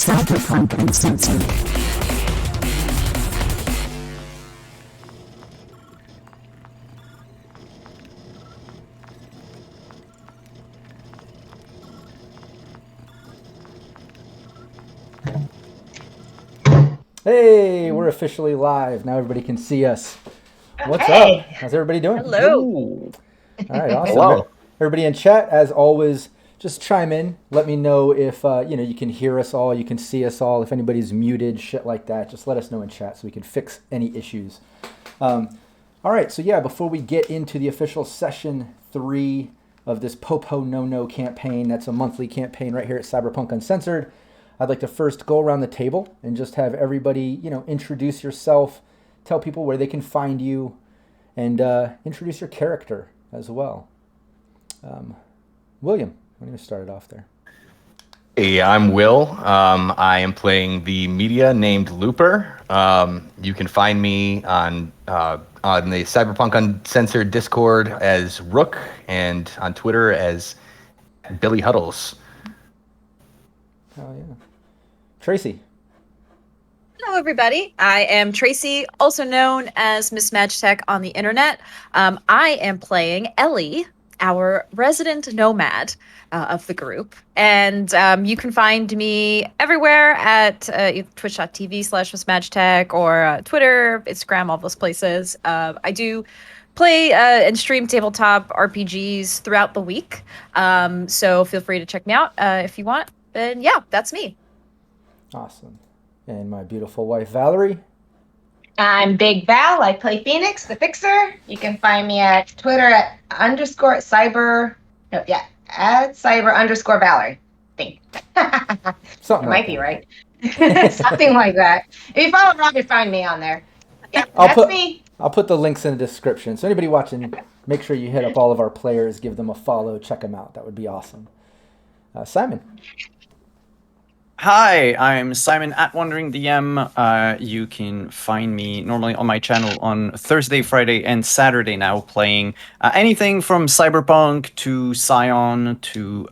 Cyberpunk Uncensored. Hey, we're officially live. Now everybody can see us. What's Hey. up? How's everybody doing? Hello. Ooh. All right, awesome. Hello. Everybody in chat, as always, just chime in. Let me know if you can hear us all, you can see us all. If anybody's muted, shit like that, just let us know in chat so we can fix any issues. All right, so yeah, before we get into the official session 3 of this Popo No No campaign, that's a monthly campaign right here at Cyberpunk Uncensored, I'd like to first go around the table and just have everybody, introduce yourself, tell people where they can find you, and introduce your character as well. William, why don't you start it off there? Hey, I'm Will. I am playing the media named Looper. You can find me on the Cyberpunk Uncensored Discord as Rook and on Twitter as Billy Huddles. Oh, yeah. Tracy. Hello, everybody. I am Tracy, also known as Miss Magitech on the internet. I am playing Ellie, our resident nomad of the group. And you can find me everywhere at twitch.tv/MissMagitech or Twitter, Instagram, all those places. I do play and stream tabletop RPGs throughout the week. So feel free to check me out if you want. And yeah, that's me. Awesome. And my beautiful wife, Valerie. I'm Big Val. I play Phoenix, the Fixer. You can find me at Twitter at @cyber_Valerie. I think. Something It like might be that. right. Something like that. If you follow Rob, you find me on there. Yeah, I'll that's me. I'll put the links in the description. So anybody watching, make sure you hit up all of our players, give them a follow, check them out. That would be awesome. Simon. Hi, I'm Simon at Wandering DM. You can find me normally on my channel on Thursday, Friday, and Saturday now, playing anything from Cyberpunk to Scion to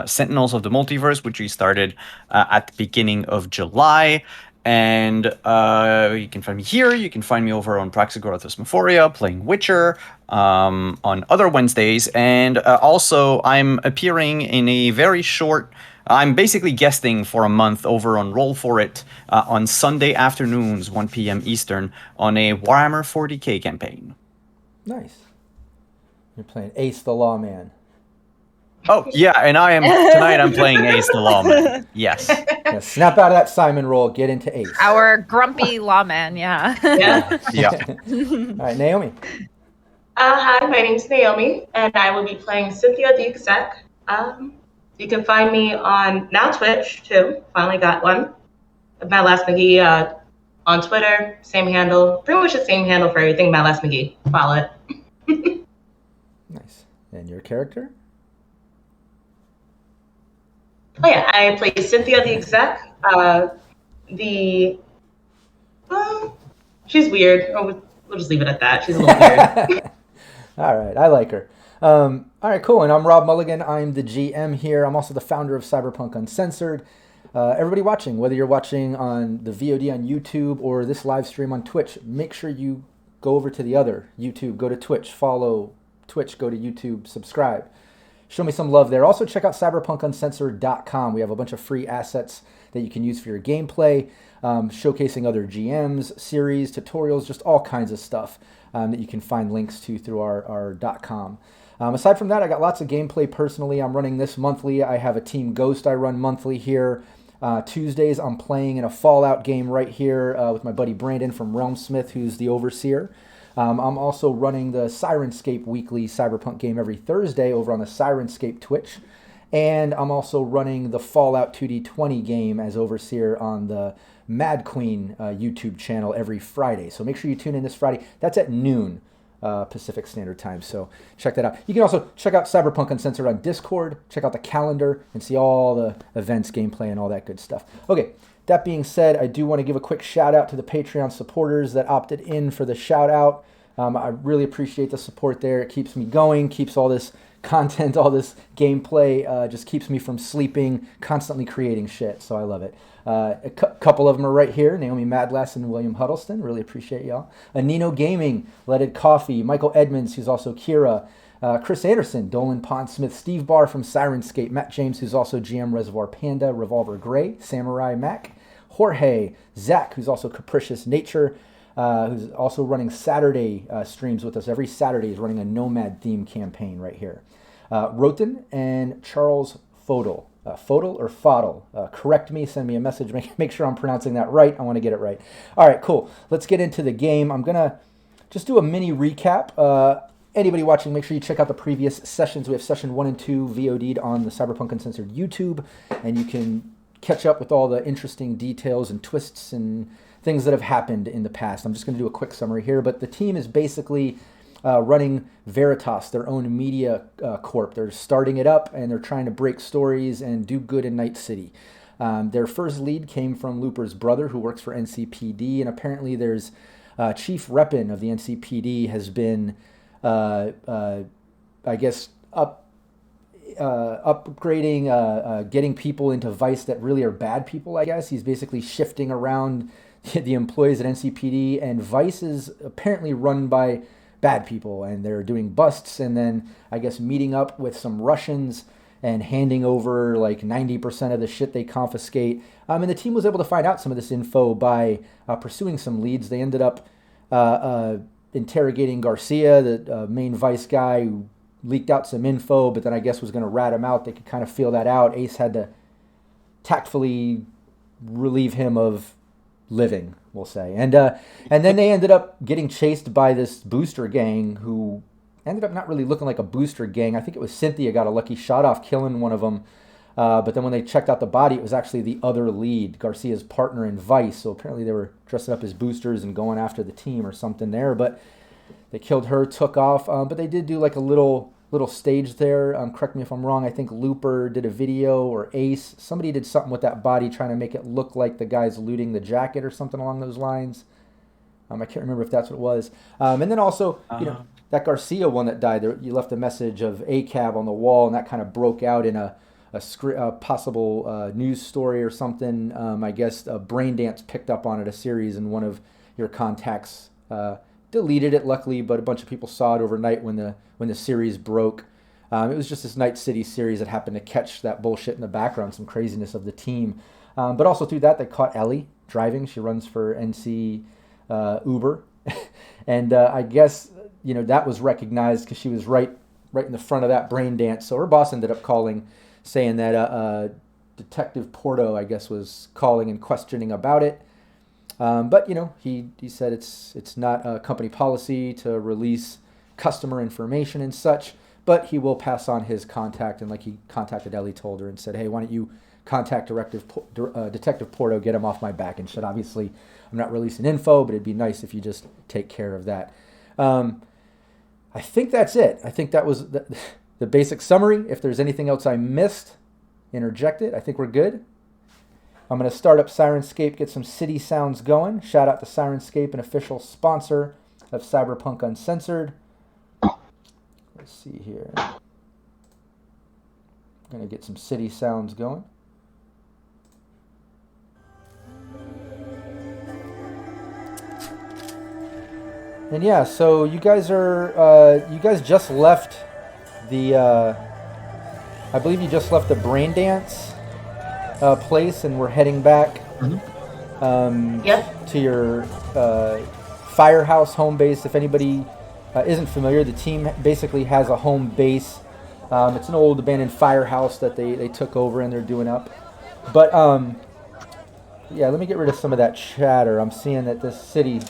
Sentinels of the Multiverse, which we started at the beginning of July. And you can find me here. You can find me over on Praxagora Thesmophoria playing Witcher on other Wednesdays. And also, I'm appearing in a very short... I'm basically guesting for a month over on Roll For It on Sunday afternoons, 1 p.m. Eastern, on a Warhammer 40k campaign. Nice. You're playing Ace the Lawman. Oh, yeah, and tonight I'm playing Ace the Lawman. Yes. Yeah, snap out of that Simon roll, get into Ace. Our grumpy lawman, yeah. Yeah. All right, Naomi. Hi, my name's Naomi, and I will be playing Cynthia the Exec. You can find me on now Twitch too. Finally got one. Matt Last McGee on Twitter, same handle, pretty much the same handle for everything. Matt Last McGee. Follow it. Nice. And your character? Oh yeah, I play Cynthia the Exec. She's weird. We'll just leave it at that. She's a little weird. All right, I like her. All right, cool. And I'm Rob Mulligan. I'm the GM here. I'm also the founder of Cyberpunk Uncensored. Everybody watching, whether you're watching on the VOD on YouTube or this live stream on Twitch, make sure you go over to the other YouTube. Go to Twitch, follow Twitch, go to YouTube, subscribe. Show me some love there. Also, check out cyberpunkuncensored.com. We have a bunch of free assets that you can use for your gameplay, showcasing other GMs, series, tutorials, just all kinds of stuff that you can find links to through our .com. Aside from that, I got lots of gameplay personally. I'm running this monthly. I have a Team Ghost I run monthly here. Tuesdays, I'm playing in a Fallout game right here with my buddy Brandon from Realmsmith, who's the overseer. I'm also running the Sirenscape weekly Cyberpunk game every Thursday over on the Sirenscape Twitch. And I'm also running the Fallout 2D20 game as overseer on the Mad Queen YouTube channel every Friday. So make sure you tune in this Friday. That's at noon Pacific Standard Time. So check that out. You can also check out Cyberpunk Uncensored on Discord. Check out the calendar and see all the events, gameplay, and all that good stuff. Okay, that being said, I do want to give a quick shout out to the Patreon supporters that opted in for the shout out. I really appreciate the support there. It keeps me going, keeps all this content, all this gameplay just keeps me from sleeping, constantly creating shit. So I love it. A couple of them are right here. Naomi Madlass and William Huddleston. Really appreciate y'all. Nino Gaming, Leaded Coffee, Michael Edmonds, who's also Kira, Chris Anderson, Dolan Pondsmith, Steve Barr from Sirenscape, Matt James, who's also GM Reservoir Panda, Revolver Gray, Samurai Mac, Jorge, Zach, who's also Capricious Nature, who's also running Saturday streams with us. Every Saturday is running a Nomad theme campaign right here. Roten and Charles Fodel. Fodel or Fodel? Correct me, send me a message, make sure I'm pronouncing that right. I want to get it right. All right, cool. Let's get into the game. I'm going to just do a mini recap. Anybody watching, make sure you check out the previous sessions. We have session 1 and 2 VOD'd on the Cyberpunk Uncensored YouTube, and you can catch up with all the interesting details and twists and things that have happened in the past. I'm just going to do a quick summary here, but the team is basically running Veritas, their own media corp. They're starting it up, and they're trying to break stories and do good in Night City. Their first lead came from Looper's brother, who works for NCPD, and apparently there's Chief Reppin of the NCPD has been, I guess, upgrading, getting people into Vice that really are bad people, I guess. He's basically shifting around the employees at NCPD, and Vice is apparently run by bad people, and they're doing busts and then, I guess, meeting up with some Russians and handing over like 90% of the shit they confiscate. And the team was able to find out some of this info by pursuing some leads. They ended up interrogating Garcia, the main Vice guy, who leaked out some info, but then I guess was going to rat him out. They could kind of feel that out. Ace had to tactfully relieve him of living, we'll say. And then they ended up getting chased by this booster gang who ended up not really looking like a booster gang. I think it was Cynthia got a lucky shot off killing one of them. But then when they checked out the body, it was actually the other lead, Garcia's partner in Vice. So apparently they were dressing up as boosters and going after the team or something there. But they killed her, took off. But they did do like a little stage there. Correct me if I'm wrong. I think Looper did a video, or Ace. Somebody did something with that body trying to make it look like the guy's looting the jacket or something along those lines. I can't remember if that's what it was. And then also, that Garcia one that died, there, you left a message of ACAB on the wall, and that kind of broke out in a possible news story or something. I guess Braindance picked up on it, a series, and one of your contacts deleted it, luckily, but a bunch of people saw it overnight when the series broke. It was just this Night City series that happened to catch that bullshit in the background, some craziness of the team. But also through that, they caught Ellie driving. She runs for NC Uber. And I guess, that was recognized because she was right in the front of that Braindance. So her boss ended up calling, saying that Detective Porto, I guess, was calling and questioning about it. But he said it's not company policy to release customer information and such, but he will pass on his contact. And like he contacted Ellie, told her and said, hey, why don't you contact Detective Porto, get him off my back and shit. Obviously, I'm not releasing info, but it'd be nice if you just take care of that. I think that's it. I think that was the basic summary. If there's anything else I missed, interject it. I think we're good. I'm going to start up Sirenscape, get some city sounds going. Shout out to Sirenscape, an official sponsor of Cyberpunk Uncensored. Let's see here. I'm going to get some city sounds going. And yeah, so you guys just left the, I believe you just left the Braindance place, and we're heading back to your Firehouse home base. If anybody isn't familiar, the team basically has a home base. It's an old abandoned firehouse that they took over and they're doing up. But yeah, let me get rid of some of that chatter. I'm seeing that this city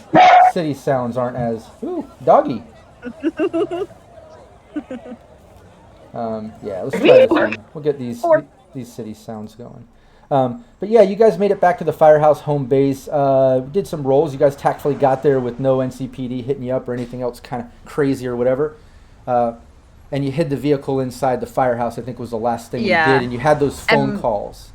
sounds aren't as... Ooh, doggy. Yeah, let's try this one. We'll get these city sounds going. But yeah, you guys made it back to the Firehouse home base. Did some rolls. You guys tactfully got there with no NCPD hitting you up or anything else kind of crazy or whatever. And you hid the vehicle inside the Firehouse, I think was the last thing you did. And you had those phone calls.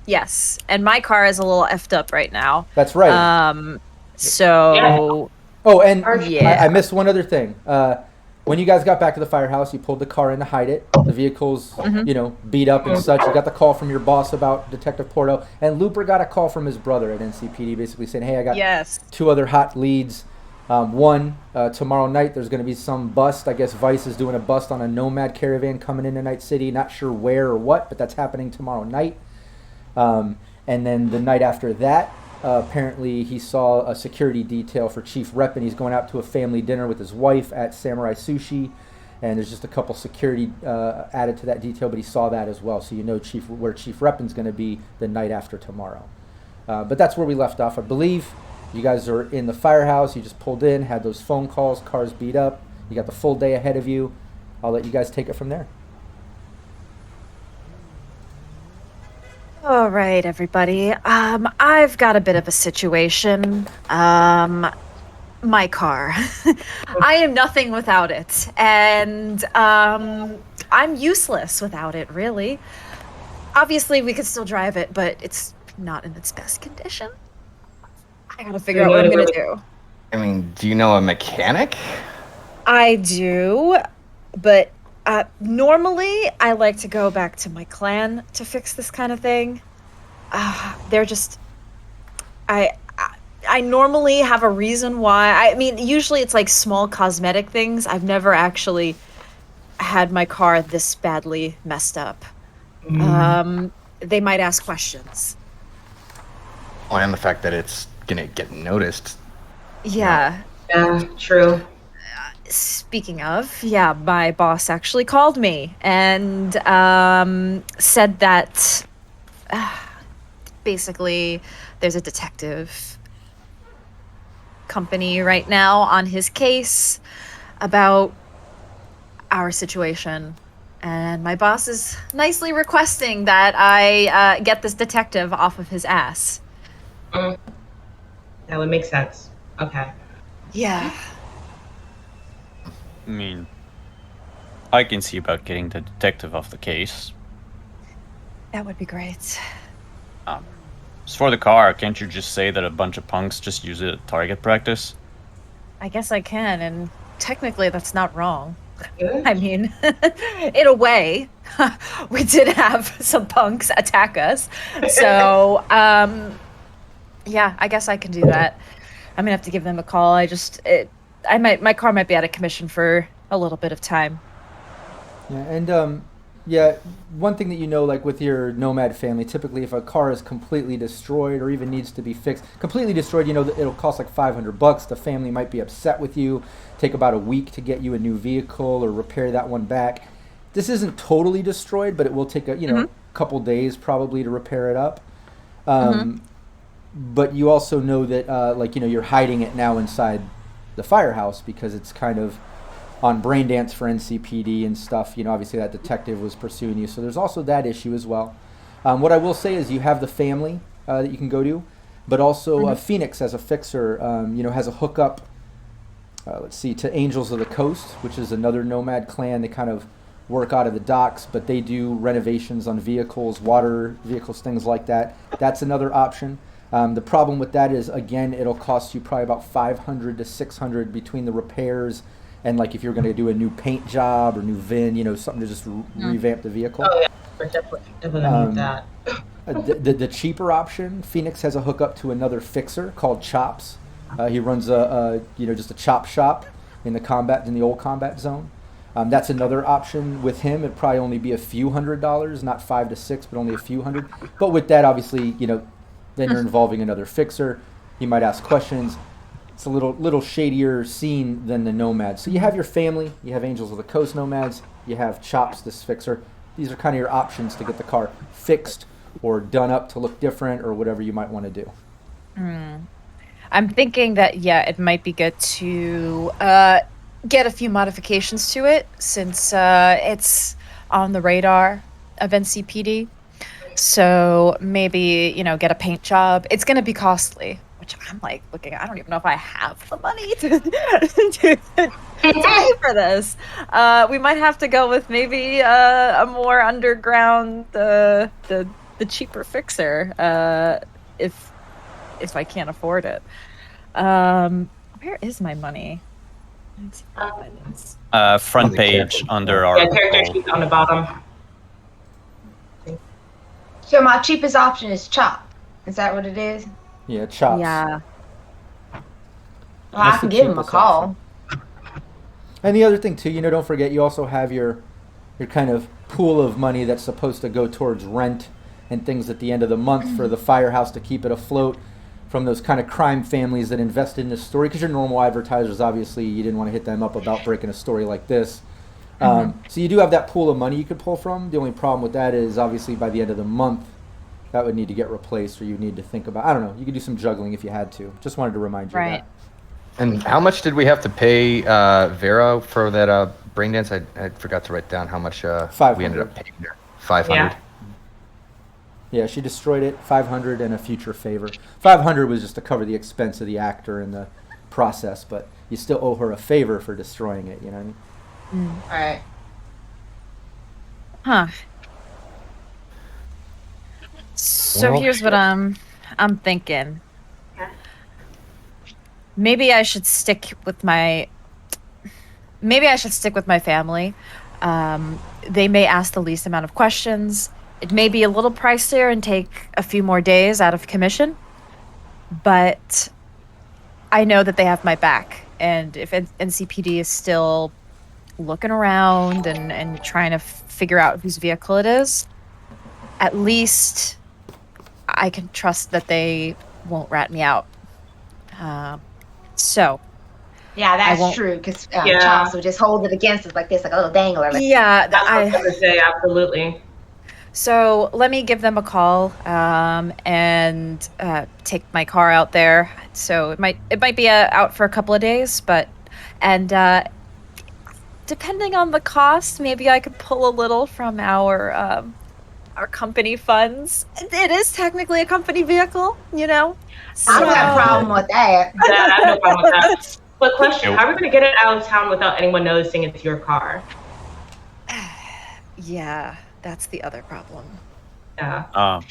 Yes, and my car is a little effed up right now. That's right. So... Oh, and I missed one other thing. when you guys got back to the firehouse, you pulled the car in to hide it. The vehicle's, beat up and such. You got the call from your boss about Detective Porto, and Looper got a call from his brother at NCPD, basically saying, "Hey, I got 2 other hot leads. One, tomorrow night there's going to be some bust. I guess Vice is doing a bust on a nomad caravan coming into Night City. Not sure where or what, but that's happening tomorrow night. And then the night after that, apparently he saw a security detail for Chief Rep, and he's going out to a family dinner with his wife at Samurai Sushi, and there's just a couple security added to that detail, but he saw that as well, so you know where Chief Reppin's going to be the night after tomorrow. But that's where we left off. I believe you guys are in the firehouse. You just pulled in, had those phone calls, cars beat up. You got the full day ahead of you. I'll let you guys take it from there. All right, everybody. I've got a bit of a situation. My car. I am nothing without it, and I'm useless without it, really. Obviously, we could still drive it, but it's not in its best condition. I gotta figure out what I'm gonna do. I mean, do you know a mechanic? I do, but normally I like to go back to my clan to fix this kind of thing. They're just... I normally have a reason why. I mean, usually it's like small cosmetic things. I've never actually had my car this badly messed up. They might ask questions. Oh, and the fact that it's gonna get noticed. Yeah. Yeah, true. Speaking of, yeah, my boss actually called me and said that basically there's a detective company right now on his case about our situation. And my boss is nicely requesting that I get this detective off of his ass. That would make sense. Okay. Yeah. I mean, I can see about getting the detective off the case. That would be great. As for the car, can't you just say that a bunch of punks just use it at target practice? I guess I can, and technically that's not wrong. Good. I mean, in a way, we did have some punks attack us. So, yeah, I guess I can do that. I'm gonna have to give them a call. My car might be out of commission for a little bit of time. Yeah, and one thing that you know, like with your nomad family, typically if a car is completely destroyed or even needs to be fixed, completely destroyed, you know that it'll cost like $500. The family might be upset with you, take about a week to get you a new vehicle or repair that one back. This isn't totally destroyed, but it will take a couple days probably to repair it up. But you also know that you're hiding it now inside the firehouse because it's kind of on brain dance for NCPD and stuff. You know, obviously that detective was pursuing you, so there's also that issue as well. What I will say is you have the family that you can go to, but also Phoenix as a fixer, has a hookup, to Angels of the Coast, which is another nomad clan. They kind of work out of the docks, but they do renovations on vehicles, water vehicles, things like that. That's another option. The problem with that is, again, it'll cost you probably about $500 to $600 between the repairs and like if you're going to do a new paint job or new VIN, something to just revamp the vehicle. Oh yeah, we're definitely need that. The cheaper option, Phoenix has a hookup to another fixer called Chops. He runs just a chop shop in the old combat zone. That's another option with him. It'd probably only be a few $100s, not $500 to $600, but only a few hundred. But with that, obviously, then you're involving another fixer. He might ask questions. It's a little shadier scene than the Nomads. So you have your family, you have Angels of the Coast Nomads, you have Chops, this fixer. These are kind of your options to get the car fixed or done up to look different or whatever you might want to do. I'm thinking that, it might be good to get a few modifications to it since it's on the radar of NCPD. So maybe, get a paint job. It's going to be costly, which I'm like looking at. I don't even know if I have the money to pay for this. We might have to go with maybe a more underground, the cheaper fixer, if I can't afford it. Where is my money? Front the page character. under our Yeah, character role. sheet on the bottom. So my cheapest option is chop. Is that what it is? Yeah, chops. Yeah. Well, That's I can the give him a cheapest call. option. And the other thing too, don't forget, you also have your kind of pool of money that's supposed to go towards rent and things at the end of the month for the firehouse to keep it afloat from those kind of crime families that invested in this story. Because your normal advertisers, obviously, you didn't want to hit them up about breaking a story like this. So you do have that pool of money you could pull from. The only problem with that is, obviously, by the end of the month, that would need to get replaced, or you need to think about. I don't know. You could do some juggling if you had to. Just wanted to remind you of Right. that. And how much did we have to pay Vera for that brain dance? I forgot to write down how much we ended up paying her. 500. Yeah. Yeah, she destroyed it. 500 and a future favor. 500 was just to cover the expense of the actor and the process, but you still owe her a favor for destroying it. You know what I mean? All right. Huh. So Well, here's what I'm thinking. Maybe I should stick with my family. They may ask the least amount of questions. It may be a little pricier and take a few more days out of commission, but I know that they have my back. And if NCPD is still looking around and trying to figure out whose vehicle it is, at least I can trust that they won't rat me out. So, Yeah, I that's won't- true. Because Yeah. Chops would just hold it against us like this, like a little dangler. Like, yeah, That's what I was gonna say, absolutely. So let me give them a call and take my car out there. So it might be out for a couple of days, and depending on the cost, maybe I could pull a little from our company funds. It is technically a company vehicle, I don't have a problem with that. I have no problem with that. But question, how are we gonna get it out of town without anyone noticing it's your car? Yeah, that's the other problem. Yeah.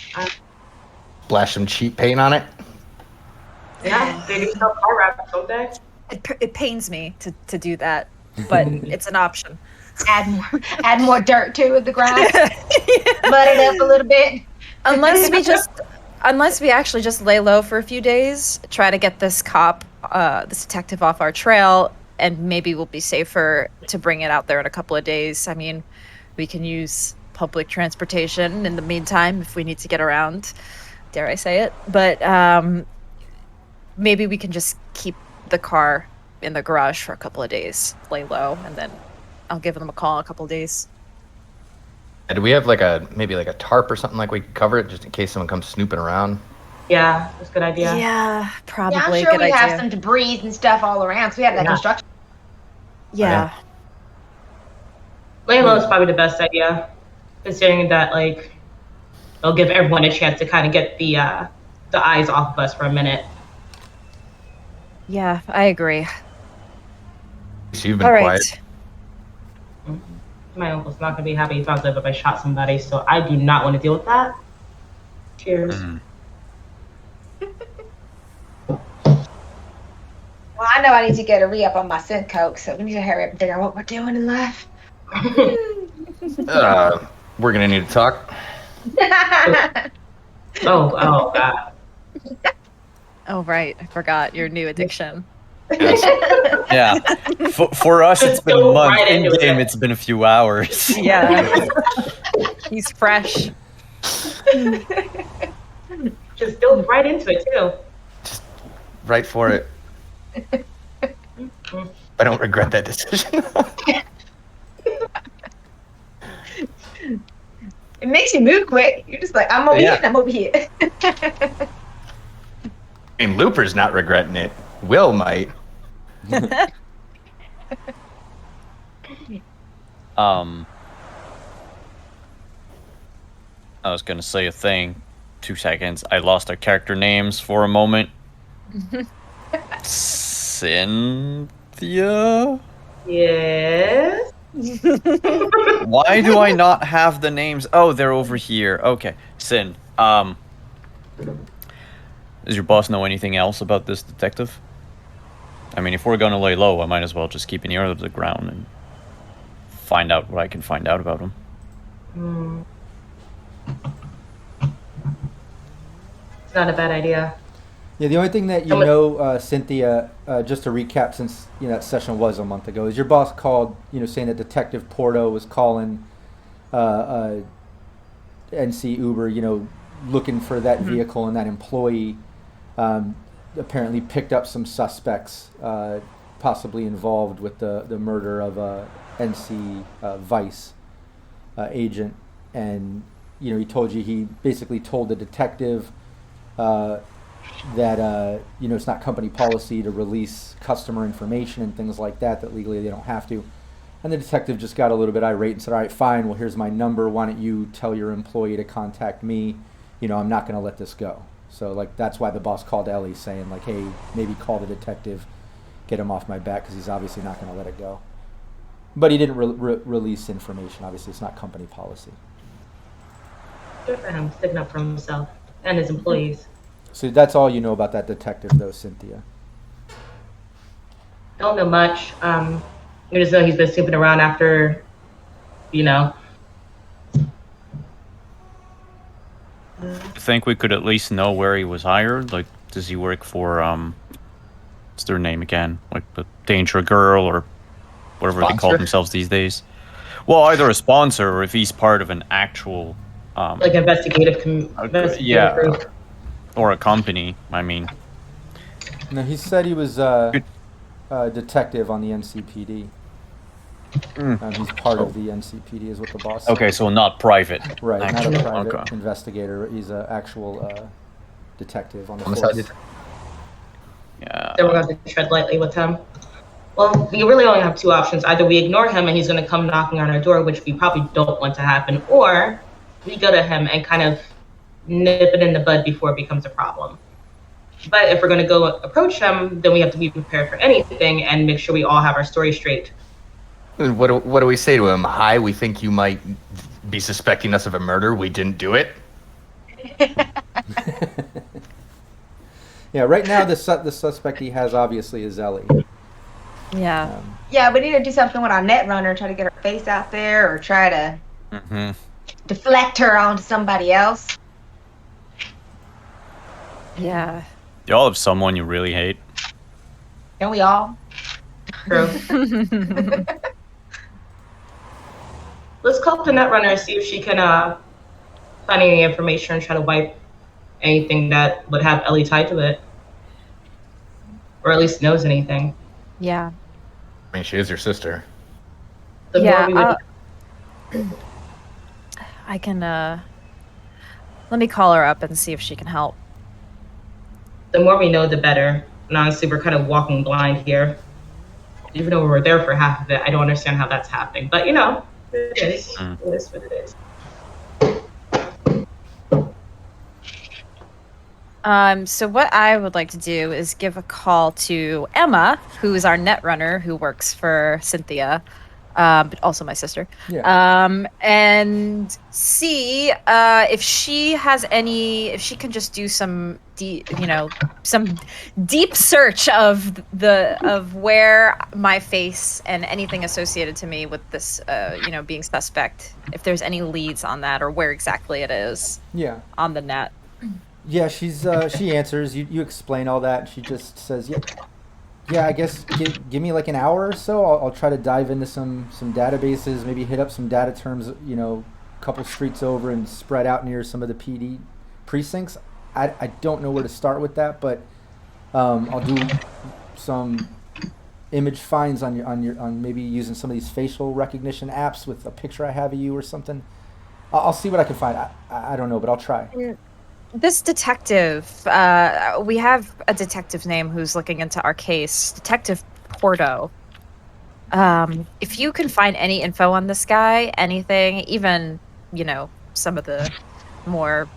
Splash some cheap paint on it. Yeah, they do sell car wraps, don't they? It pains me to do that, but it's an option. Add more dirt to the ground. Mud it up a little bit. Unless we actually just lay low for a few days, try to get this detective off our trail, and maybe we'll be safer to bring it out there in a couple of days. I mean, we can use public transportation in the meantime if we need to get around, dare I say it. But maybe we can just keep the car in the garage for a couple of days, lay low, and then I'll give them a call in a couple of days. Do we have maybe a tarp or something like we could cover it just in case someone comes snooping around? Yeah, that's a good idea. Yeah, probably Yeah, I'm a sure good we idea. have some debris and stuff all around. So we have that Yeah. construction. Yeah. Laying low is probably the best idea, considering that it'll give everyone a chance to kind of get the eyes off of us for a minute. Yeah, I agree. So you've been All right. quiet. My uncle's not gonna be happy he found out if I shot somebody, so I do not want to deal with that. Cheers. Well, I know I need to get a re-up on my synth coke, so we need to hurry up and figure out what we're doing in life. We're gonna need to talk. Oh God. Oh, right. I forgot your new addiction. Yeah. For us, it's been a Go month. right In into game, it. it's been a few hours. Yeah. He's fresh. Just dove right into it too. Right for it. I don't regret that decision. It makes you move quick. You're just like, I'm over here and I'm over here. I mean, Looper's not regretting it. Will might. I was gonna say a thing. 2 seconds. I lost our character names for a moment. Cynthia? Yes. Why do I not have the names? Oh, they're over here. Okay. Sin. Does your boss know anything else about this detective? I mean, if we're gonna lay low, I might as well just keep an ear to the ground and find out what I can find out about him. It's not a bad idea. Yeah, the only thing that you know, Cynthia, just to recap, since that session was a month ago, is your boss called, saying that Detective Porto was calling NC Uber, looking for that vehicle, and that employee apparently picked up some suspects possibly involved with the murder of a NC Vice agent, and he told you, he basically told the detective that it's not company policy to release customer information and things like that, that legally they don't have to. And the detective just got a little bit irate and said, all right, fine, well, here's my number, why don't you tell your employee to contact me, I'm not going to let this go. So that's why the boss called Ellie, saying hey, maybe call the detective, get him off my back, because he's obviously not going to let it go. But he didn't release information. Obviously, it's not company policy. Good for him, sticking up for himself and his employees. So that's all you know about that detective, though, Cynthia? Don't know much. We just know he's been snooping around after, Think we could at least know where he was hired? Does he work for, what's their name again? The Danger Girl or whatever they call themselves these days? Well, either a sponsor or if he's part of an actual... investigative group. Or a company, I mean. No, he said he was a detective on the NCPD. He's part of the NCPD, is what the boss said. Okay, so not private. Right, actually. not a private investigator. He's an actual detective on the force. Yeah. So we're going to have to tread lightly with him. Well, we really only have two options. Either we ignore him and he's going to come knocking on our door, which we probably don't want to happen, or we go to him and kind of nip it in the bud before it becomes a problem. But if we're going to go approach him, then we have to be prepared for anything and make sure we all have our story straight. What do we say to him? Hi, we think you might be suspecting us of a murder. We didn't do it. Yeah, right now the suspect he has obviously is Ellie. Yeah. Yeah, we need to do something with our net runner, try to get her face out there or try to deflect her onto somebody else. Yeah. Y'all have someone you really hate? Don't we all? True. Let's call up the Netrunner and see if she can find any information and try to wipe anything that would have Ellie tied to it. Or at least knows anything. Yeah. I mean, she is your sister. The more we would... I can, let me call her up and see if she can help. The more we know, the better. And honestly, we're kind of walking blind here. Even though we were there for half of it, I don't understand how that's happening. But, it is. It is what it is. So what I would like to do is give a call to Emma, who is our netrunner, who works for Cynthia, but also my sister. Yeah. And see if she has if she can just do some some deep search of where my face and anything associated to me with this, being suspect. If there's any leads on that or where exactly it is. Yeah. On the net. Yeah, she answers. You explain all that, and she just says, "Yeah, I guess give me an hour or so. I'll try to dive into some databases, maybe hit up some data terms, a couple streets over and spread out near some of the PD precincts. I don't know where to start with that, but I'll do some image finds on maybe using some of these facial recognition apps with a picture I have of you or something. I'll see what I can find. I don't know, but I'll try." This detective, we have a detective name who's looking into our case, Detective Porto. If you can find any info on this guy, anything, even, some of the more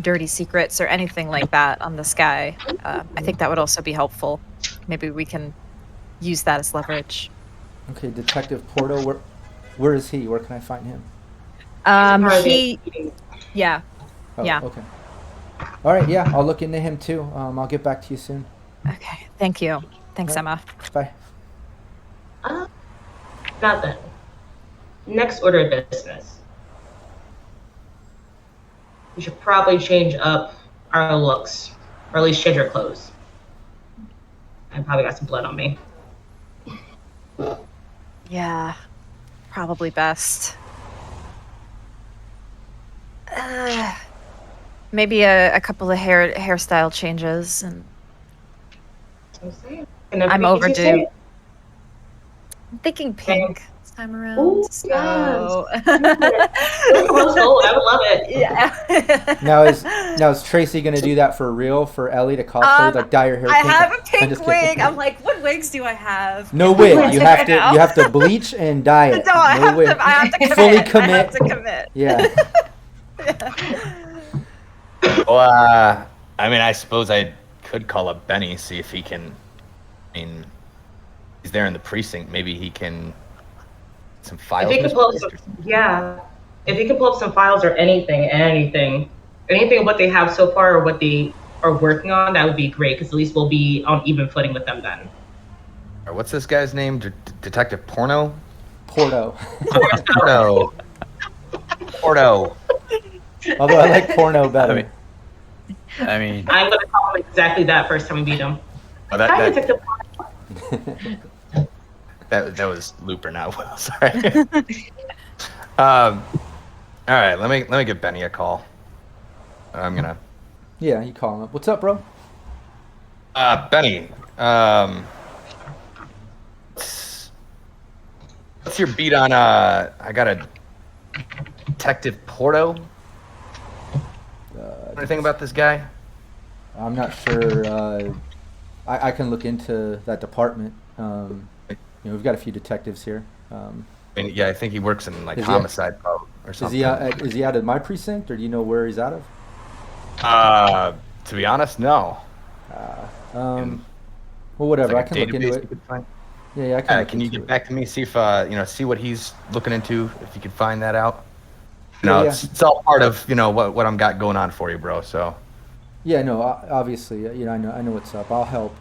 dirty secrets or anything like that on this guy, I think that would also be helpful. Maybe we can use that as leverage. Okay, Detective Porto, where is he? Where can I find him? Yeah. Oh, yeah. Okay. All right, yeah, I'll look into him too. I'll get back to you soon. Okay, thank you. Thanks, Emma. Bye. Now then, next order of business. We should probably change up our looks, or at least change our clothes. I probably got some blood on me. Yeah, probably best. Maybe a couple of hairstyle changes, and I'm overdue. I'm thinking pink this time around. Ooh, so yes. I would love it. yeah. Now is Tracy gonna do that for real for Ellie to cosplay, like dye her hair I pink? have a I'm pink just kidding. wig. I'm like, what wigs do I have? No wig. You have to bleach and dye it. No, I have to commit. Fully commit. I have to commit. Yeah. Well, I mean, I suppose I could call up Benny, see if he can. I mean, he's there in the precinct. Maybe he can. Some files. If he could pull up if he could pull up some files or anything of what they have so far or what they are working on, that would be great. Because at least we'll be on even footing with them then. Or what's this guy's name? Detective Porno. Porto. Porno. Porno. Although I like porno better. I mean, I'm gonna call him exactly that first time we meet him. Oh, Hi, Detective. that was Looper, not Will. Sorry. All right, let me give Benny a call. I'm gonna. Yeah, you call him up. What's up, bro? Benny. What's your beat on? I got a Detective Porto. Anything about this guy? I'm not sure. I can look into that department. We've got a few detectives here. I mean, yeah, I think he works in like Is he homicide or something. Is he out of my precinct, or do you know where he's out of? To be honest, no. Well, whatever. Like I can look into it. Yeah, I can. Look Can you into get it. back to me? See if see what he's looking into. If you could find that out. Yeah. It's all part of what I'm got going on for you, bro. So. Yeah, no. Obviously, I know what's up. I'll help.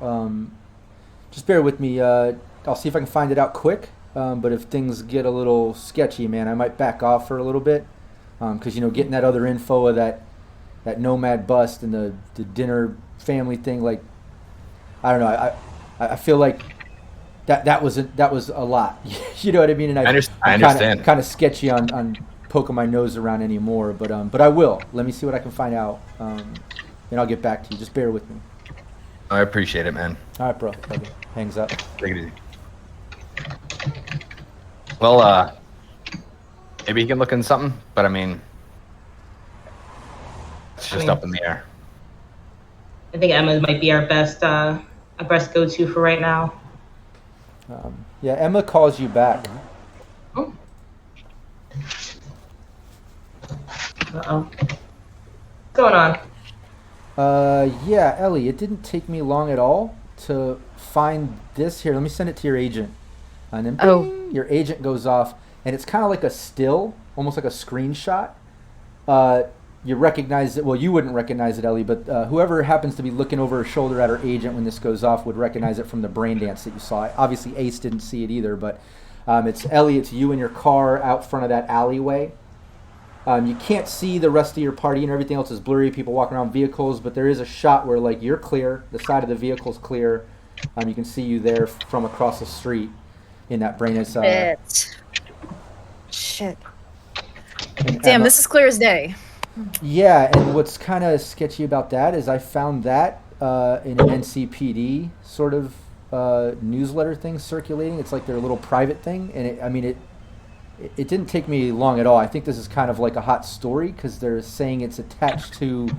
Just bear with me. I'll see if I can find it out quick. But if things get a little sketchy, man, I might back off for a little bit. Because getting that other info of that nomad bust and the dinner family thing, like, I don't know. I feel like that was a lot. You know what I mean? And I understand. Kind of sketchy on poking my nose around anymore. But I will. Let me see what I can find out. And I'll get back to you. Just bear with me. I appreciate it, man. All right, bro. Okay. Hangs up. Take it easy. Well, maybe he can look into something, but I mean, it's just up in the air. I think Emma might be our best go-to for right now. Yeah, Emma calls you back. Oh. Uh-oh. What's going on? Yeah, Ellie, it didn't take me long at all to find this here. Let me send it to your agent. And then bing, your agent goes off, and it's kind of like a still, almost like a screenshot. You recognize it. Well, you wouldn't recognize it, Ellie, but whoever happens to be looking over her shoulder at her agent when this goes off would recognize it from the brain dance that you saw. Obviously, Ace didn't see it either, but it's Ellie. It's you in your car out front of that alleyway. You can't see the rest of your party, and everything else is blurry. People walking around vehicles, but there is a shot where like you're clear. The side of the vehicle's clear. You can see you there from across the street in that brain. It's Shit. Damn, this is clear as day. Yeah, and what's kind of sketchy about that is I found that in an NCPD sort of newsletter thing circulating. It's like their little private thing, and it didn't take me long at all. I think this is kind of like a hot story because they're saying it's attached to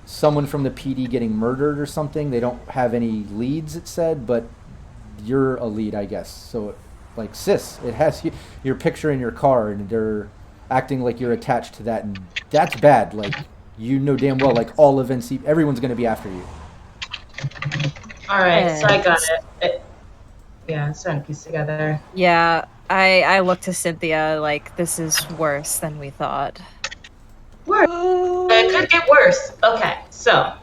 someone from the PD getting murdered or something. They don't have any leads, it said, but you're a lead, I guess. So, like, sis, it has your picture in your car, and they're acting like you're attached to that, and that's bad. Like, you know damn well, like, all of NC, everyone's going to be after you. All right, so I got it. Yeah, it's starting to piece together. Yeah, I looked to Cynthia like, this is worse than we thought. Worse. It could get worse. Okay, so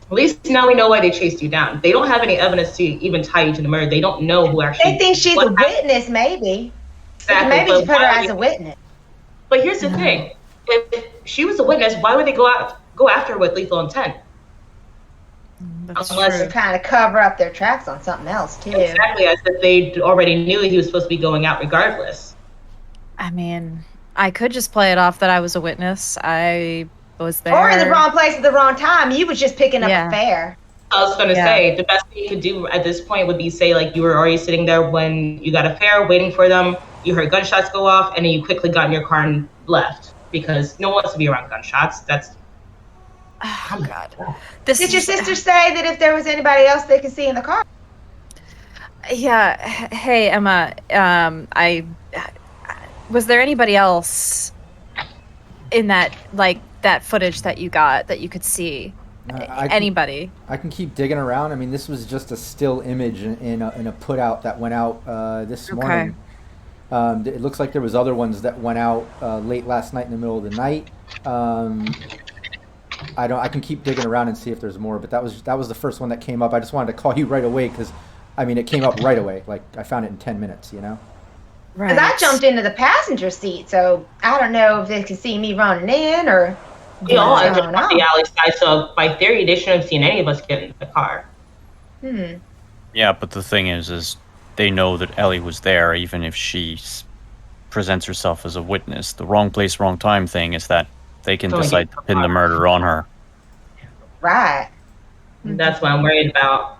At least now we know why they chased you down. They don't have any evidence to even tie you to the murder. They don't know who actually. They think she's a witness, maybe. Exactly. Maybe But to put her why would as a they- witness. But here's the thing: if she was a witness, why would they go after her with lethal intent? That's Unless- true. To kind of cover up their tracks on something else, too. Exactly, as if they already knew he was supposed to be going out regardless. I mean, I could just play it off that I was a witness. I was there. Or in the wrong place at the wrong time. You was just picking up Yeah. a fare. I was gonna Yeah. say the best thing you could do at this point would be say like you were already sitting there when you got a fare, waiting for them. You heard gunshots go off, and then you quickly got in your car and left because no one wants to be around gunshots. That's Oh God. This Did your is- sister say that if there was anybody else they could see in the car? Yeah. Hey, Emma. Was there anybody else in that footage that you got that you could see? Anybody? I can keep digging around. I mean, this was just a still image in a put out that went out this morning. It looks like there was other ones that went out late last night in the middle of the night. I can keep digging around and see if there's more, but that was the first one that came up. I just wanted to call you right away because, I mean, it came up right away. Like I found it in 10 minutes. You know. Right. Because I jumped into the passenger seat, so I don't know if they could see me running in or we all what's ended going up on on. the alley side. So by theory, they shouldn't have seen any of us get in the car. Yeah, but the thing is they know that Ellie was there, even if she presents herself as a witness. The wrong place, wrong time thing is that they can Don't decide get to pin the murder on her. Right. That's what I'm worried about.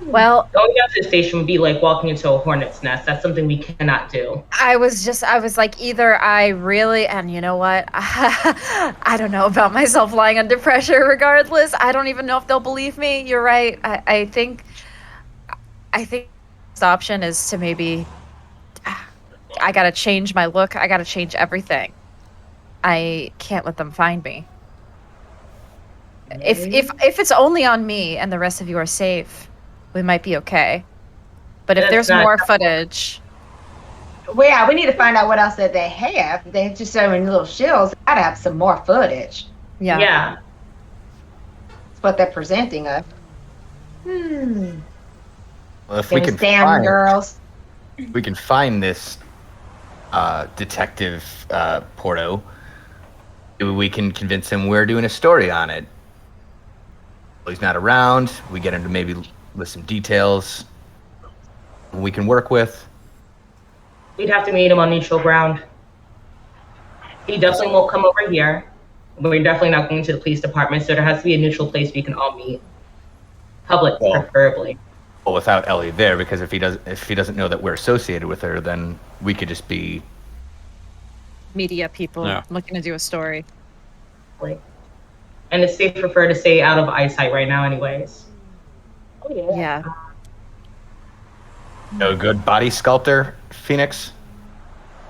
Well, Going down to the station would be like walking into a hornet's nest. That's something we cannot do. I was like, either I really, and you know what? I don't know about myself lying under pressure regardless. I don't even know if they'll believe me. You're right. I think the option is to maybe, I gotta change my look. I gotta change everything. I can't let them find me. If it's only on me and the rest of you are safe, we might be okay. But if That's there's not more helpful. footage, Well, yeah, we need to find out what else that they have. They just so many little shills. Gotta have some more footage. Yeah. That's what they're presenting us. Well, if we Those can damn find, girls. we can find this detective Porto, we can convince him we're doing a story on it. Well, he's not around. We get him to maybe list some details we can work with. We'd have to meet him on neutral ground. He definitely won't come over here. We're definitely not going to the police department, so there has to be a neutral place we can all meet. Public, Well, preferably. Well, without Ellie there, because if he doesn't know that we're associated with her, then we could just be. media people Yeah. looking to do a story. And it's safer for her to stay out of eyesight right now anyways. Yeah. No good body sculptor, Phoenix.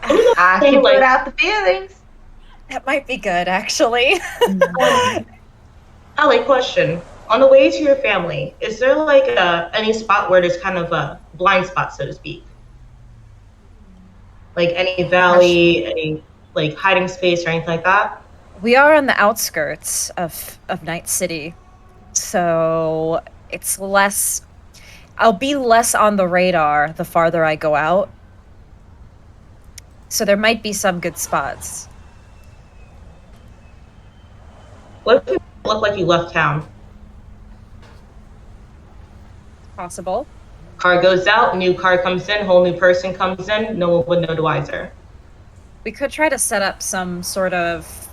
I can put out the feelings. That might be good, actually. Ellie, question. On the way to your family, is there like any spot where there's kind of a blind spot, so to speak? Like any valley, any like hiding space or anything like that? We are on the outskirts of Night City, so it's less. I'll be less on the radar the farther I go out. So there might be some good spots. What if you look like you left town? Possible. Car goes out, new car comes in, whole new person comes in, no one would know the wiser. We could try to set up some sort of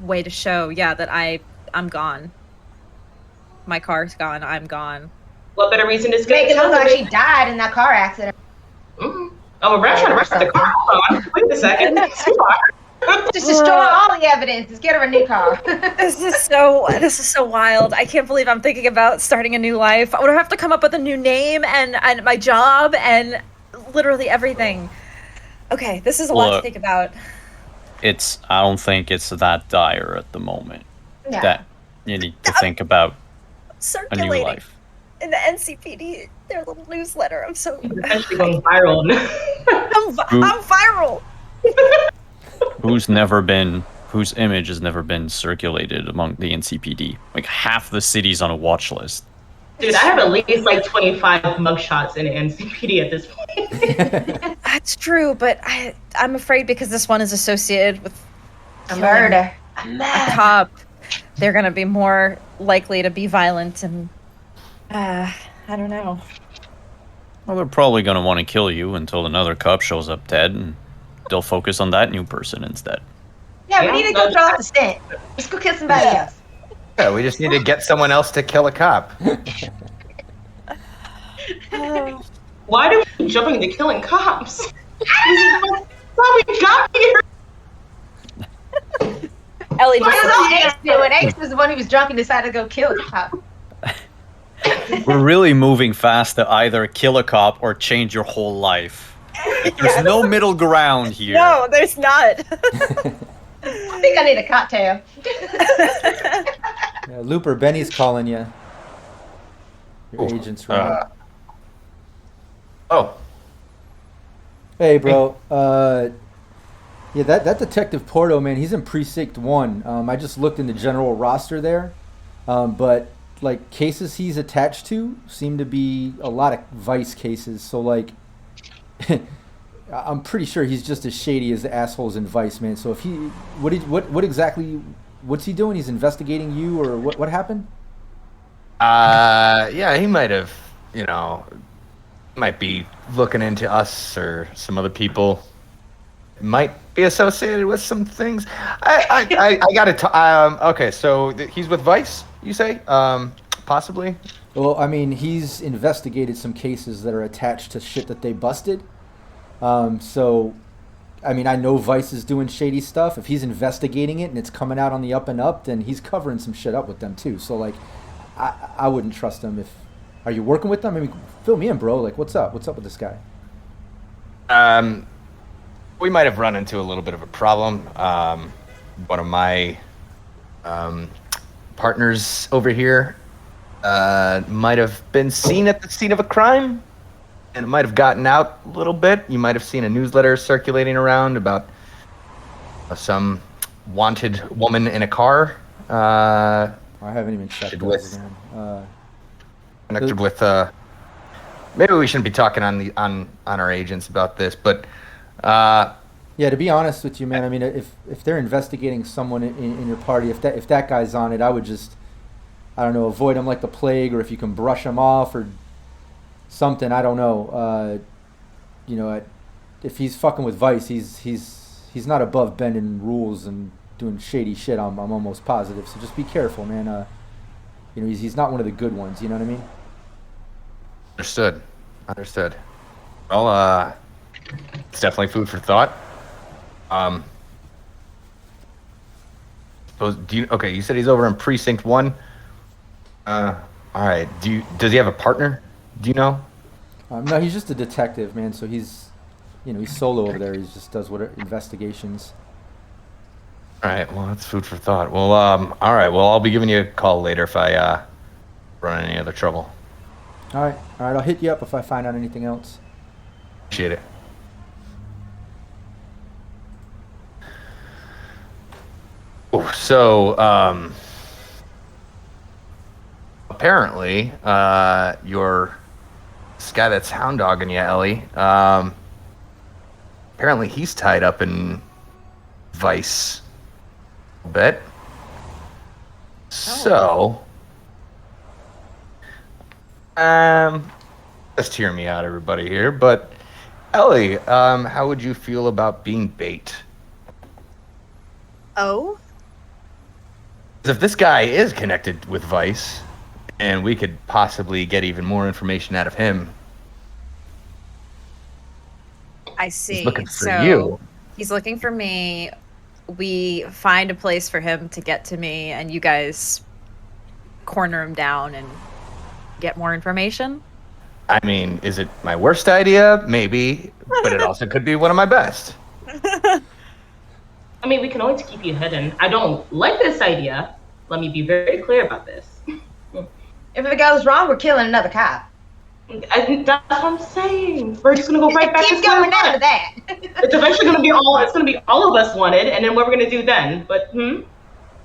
way to show, that I'm gone. My car's gone. I'm gone. What better reason is Make it tell look like them she died in that car accident. Oh, we're not trying to rush the car. Hold on. Wait a second. Just destroy all the evidence. Just get her a new car. This is so wild. I can't believe I'm thinking about starting a new life. I would have to come up with a new name and my job and literally everything. Okay, this is a lot to Look. think about. I don't think it's that dire at the moment Yeah. that you need to think about a new Circulating life. in the NCPD, their little newsletter. I'm so Potentially going viral. I'm viral. Who's never been whose image has never been circulated among the NCPD. Like half the city's on a watch list. Dude, I have at least like 25 mugshots in NCPD at this point. That's true, but I'm afraid because this one is associated with A murder. a cop, they're gonna be more likely to be violent and I don't know. Well, they're probably going to want to kill you until another cop shows up dead, and they'll focus on that new person instead. Yeah, we need to go get off the scent. Let's go kill somebody else. Yeah, we just need to get someone else to kill a cop. Why do we jump into killing cops? Why we got here? Ellie What just was all Ace doing? Ace was the one who was drunk and decided to go kill a cop. We're really moving fast to either kill a cop or change your whole life. There's no middle ground here. No, there's not. I think I need a cocktail. Yeah, Looper, Benny's calling you. Your agent's right. Oh, Hey, bro. Yeah, that Detective Porto, man, he's in Precinct 1. I just looked in the general roster there. But, like, cases he's attached to seem to be a lot of vice cases. So, like, I'm pretty sure he's just as shady as the assholes in Vice, man. So if he... What exactly... What's he doing? He's investigating you, or what happened? yeah, he might have, might be looking into us or some other people. Might be associated with some things. I gotta okay, so he's with Vice, you say? Possibly? Well, I mean, he's investigated some cases that are attached to shit that they busted. So, I mean, I know Vice is doing shady stuff. If he's investigating it and it's coming out on the up and up, then he's covering some shit up with them too. So, like, I wouldn't trust him. Are you working with them? I mean, fill me in, bro. Like, what's up? What's up with this guy? We might have run into a little bit of a problem. One of my partners over here might have been seen at the scene of a crime, and it might have gotten out a little bit. You might have seen a newsletter circulating around about some wanted woman in a car. I haven't even checked those, man. Connected with. Maybe we shouldn't be talking on our agents about this, but. Yeah, to be honest with you, man, I mean, if they're investigating someone in your party, if that guy's on it, I would just, I don't know, avoid him like the plague, or if you can brush him off or something, I don't know. If he's fucking with Vice, he's not above bending rules and doing shady shit. I'm almost positive. So just be careful, man. He's not one of the good ones. You know what I mean? Understood. Well, it's definitely food for thought. You said he's over in Precinct 1. All right. Does he have a partner? Do you know? No, he's just a detective, man. So he's solo over there. He just does investigations. All right. Well, that's food for thought. Well, all right. Well, I'll be giving you a call later if I run into any other trouble. All right. I'll hit you up if I find out anything else. Appreciate it. So, apparently, this guy that's hound dogging you, Ellie, apparently he's tied up in Vice a bit. So, just hear me out, everybody here, but Ellie, how would you feel about being bait? Oh? If this guy is connected with Vice, and we could possibly get even more information out of him. I see. He's looking for you. He's looking for me. We find a place for him to get to me, and you guys corner him down and get more information? I mean, is it my worst idea? Maybe, but it also could be one of my best. I mean, we can always keep you hidden. I don't like this idea. Let me be very clear about this. If it goes wrong, we're killing another cop. That's what I'm saying. We're just gonna go right back to Keep square going out one. of that. It's eventually gonna be all. It's gonna be all of us wanted, and then what we're gonna do then? But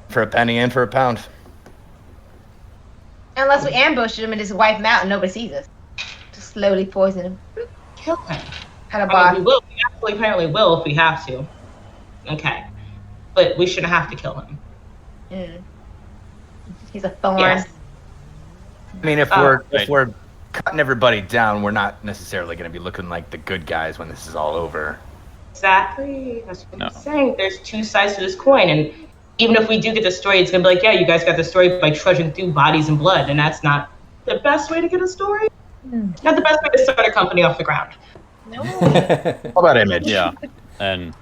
For a penny and for a pound. Unless we ambush him and just wipe him out and nobody sees us. Just slowly poison him. kill him. At a I bar. mean, we will. We absolutely, apparently will if we have to. Okay, but we shouldn't have to kill him. He's a thorn. Yes. I mean, if we're cutting everybody down, we're not necessarily going to be looking like the good guys when this is all over. Exactly. That's what I'm saying. There's two sides to this coin, and even if we do get the story, it's gonna be like, yeah, you guys got the story by trudging through bodies and blood, and that's not the best way to get a story. Not the best way to start a company off the ground. No. How about image? Yeah, and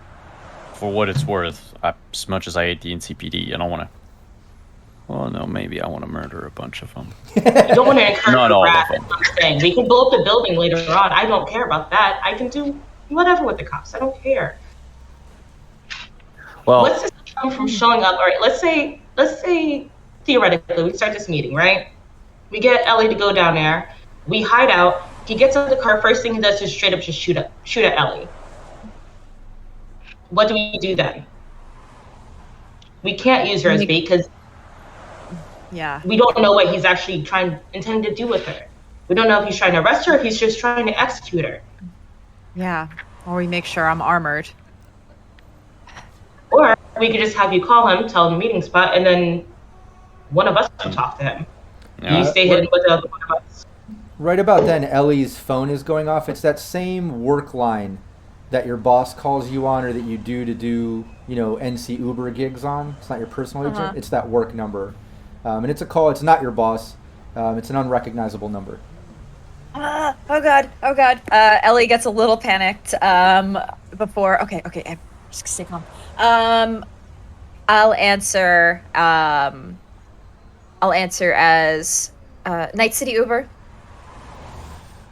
for what it's worth, as much as I hate the NCPD, I don't want to. Well, no, maybe I want to murder a bunch of them. You don't want to encourage Not all of wrath, them. that's what I'm saying. We can blow up the building later on. I don't care about that. I can do whatever with the cops. I don't care. Well, What's this come from showing up? All right, let's say theoretically we start this meeting, right? We get Ellie to go down there. We hide out. He gets out of the car. First thing he does is straight up just shoot at Ellie. What do we do then? We can't use her as bait because we don't know what he's actually intending to do with her. We don't know if he's trying to arrest her, or if he's just trying to execute her. Yeah, or we make sure I'm armored. Or we could just have you call him, tell him the meeting spot, and then one of us can talk to him. You stay hidden with the other one of us. Right about then, Ellie's phone is going off. It's that same work line that your boss calls you on, or that you do, NC Uber gigs on. It's not your personal agent. It's that work number. And it's a call. It's not your boss. It's an unrecognizable number. Oh god. Ellie gets a little panicked before. Okay, I'm just gonna stay calm. I'll answer as Night City Uber.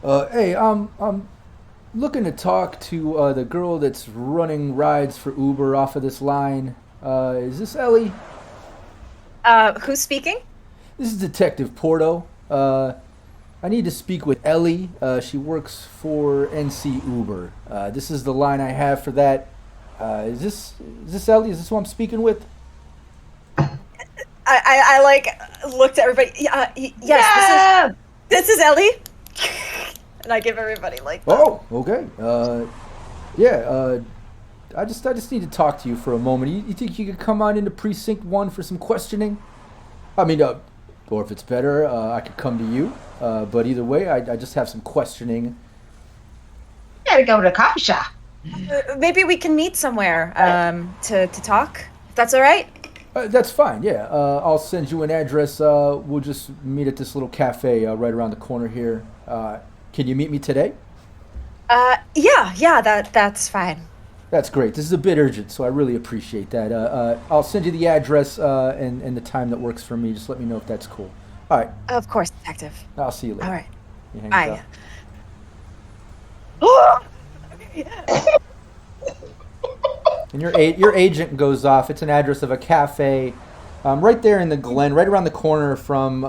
Hey, I'm looking to talk to the girl that's running rides for Uber off of this line. Is this Ellie? Who's speaking? This is Detective Porto. I need to speak with Ellie. She works for NC Uber. This is the line I have for that. Is this Ellie? Is this who I'm speaking with? I like looked at everybody. Yes, this is Ellie. And I give everybody like. Oh, okay. I just need to talk to you for a moment. You think you could come on into Precinct 1 for some questioning? I mean, or if it's better, I could come to you. But either way, I just have some questioning. You gotta go to the coffee shop. Maybe we can meet somewhere to talk. If that's all right. That's fine, yeah. I'll send you an address. We'll just meet at this little cafe right around the corner here. Can you meet me today? Yeah, that's fine. That's great. This is a bit urgent, so I really appreciate that. I'll send you the address and the time that works for me. Just let me know if that's cool. All right. Of course, detective. I'll see you later. All right. You hang Bye. And your agent goes off. It's an address of a cafe right there in the Glen, right around the corner from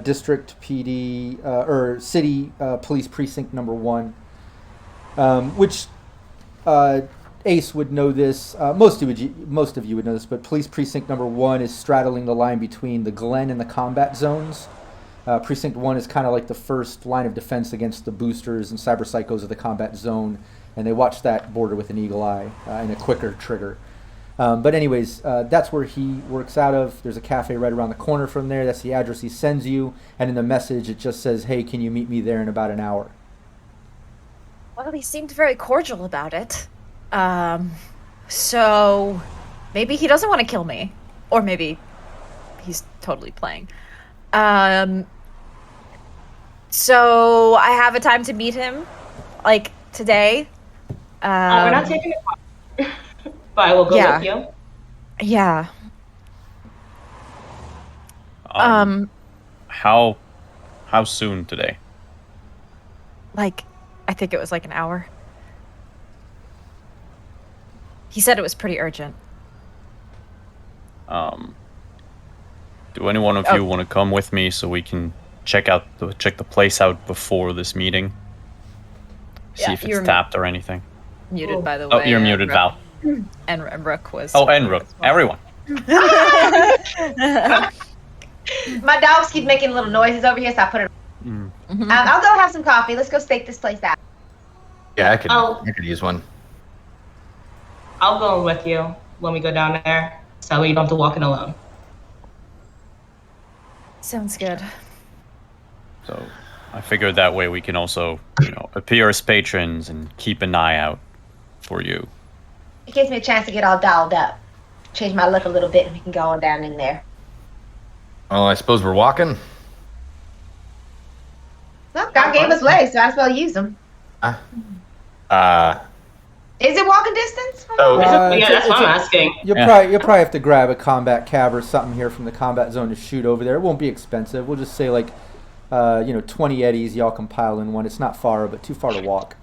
District PD or City Police Precinct number 1, which Ace would know this. Most of you would know this, but Police Precinct number 1 is straddling the line between the Glen and the combat zones. Precinct 1 is kind of like the first line of defense against the boosters and cyber psychos of the combat zone, and they watch that border with an eagle eye and a quicker trigger. But anyways, that's where he works out of. There's a cafe right around the corner from there. That's the address he sends you, and in the message it just says, "Hey, can you meet me there in about an hour?" Well, he seemed very cordial about it. So maybe he doesn't want to kill me, or maybe he's totally playing. So I have a time to meet him, like today. We're not taking it, but I will go with you. Yeah. How soon today? Like, I think it was like an hour. He said it was pretty urgent. Do any one of you want to come with me so we can check the place out before this meeting. See Yeah, if it's you're tapped or anything. muted, by the Oh, way. you're muted, Val. And Rook was. Oh, and Rook. Everyone. My dogs keep making little noises over here, so I put it. I'll go have some coffee. Let's go stake this place out. Yeah, I could use one. I'll go with you when we go down there, so you don't have to walk in alone. Sounds good. So I figured that way we can also, appear as patrons and keep an eye out for you. It gives me a chance to get all dolled up. Change my look a little bit and we can go on down in there. Well, I suppose we're walking. Well, God gave us legs, so I as well use them. Is it walking distance? Yeah, that's what I'm asking. You'll probably have to grab a combat cab or something here from the combat zone to shoot over there. It won't be expensive. We'll just say 20 eddies. Y'all can pile in one. It's not far, but too far to walk.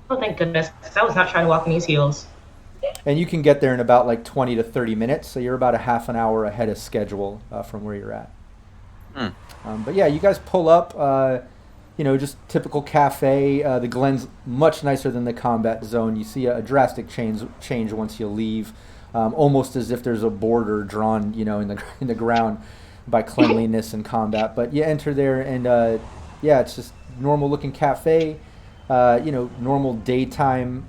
Oh, thank goodness, because I was not trying to walk in these heels. And you can get there in about 20 to 30 minutes, so you're about a half an hour ahead of schedule from where you're at. But yeah, you guys pull up, just typical cafe. The Glen's much nicer than the combat zone. You see a drastic change once you leave, almost as if there's a border drawn, in the ground by cleanliness and combat. But you enter there, and it's just normal looking cafe. Normal daytime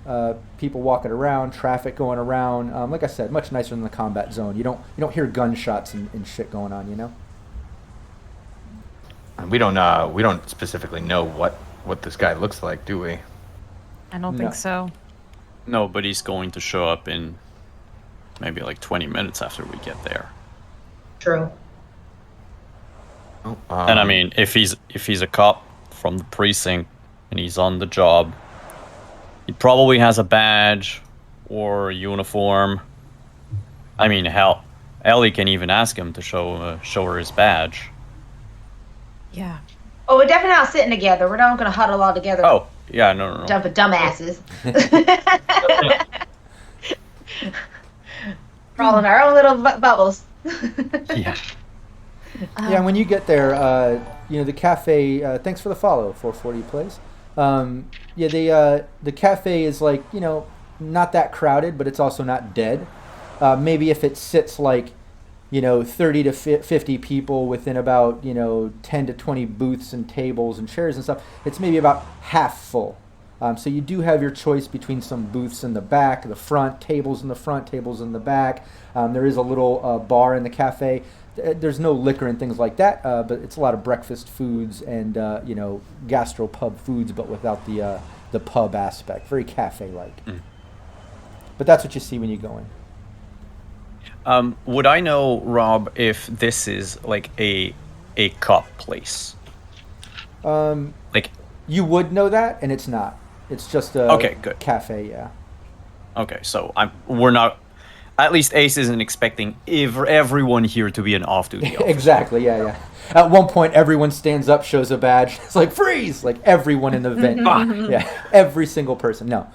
people walking around, traffic going around. Like I said, much nicer than the combat zone. You don't hear gunshots and shit going on. We don't specifically know what this guy looks like, do we? I don't think so. No, but he's going to show up in maybe 20 minutes after we get there. True. And I mean, if he's a cop from the precinct and he's on the job, he probably has a badge or a uniform. I mean, hell, Ellie can even ask him to show her his badge. Yeah. Oh, we're definitely not sitting together. We're not going to huddle all together. Oh, yeah, no. Dump of dumbasses. We're all in our own little bubbles. Yeah. Yeah, when you get there, the cafe. Thanks for the follow, 440 plays. The cafe is not that crowded, but it's also not dead. Maybe if it sits 30 to 50 people within about 10 to 20 booths and tables and chairs and stuff, it's maybe about half full. So you do have your choice between some booths in the back, the front, tables in the front, tables in the back. There is a little bar in the cafe. There's no liquor and things like that, but it's a lot of breakfast foods and gastropub foods, but without the pub aspect. Very cafe-like. But that's what you see when you go in. Would I know, Rob, if this is a cop place? You would know that, and it's not. It's just a good. Cafe, yeah. Okay, so we're not. At least Ace isn't expecting everyone here to be an off-duty officer. Exactly, yeah. At one point, everyone stands up, shows a badge. It's freeze! Everyone in the vent. Yeah, every single person. No,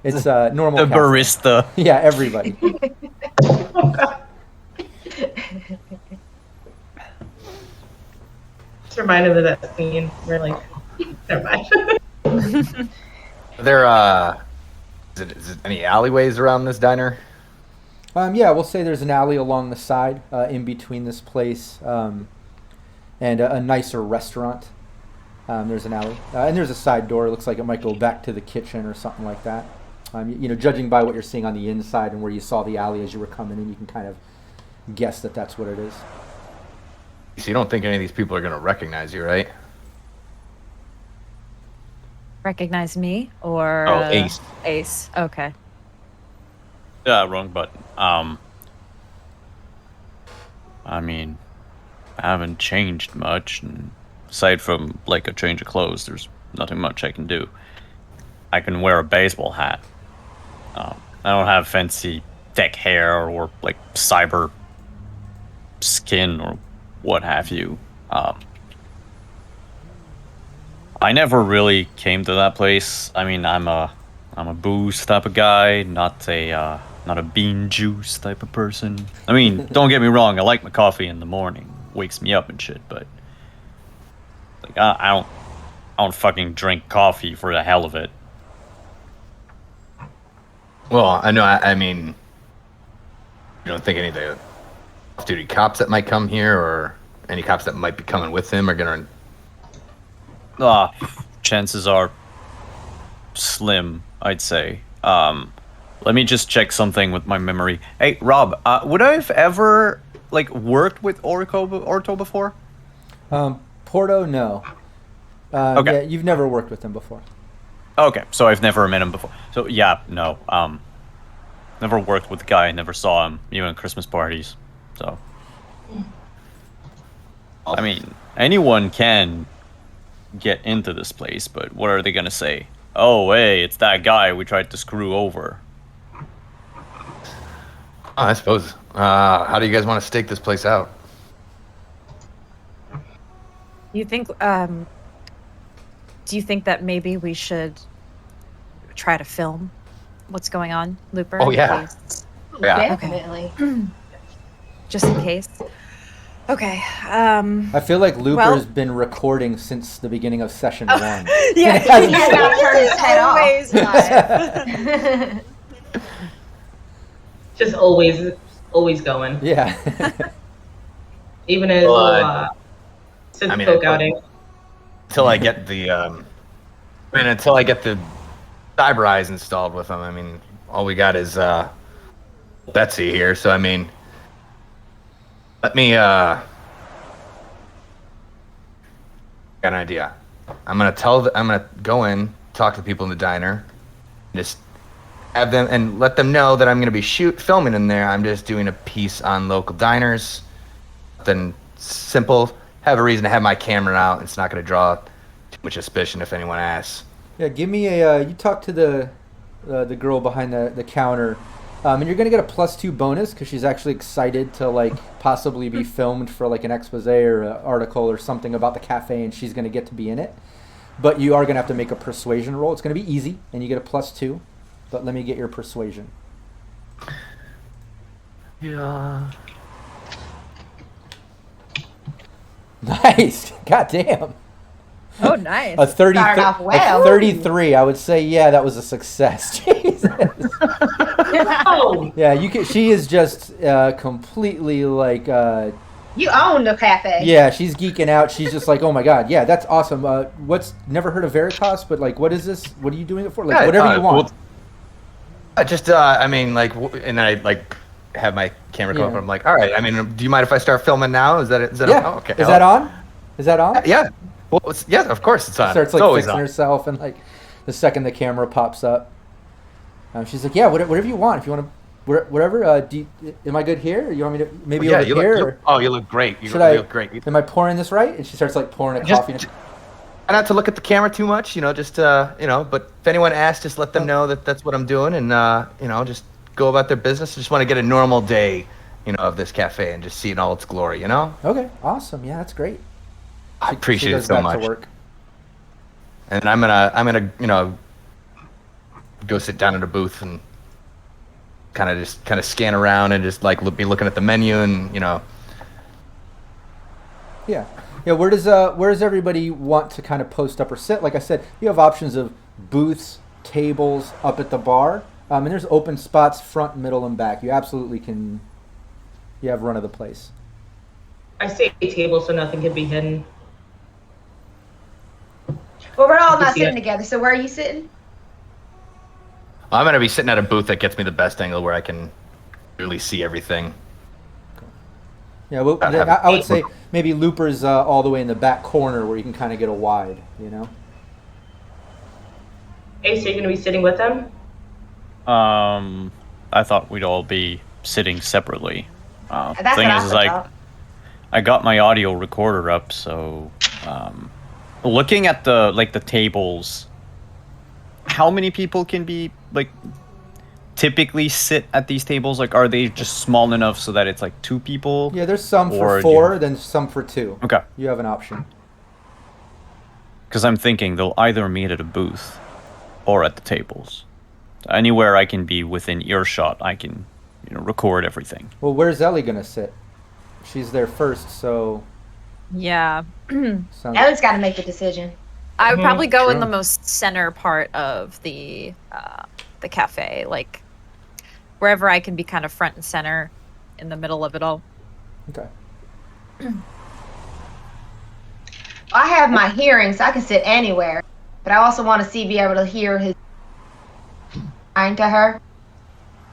it's normal. The barista. Yeah, everybody. Just reminded me of that scene. Really. Never mind. Is it any alleyways around this diner? Yeah, we'll say there's an alley along the side in between this place and a nicer restaurant. There's an alley. And there's a side door. It looks like it might go back to the kitchen or something like that. Judging by what you're seeing on the inside and where you saw the alley as you were coming in, you can kind of guess that that's what it is. So you don't think any of these people are going to recognize you, right? Recognize me or Ace? Ace. Okay. Yeah, wrong button. I mean, I haven't changed much, and aside from a change of clothes, there's nothing much I can do. I can wear a baseball hat. I don't have fancy tech hair or cyber skin or what have you. I never really came to that place. I mean, I'm a booze type of guy, not a bean juice type of person. I mean, don't get me wrong, I like my coffee in the morning. Wakes me up and shit, but like, I don't fucking drink coffee for the hell of it. Well, I know. I mean, you don't think any of the off-duty cops that might come here, or any cops that might be coming with him, are gonna? Chances are slim, I'd say. Let me just check something with my memory. Hey, Rob, would I have ever like worked with Orto before? Porto, no. Okay. Yeah, you've never worked with him before. Okay, so I've never met him before. So yeah, no. Never worked with the guy. Never saw him, even at Christmas parties. So, I mean, anyone can get into this place, but what are they gonna say? Oh, hey, it's that guy we tried to screw over. I suppose. How do you guys want to stake this place out? You think? Do you think that maybe we should try to film what's going on, Looper? Oh, yeah. Yeah. Definitely. Just in case. Okay. I feel like Looper's been recording since the beginning of session 1. Yeah, He has not turned his head off. Always live. Just always going. Yeah. Even his since Coke outing. Until I get the, until I get the Cyber Eyes installed with them. I mean, all we got is Betsy here. So I mean, let me got an idea. I'm gonna go in, talk to the people in the diner, just have them and let them know that I'm gonna be filming in there. I'm just doing a piece on local diners. Then simple. Have a reason to have my camera out. It's not gonna draw too much suspicion if anyone asks. Yeah, give me a. You talk to the girl behind the counter, and you're gonna get a +2 bonus because she's actually excited to like possibly be filmed for like an expose or an article or something about the cafe, and she's gonna get to be in it. But you are gonna have to make a persuasion roll. It's gonna be easy, and you get a +2. But let me get your persuasion. Yeah. Nice. God damn. Oh, nice. A 30, Started off well. a 33. I would say, yeah, that was a success. Jesus. Oh, Yeah, you can. She is just completely like. You own the cafe. Yeah, she's geeking out. She's just like, oh my god, yeah, that's awesome. Never heard of Veritas, but like, what is this? What are you doing it for? Like, whatever you want. I mean, like, and then I like have my camera go up. And I'm like, all right. I mean, do you mind if I start filming now? Is that Yeah. oh, okay? Is that on? Is that on? Yeah. Well, yeah, of course it's on. She starts It's like always fixing on. herself, and like the second the camera pops up, she's like, yeah, whatever you want. If you want to, whatever. Am I good here? Or you want me to maybe over you here? look, you look great. You Should I? look great. Am I pouring this right? And she starts like pouring a coffee. Try not to look at the camera too much, just but if anyone asks, just let them know that that's what I'm doing, and just go about their business. I just want to get a normal day, of this cafe and just see it in all its glory, Okay, awesome. Yeah, that's great. I appreciate She it goes so back much. to work. And I'm gonna go sit down at a booth and kind of scan around and just like be looking at the menu and Yeah. Where does everybody want to kind of post up or sit? Like I said, you have options of booths, tables up at the bar, and there's open spots front, middle, and back. You absolutely can. You have run of the place. I say table so nothing can be hidden. Well, we're all not sitting together, so where are you sitting? I'm gonna be sitting at a booth that gets me the best angle where I can really see everything. Yeah, well, I would say maybe Looper's all the way in the back corner where you can kind of get a wide, Ace, are you gonna be sitting with them? I thought we'd all be sitting separately. That's Thing what is, I thought. I got my audio recorder up, so looking at the tables, how many people can be typically sit at these tables? Like, are they just small enough so that it's like 2 people? Yeah, there's some for Or 4, then some for 2. Okay. You have an option. Because I'm thinking they'll either meet at a booth or at the tables. Anywhere I can be within earshot, I can, record everything. Well, where's Ellie gonna sit? She's there first, so Yeah. Sounds Ellie's got to make the decision. I would probably go in true. the most center part of the cafe, like wherever I can be kind of front and center in the middle of it all. okay. I have my hearing, so I can sit anywhere. But I also want to be able to hear his line to her.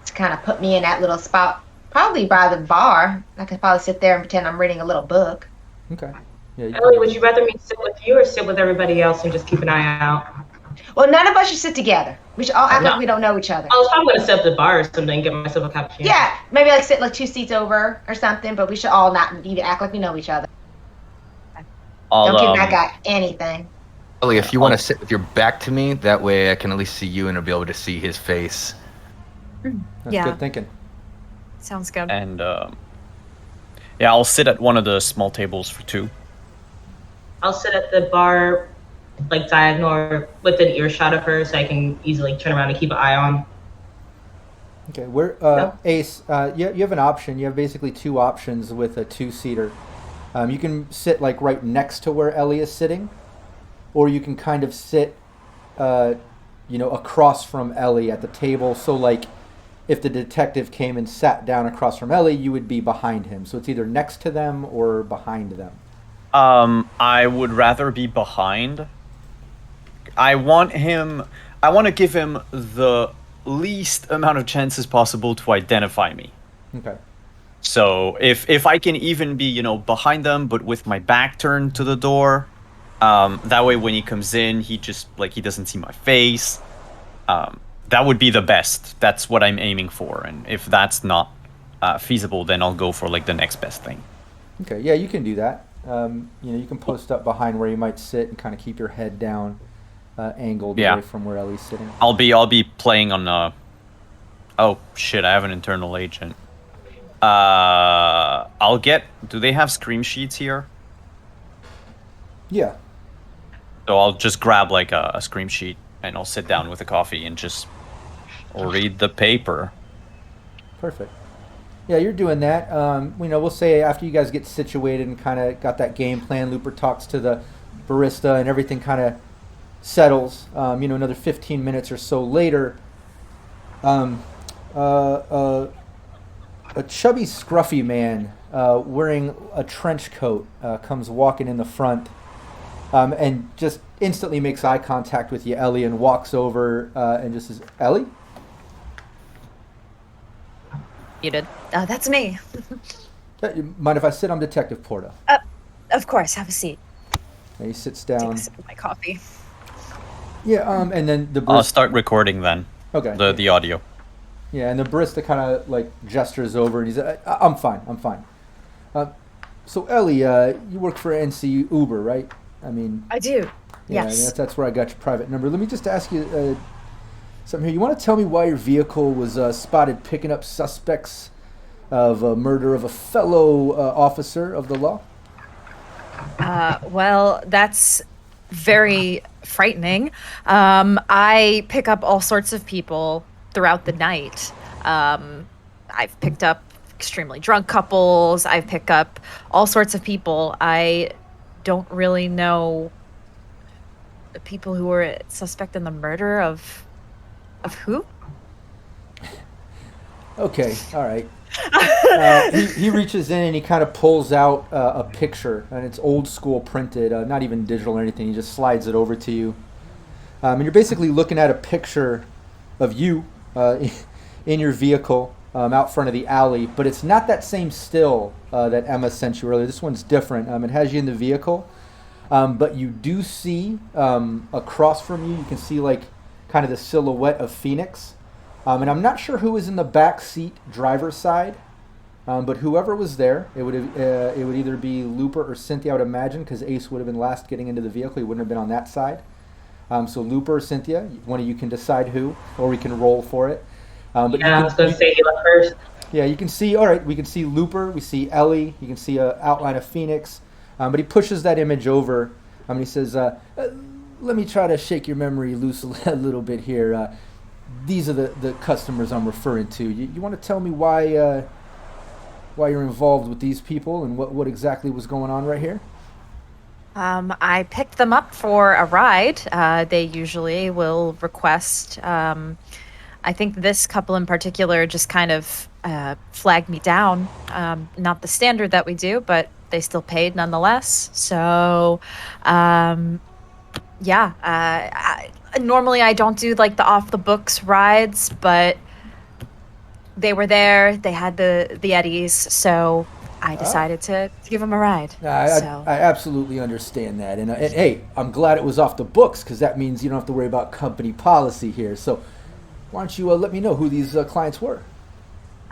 To kind of put me in that little spot, probably by the bar. I could probably sit there and pretend I'm reading a little book. Okay. Yeah. Ellie, would you rather me sit with you or sit with everybody else and just keep an eye out? Well, none of us should sit together. We should all act No. like we don't know each other. I was probably going to sit at the bar or something, get myself a cappuccino. Yeah, maybe like sit like 2 seats over or something, but we should all not even act like we know each other. Don't give that guy anything. Ellie, if you want to sit with your back to me, that way I can at least see you and I'll be able to see his face. That's Yeah. good thinking. Sounds good. And yeah, I'll sit at one of the small tables for 2. I'll sit at the bar, like diagonal or within earshot of her so I can easily turn around and keep an eye on. Okay. We're Ace. You have an option. You have basically 2 options with a 2-seater. You can sit like right next to where Ellie is sitting, or you can kind of sit, across from Ellie at the table. So like, if the detective came and sat down across from Ellie, you would be behind him. So it's either next to them or behind them. I would rather be behind. I want to give him the least amount of chances possible to identify me. Okay. So if I can even be, behind them, but with my back turned to the door, that way when he comes in, he doesn't see my face. That would be the best. That's what I'm aiming for. And if that's not feasible, then I'll go for like the next best thing. Okay. Yeah, you can do that. You can post up behind where you might sit and kind of keep your head down, angled away from where Ellie's sitting. I'll be playing on. Oh shit! I have an internal agent. I'll get. Do they have scream sheets here? Yeah. So I'll just grab like a scream sheet and I'll sit down with a coffee and just read the paper. Perfect. Yeah, you're doing that. We'll say after you guys get situated and kind of got that game plan, Looper talks to the barista and everything kind of settles. Another 15 minutes or so later, a chubby, scruffy man wearing a trench coat comes walking in the front and just instantly makes eye contact with you, Ellie, and walks over and just says, "Ellie?" You did. That's me. You mind if I sit? I'm Detective Porta. Of course. Have a seat. And he sits Take down. a sip of my coffee. Yeah, and then the I'll barista. start recording then. Okay. The audio. Yeah, and the barista kind of like gestures over and he's like, I'm fine. So Ellie, you work for NC Uber, right? I mean, I do. yeah, Yes. that's where I got your private number. Let me just ask you something here. You want to tell me why your vehicle was spotted picking up suspects of a murder of a fellow officer of the law? Well, that's very frightening. I pick up all sorts of people throughout the night. I've picked up extremely drunk couples. I pick up all sorts of people. I don't really know the people who were suspect in the murder of who? Okay, all right. He reaches in and he kind of pulls out a picture, and it's old school printed, not even digital or anything. He just slides it over to you. And you're basically looking at a picture of you in your vehicle out front of the alley, but it's not that same still that Emma sent you earlier. This one's different. It has you in the vehicle, but you do see across from you, you can see like kind of the silhouette of Phoenix. And I'm not sure who was in the back seat, driver's side, but whoever was there, it would either be Looper or Cynthia, I would imagine, because Ace would have been last getting into the vehicle. He wouldn't have been on that side. So Looper or Cynthia, one of you can decide who, or we can roll for it. But I was going to say you left first. Yeah, you can see, all right, we can see Looper, we see Ellie, you can see an outline of Phoenix, but he pushes that image over, and he says, let me try to shake your memory loose a little bit here. These are the customers I'm referring to. You want to tell me why you're involved with these people and what exactly was going on right here? I picked them up for a ride. They usually will request. I think this couple in particular just kind of flagged me down. Not the standard that we do, but they still paid nonetheless. So, yeah. Normally I don't do like the off the books rides, but they were there. They had the Eddies, so I decided to give them a ride. I absolutely understand that, and hey, I'm glad it was off the books because that means you don't have to worry about company policy here. So, why don't you let me know who these clients were?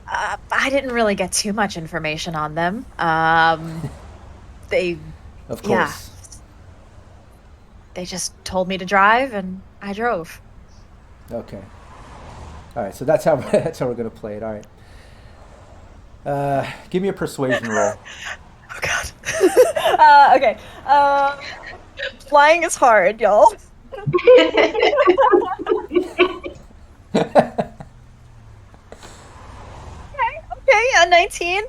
I didn't really get too much information on them. They, Of yeah, course. they just told me to drive, and I drove. Okay. All right. So that's how we're gonna play it. All right. Give me a persuasion roll. Oh God. Okay. Flying is hard, y'all. Okay, a 19.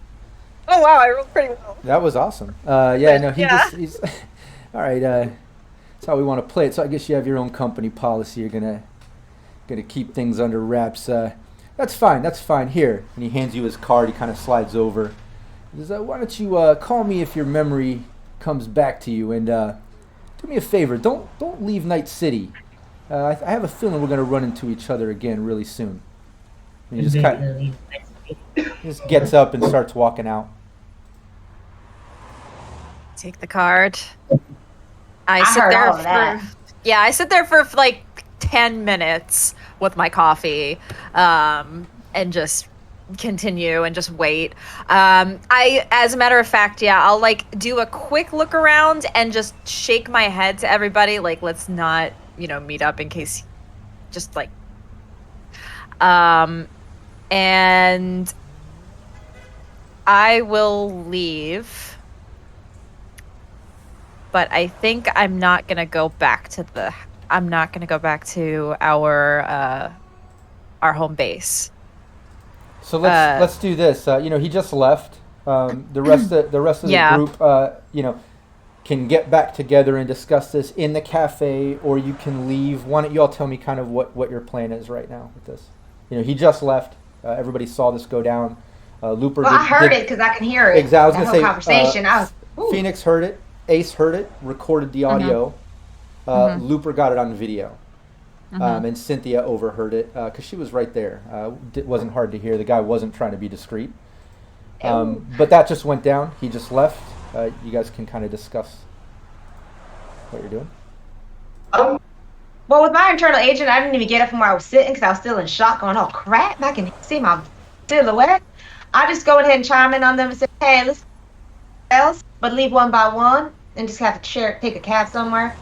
Oh wow, I rolled pretty well. That was awesome. Yeah. No, Yeah. he's all right. That's how we want to play it. So I guess you have your own company policy. You're gonna keep things under wraps. That's fine. That's fine. Here, and he hands you his card. He kind of slides over. He says, "Why don't you call me if your memory comes back to you, and do me a favor. Don't leave Night City. I have a feeling we're gonna run into each other again really soon." And he just gets up and starts walking out. Take the card. I I sit heard there all of that. Yeah, I sit there for like 10 minutes with my coffee, and just continue and just wait. As a matter of fact, yeah, I'll like do a quick look around and just shake my head to everybody, like, let's not, meet up in case, just like, and I will leave, but I think I'm not gonna go back to our home base. So let's do this. He just left. The rest of the Yeah. group, can get back together and discuss this in the cafe, or you can leave. Why don't you all tell me kind of what your plan is right now with this? He just left. Everybody saw this go down. Looper. Well, I heard it because I can hear it. Exactly. I was That gonna whole say. conversation. I was. Ooh. Phoenix heard it. Ace heard it. Recorded the audio. Looper got it on video. And Cynthia overheard it because she was right there. It wasn't hard to hear. The guy wasn't trying to be discreet. But that just went down. He just left. You guys can kind of discuss what you're doing. Well, with my internal agent, I didn't even get up from where I was sitting because I was still in shock, going, "Oh crap! I can see my silhouette." I just go ahead and chime in on them and say, "Hey, let's else, but leave one by one and just have to take a cab somewhere."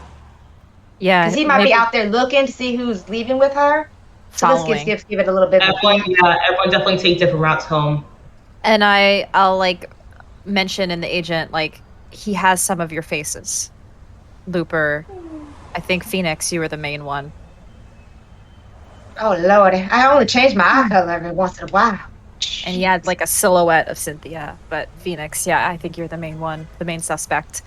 Yeah, Because he might be out there looking to see who's leaving with her. So following. let's give it a little bit of Everyone definitely take different routes home. And I'll like mention in the agent, like, he has some of your faces. Looper, I think Phoenix, you were the main one. Oh Lord, I only change my eye color every once in a while. And he had like a silhouette of Cynthia, but Phoenix, yeah, I think you're the main one, the main suspect.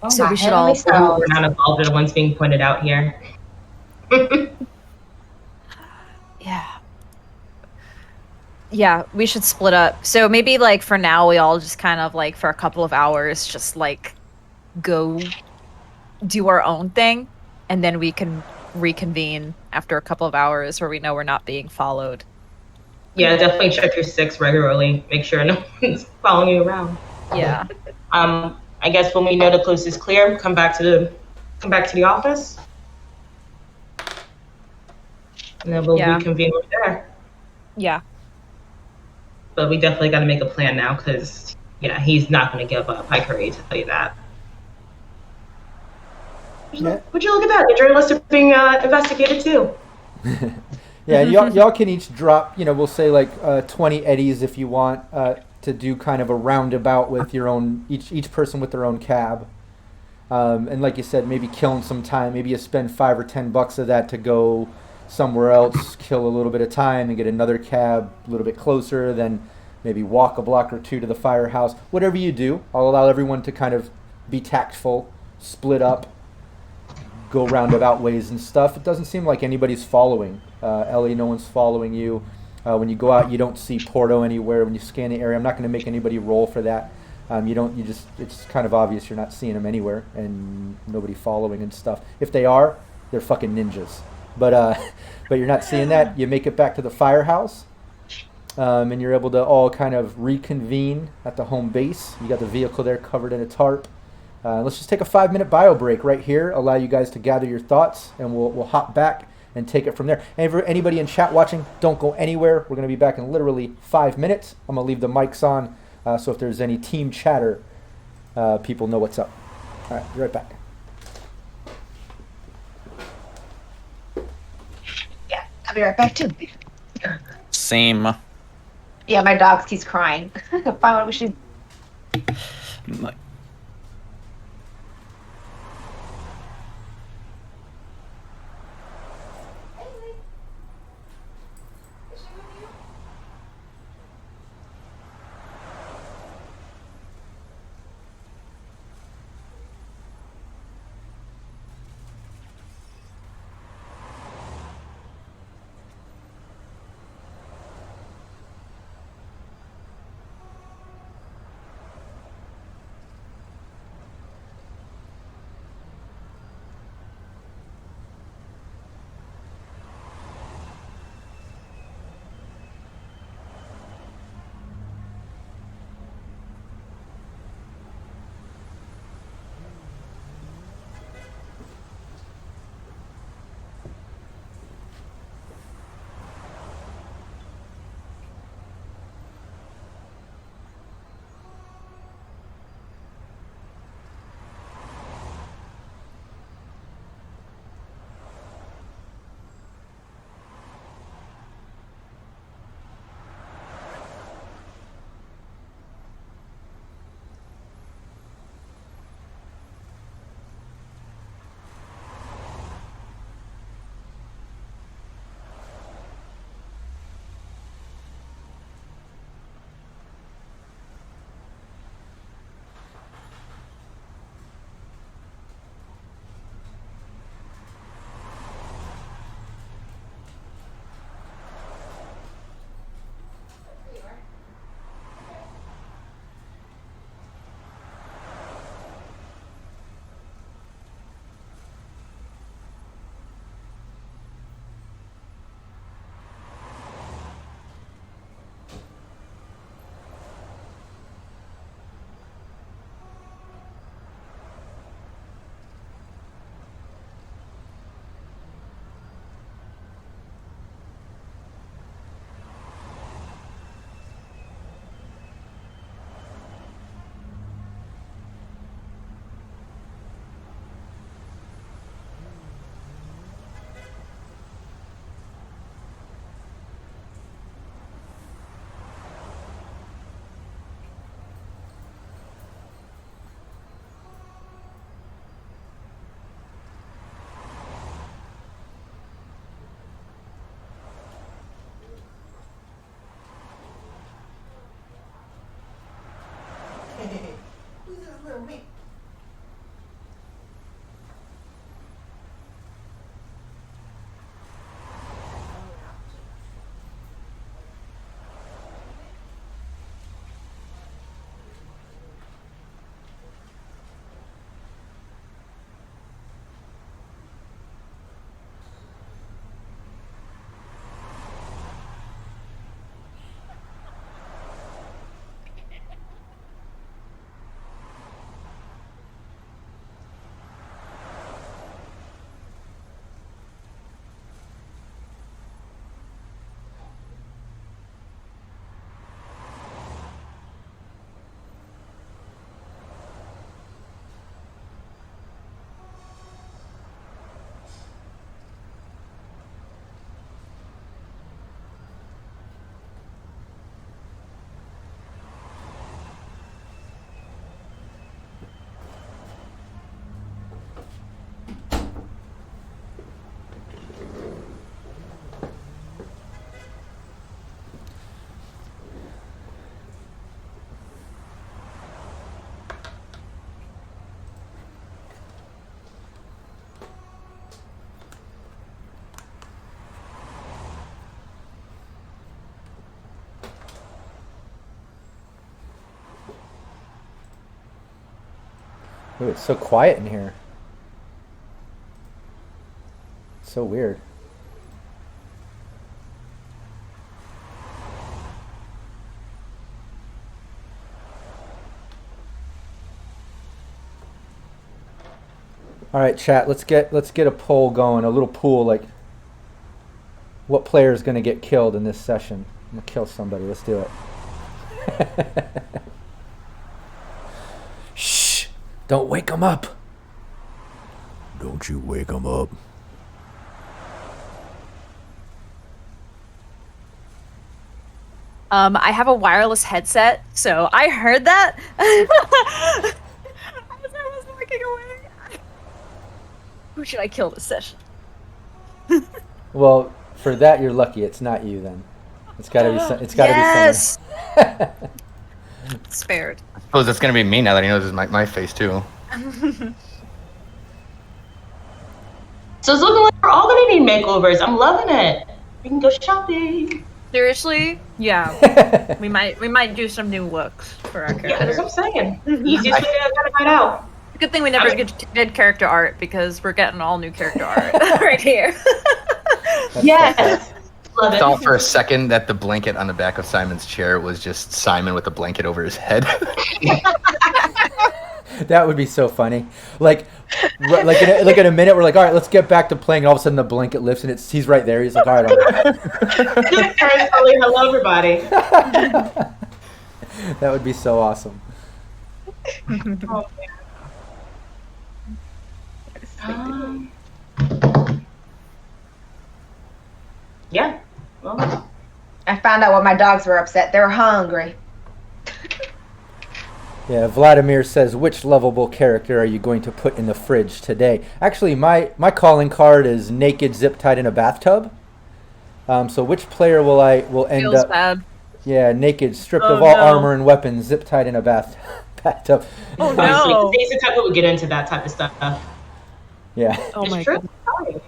Oh, So my we should all- heavenly stars. We're not involved in the ones being pointed out here. Yeah, we should split up. So maybe like for now we all just kind of like for a couple of hours just like go do our own thing, and then we can reconvene after a couple of hours where we know we're not being followed. Yeah, definitely check your six regularly. Make sure no one's following you around. Yeah. I guess when we know the coast is clear, come back to the office, and then we'll reconvene over there. Yeah. But we definitely got to make a plan now, because he's not going to give up. I can already tell you that. Yeah. Would you look at that? The journalists are being investigated too. Yeah, y'all can each drop, we'll say like 20 eddies if you want to do kind of a roundabout with your own, each person with their own cab. And like you said, maybe killing some time. Maybe you spend $5 or $10 of that to go somewhere else, kill a little bit of time and get another cab a little bit closer, then maybe walk a block or two to the firehouse. Whatever you do, I'll allow everyone to kind of be tactful, split up, go roundabout ways and stuff. It doesn't seem like anybody's following. Ellie, no one's following you. When you go out, you don't see Porto anywhere. When you scan the area, I'm not going to make anybody roll for that. It's kind of obvious you're not seeing them anywhere and nobody following and stuff. If they are, they're fucking ninjas. But you're not seeing that. You make it back to the firehouse, and you're able to all kind of reconvene at the home base. You got the vehicle there covered in a tarp. Let's just take a 5-minute bio break right here, allow you guys to gather your thoughts, and we'll hop back and take it from there. And for anybody in chat watching, don't go anywhere. We're going to be back in literally 5 minutes. I'm going to leave the mics on, so if there's any team chatter, people know what's up. All right, be right back. Yeah, I'll be right back too. Same. Yeah, my dog keeps crying. Finally, we should. Ooh, it's so quiet in here. So weird. All right, chat. Let's get a poll going. A little pool, like what player is going to get killed in this session. I'm gonna kill somebody. Let's do it. Shh! Don't wake them up. Don't you wake them up. I have a wireless headset, so I heard that. As I was walking away. Who should I kill this session? Well, for that you're lucky. It's not you then. It's got to be. It's got to be someone. Spared. I suppose it's gonna be me now that he knows it's my face too. So it's looking like we're all gonna need makeovers. I'm loving it. We can go shopping. Seriously? Yeah. we might do some new looks for our Yeah, characters. that's what I'm saying. Easiest way to kind of find out. Good thing we never did character art because we're getting all new character art right here. Yes. Love it. Thought for a second that the blanket on the back of Simon's chair was just Simon with the blanket over his head. That would be so funny. Like in a minute, we're like, all right, let's get back to playing. And all of a sudden, the blanket lifts, and he's right there. He's like, all right. Hello, everybody. That would be so awesome. Oh, man. Yeah. Well, I found out why my dogs were upset. They were hungry. Yeah, Vladimir says, which lovable character are you going to put in the fridge today? Actually, my calling card is naked, zip tied in a bathtub. So which player will end Feels up? bad. Yeah, naked, stripped Oh, of all no. armor and weapons, zip tied in a bathtub. Oh honestly, no. Days of Temple would get into that type of stuff. Yeah. Oh my It's true. god.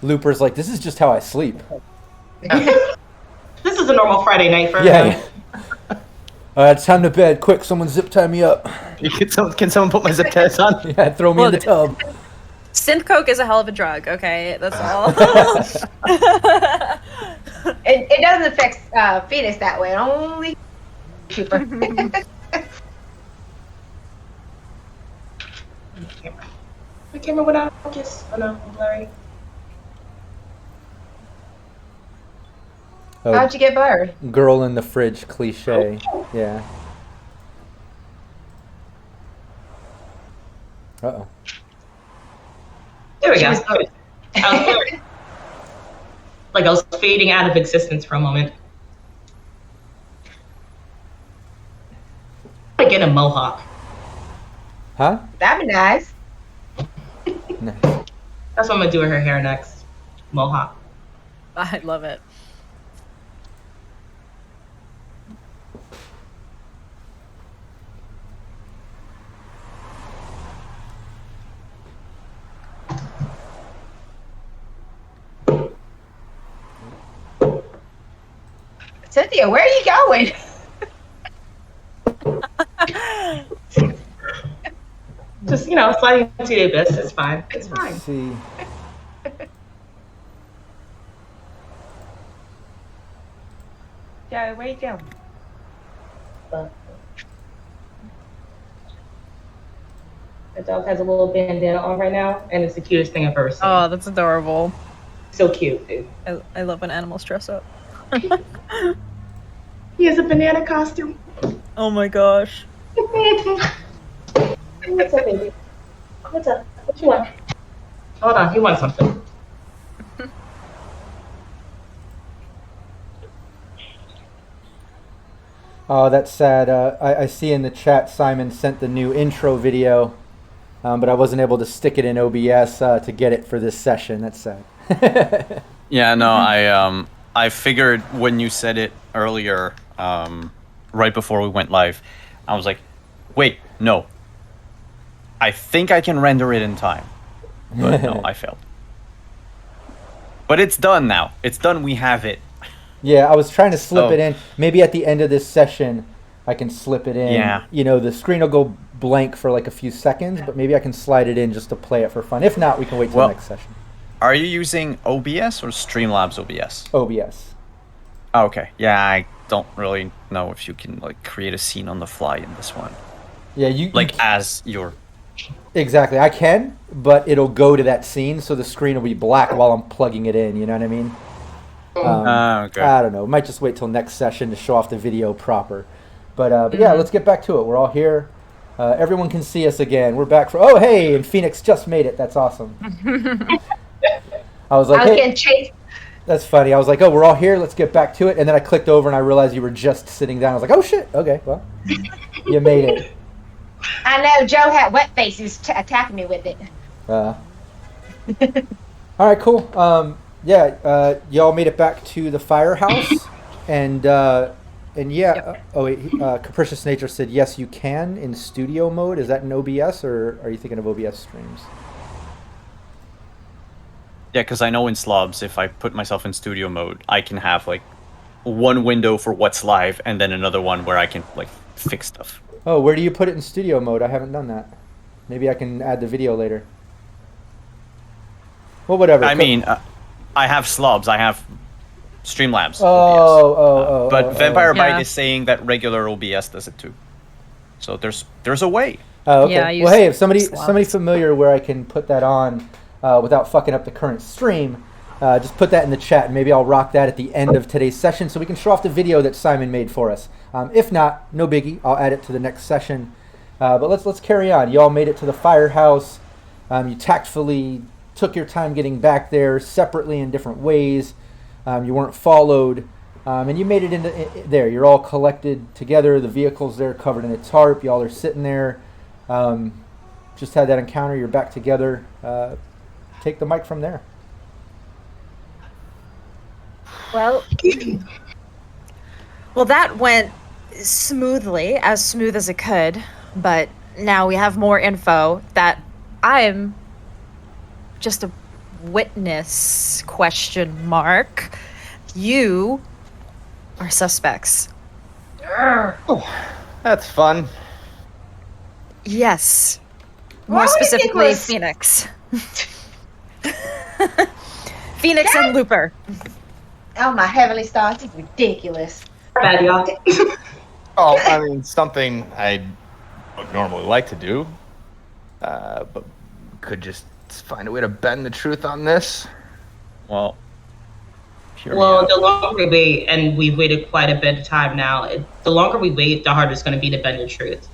Looper's like, this is just how I sleep. This is a normal Friday night for Yeah. him. It's time to bed. Quick, someone zip tie me up. Can someone put my zip ties on? Yeah, throw me in the tub. Synth coke is a hell of a drug, okay? That's all. It doesn't affect fetus that way. Only cheaper. My camera went out. Focus. Oh no, I'm blurry. Oh, How'd you get blurry? girl in the fridge cliche. Yeah. Uh-oh. There we She go. was blurry. I was blurry. Like I was fading out of existence for a moment. I get a mohawk. Huh? That'd be nice. Nice. That's what I'm gonna do with her hair next. Mohawk. I love it. Cynthia, where are you going? Just sliding into the abyss. It's fine. It's fine. Let's see. Joe, where you going? The dog has a little bandana on right now, and it's the cutest thing I've ever seen. Oh, that's adorable. So cute, dude. I love when animals dress up. He has a banana costume. Oh my gosh. What's up, baby? What's up? What you want? Hold on, he wants something. Oh, that's sad. I see in the chat Simon sent the new intro video, but I wasn't able to stick it in OBS to get it for this session. That's sad. Yeah, no, I figured when you said it earlier, right before we went live, I was like, wait, no. I think I can render it in time. But no, I failed. But it's done now. It's done. We have it. Yeah, I was trying to slip Oh. it in. Maybe at the end of this session, I can slip it in. Yeah. You know, the screen will go blank for like a few seconds, but maybe I can slide it in just to play it for fun. If not, we can wait till the next session. Are you using OBS or Streamlabs OBS? OBS. Oh, okay. Yeah, I don't really know if you can like create a scene on the fly in this one. Yeah, you as your. Exactly. I can, but it'll go to that scene, so the screen will be black while I'm plugging it in. You know what I mean? Okay. I don't know. Might just wait till next session to show off the video proper. But yeah, let's get back to it. We're all here. Everyone can see us again. We're back for. Oh, hey! And Phoenix just made it. That's awesome. I was like, I was hey. getting chased. That's funny. I was like, oh, we're all here. Let's get back to it. And then I clicked over and I realized you were just sitting down. I was like, oh shit. Okay, well, you made it. I know Joe had wet face. He was attacking me with it. All right, cool. Yeah, y'all made it back to the firehouse, and yeah. Yep. Oh wait, Capricious Nature said yes, you can in studio mode. Is that in OBS or are you thinking of OBS streams? Yeah, because I know in Slobs, if I put myself in studio mode, I can have like one window for what's live and then another one where I can like fix stuff. Oh, where do you put it in studio mode? I haven't done that. Maybe I can add the video later. Well, whatever. I mean, I have Slobs, I have Streamlabs. Oh. But Vampire Bite Yeah. is saying that regular OBS does it too. So there's a way. Oh, okay. Yeah, I Well, hey, if use somebody slots. familiar where I can put that on without fucking up the current stream, just put that in the chat, and maybe I'll rock that at the end of today's session so we can show off the video that Simon made for us. If not, no biggie. I'll add it to the next session. But let's carry on. You all made it to the firehouse. You tactfully took your time getting back there separately in different ways. You weren't followed. And you made it into there. You're all collected together. The vehicle's there covered in a tarp. Y'all are sitting there. Just had that encounter. You're back together. Take the mic from there. Well, that went smoothly, as smooth as it could. But now we have more info that I'm just a witness, question mark. You are suspects. Oh, that's fun. Yes. Why More would you specifically, think Phoenix. Phoenix and Looper. Oh my heavenly stars, it's ridiculous. Bad, y'all. Oh, I mean, something I would normally like to do, but could just find a way to bend the truth on this. Well, hear me Well, out. the longer we wait, and we've waited quite a bit of time now, the longer we wait, the harder it's going to be to bend the truth.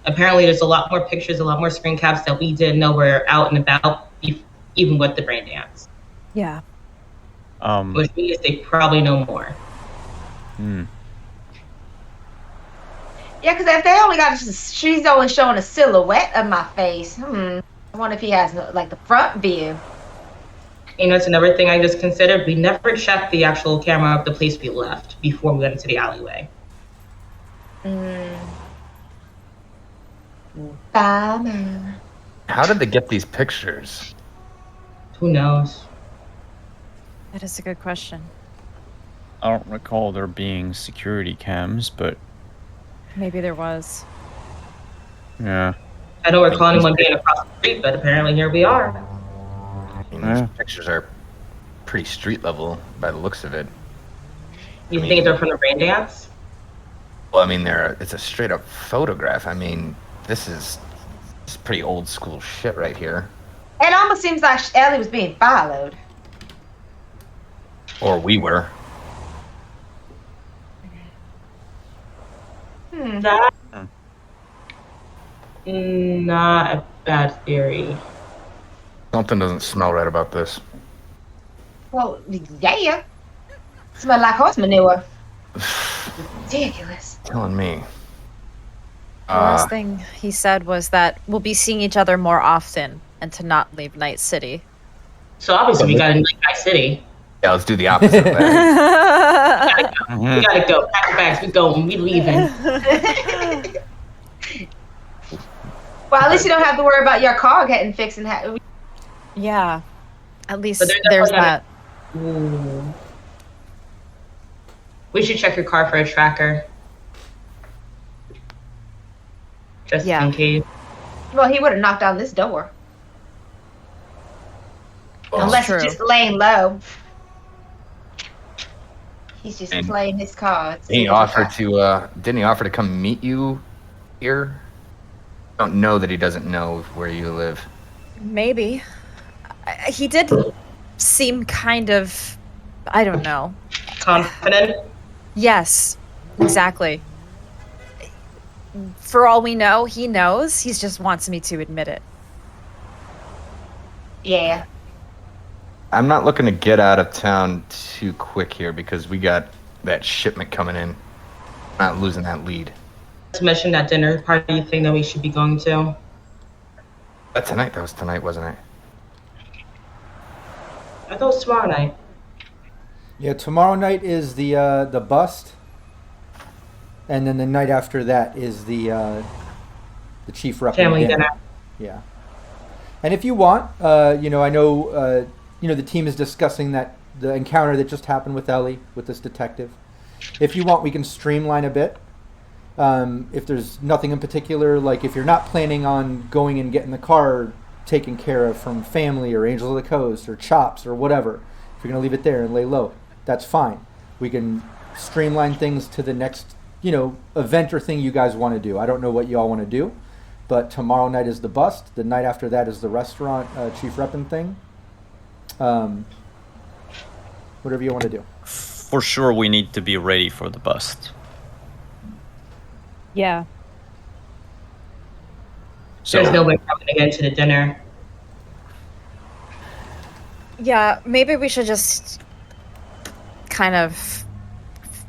Apparently, there's a lot more pictures, a lot more screen caps that we didn't know were out and about, even with the brain dance. Yeah. Which means they probably know more. Yeah, because if they only got, she's only showing a silhouette of my face. I wonder if he has like the front view. You know, it's another thing I just considered. We never checked the actual camera of the place we left before we went into the alleyway. Bummer. How did they get these pictures? Who knows? That is a good question. I don't recall there being security cams, but Maybe there was. yeah. I don't recall anyone being across the street, but apparently here we are. I mean, these pictures are pretty street level by the looks of it. You think they're from the brain dance? Well, I mean, it's a straight up photograph. I mean, this is pretty old school shit right here. It almost seems like Ellie was being followed. Or we were. That not a bad theory. Something doesn't smell right about this. Well, yeah. Smell like horse manure. Ridiculous. Killing me. The last thing he said was that we'll be seeing each other more often and to not leave Night City. So obviously we got to Night City. Yeah, let's do the opposite of that. We gotta go. Pack the bags. We going. We leaving. Well, at least you don't have to worry about your car getting fixed and Yeah. At least But there's definitely that. Ooh. We should check your car for a tracker. just Yeah. in case. Well, he would have knocked on this door. Well, Unless true. he's just laying low. He's just And playing his cards. he offered to, didn't he offer to come meet you here? I don't know that he doesn't know where you live. Maybe. He did seem kind of, I don't know. Confident. Yes, exactly. For all we know, he knows. He just wants me to admit it. Yeah. I'm not looking to get out of town too quick here because we got that shipment coming in. Not losing that lead. Just mentioned that dinner party thing that we should be going to. Tonight? That was tonight, wasn't it? I thought it was tomorrow night. Yeah, tomorrow night is the bust, and then the night after that is the chief rep Family dinner. Yeah, and if you want, I know the team is discussing the encounter that just happened with Ellie with this detective. If you want, we can streamline a bit. If there's nothing in particular, like if you're not planning on going and getting the car taken care of from family or Angels of the Coast or Chops or whatever, if you're going to leave it there and lay low, that's fine. We can streamline things to the next, event or thing you guys want to do. I don't know what you all want to do, but tomorrow night is the bust. The night after that is the restaurant chief reppin' thing. Whatever you want to do. For sure, we need to be ready for the bust. Yeah. So There's no way coming again to the dinner. Yeah, maybe we should just kind of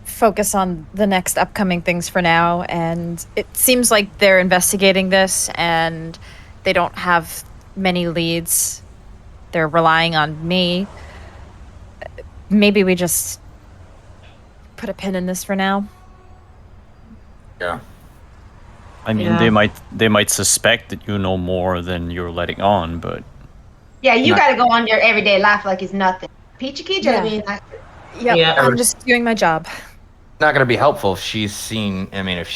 focus on the next upcoming things for now. And it seems like they're investigating this and they don't have many leads. They're relying on me. Maybe we just put a pin in this for now. Yeah. I mean, Yeah. they might suspect that you know more than you're letting on, but Yeah, you Not- got to go on your everyday life like it's nothing. Peachy key, Yeah. I mean, like, Yep, Yeah. I'm just doing my job. Not going to be helpful if she's seen. I mean, if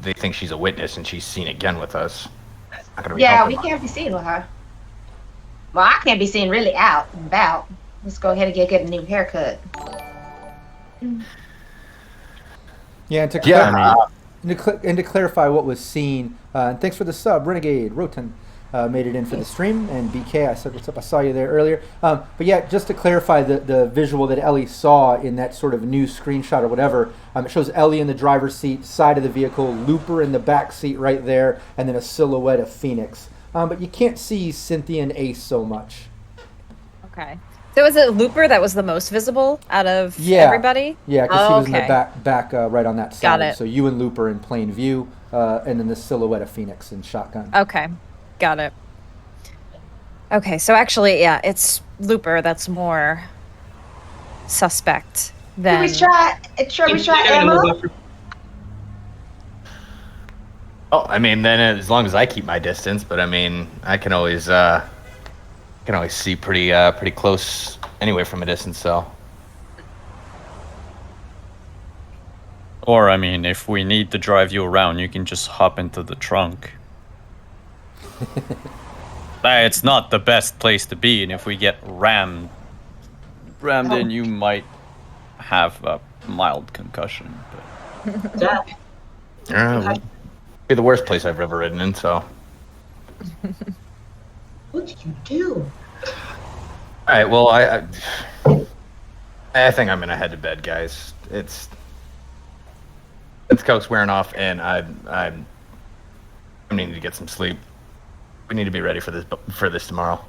they think she's a witness and she's seen again with us. Not going to be yeah, we helpful. can't be seen with her. Well, I can't be seen really out and about. Let's go ahead and get a new haircut. Yeah, and to Yeah. and to clarify what was seen, and thanks for the sub, Renegade Roten made it in for the stream, and BK, I said what's up, I saw you there earlier. But yeah, just to clarify the visual that Ellie saw in that sort of new screenshot or whatever, it shows Ellie in the driver's seat, side of the vehicle, Looper in the back seat right there, and then a silhouette of Phoenix. But you can't see Cynthia and Ace so much. Okay. So was it Looper that was the most visible out of Yeah. everybody? Yeah, because he was in the Okay. back right on that side. Got it. So you and Looper in plain view, and then the silhouette of Phoenix and shotgun. Okay. Got it. Okay, so actually, yeah, it's Looper that's more suspect Should than... we try Emma? Oh, I mean, then as long as I keep my distance, but I mean, I can always see pretty close anyway from a distance. So or I mean, if we need to drive you around, you can just hop into the trunk. It's not the best place to be, and if we get rammed in, you might have a mild concussion. But Yeah. be the worst place I've ever ridden in. So What did you do? all right, well, I think I'm gonna head to bed, guys. It's coke's wearing off, and I'm needing to get some sleep. We need to be ready for this tomorrow.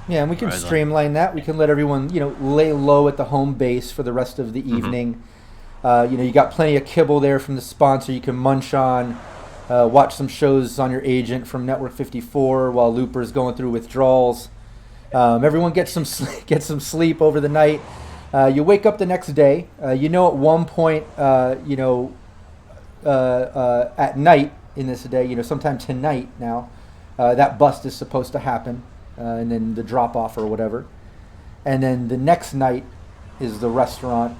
Yeah, and we can Right on. streamline that. We can let everyone, lay low at the home base for the rest of the evening. You got plenty of kibble there from the sponsor you can munch on. Watch some shows on your agent from Network 54 while Looper's going through withdrawals. Everyone gets some sleep over the night. You wake up the next day. At one point, at night in this day, sometime tonight now, that bust is supposed to happen, and then the drop off or whatever. And then the next night is the restaurant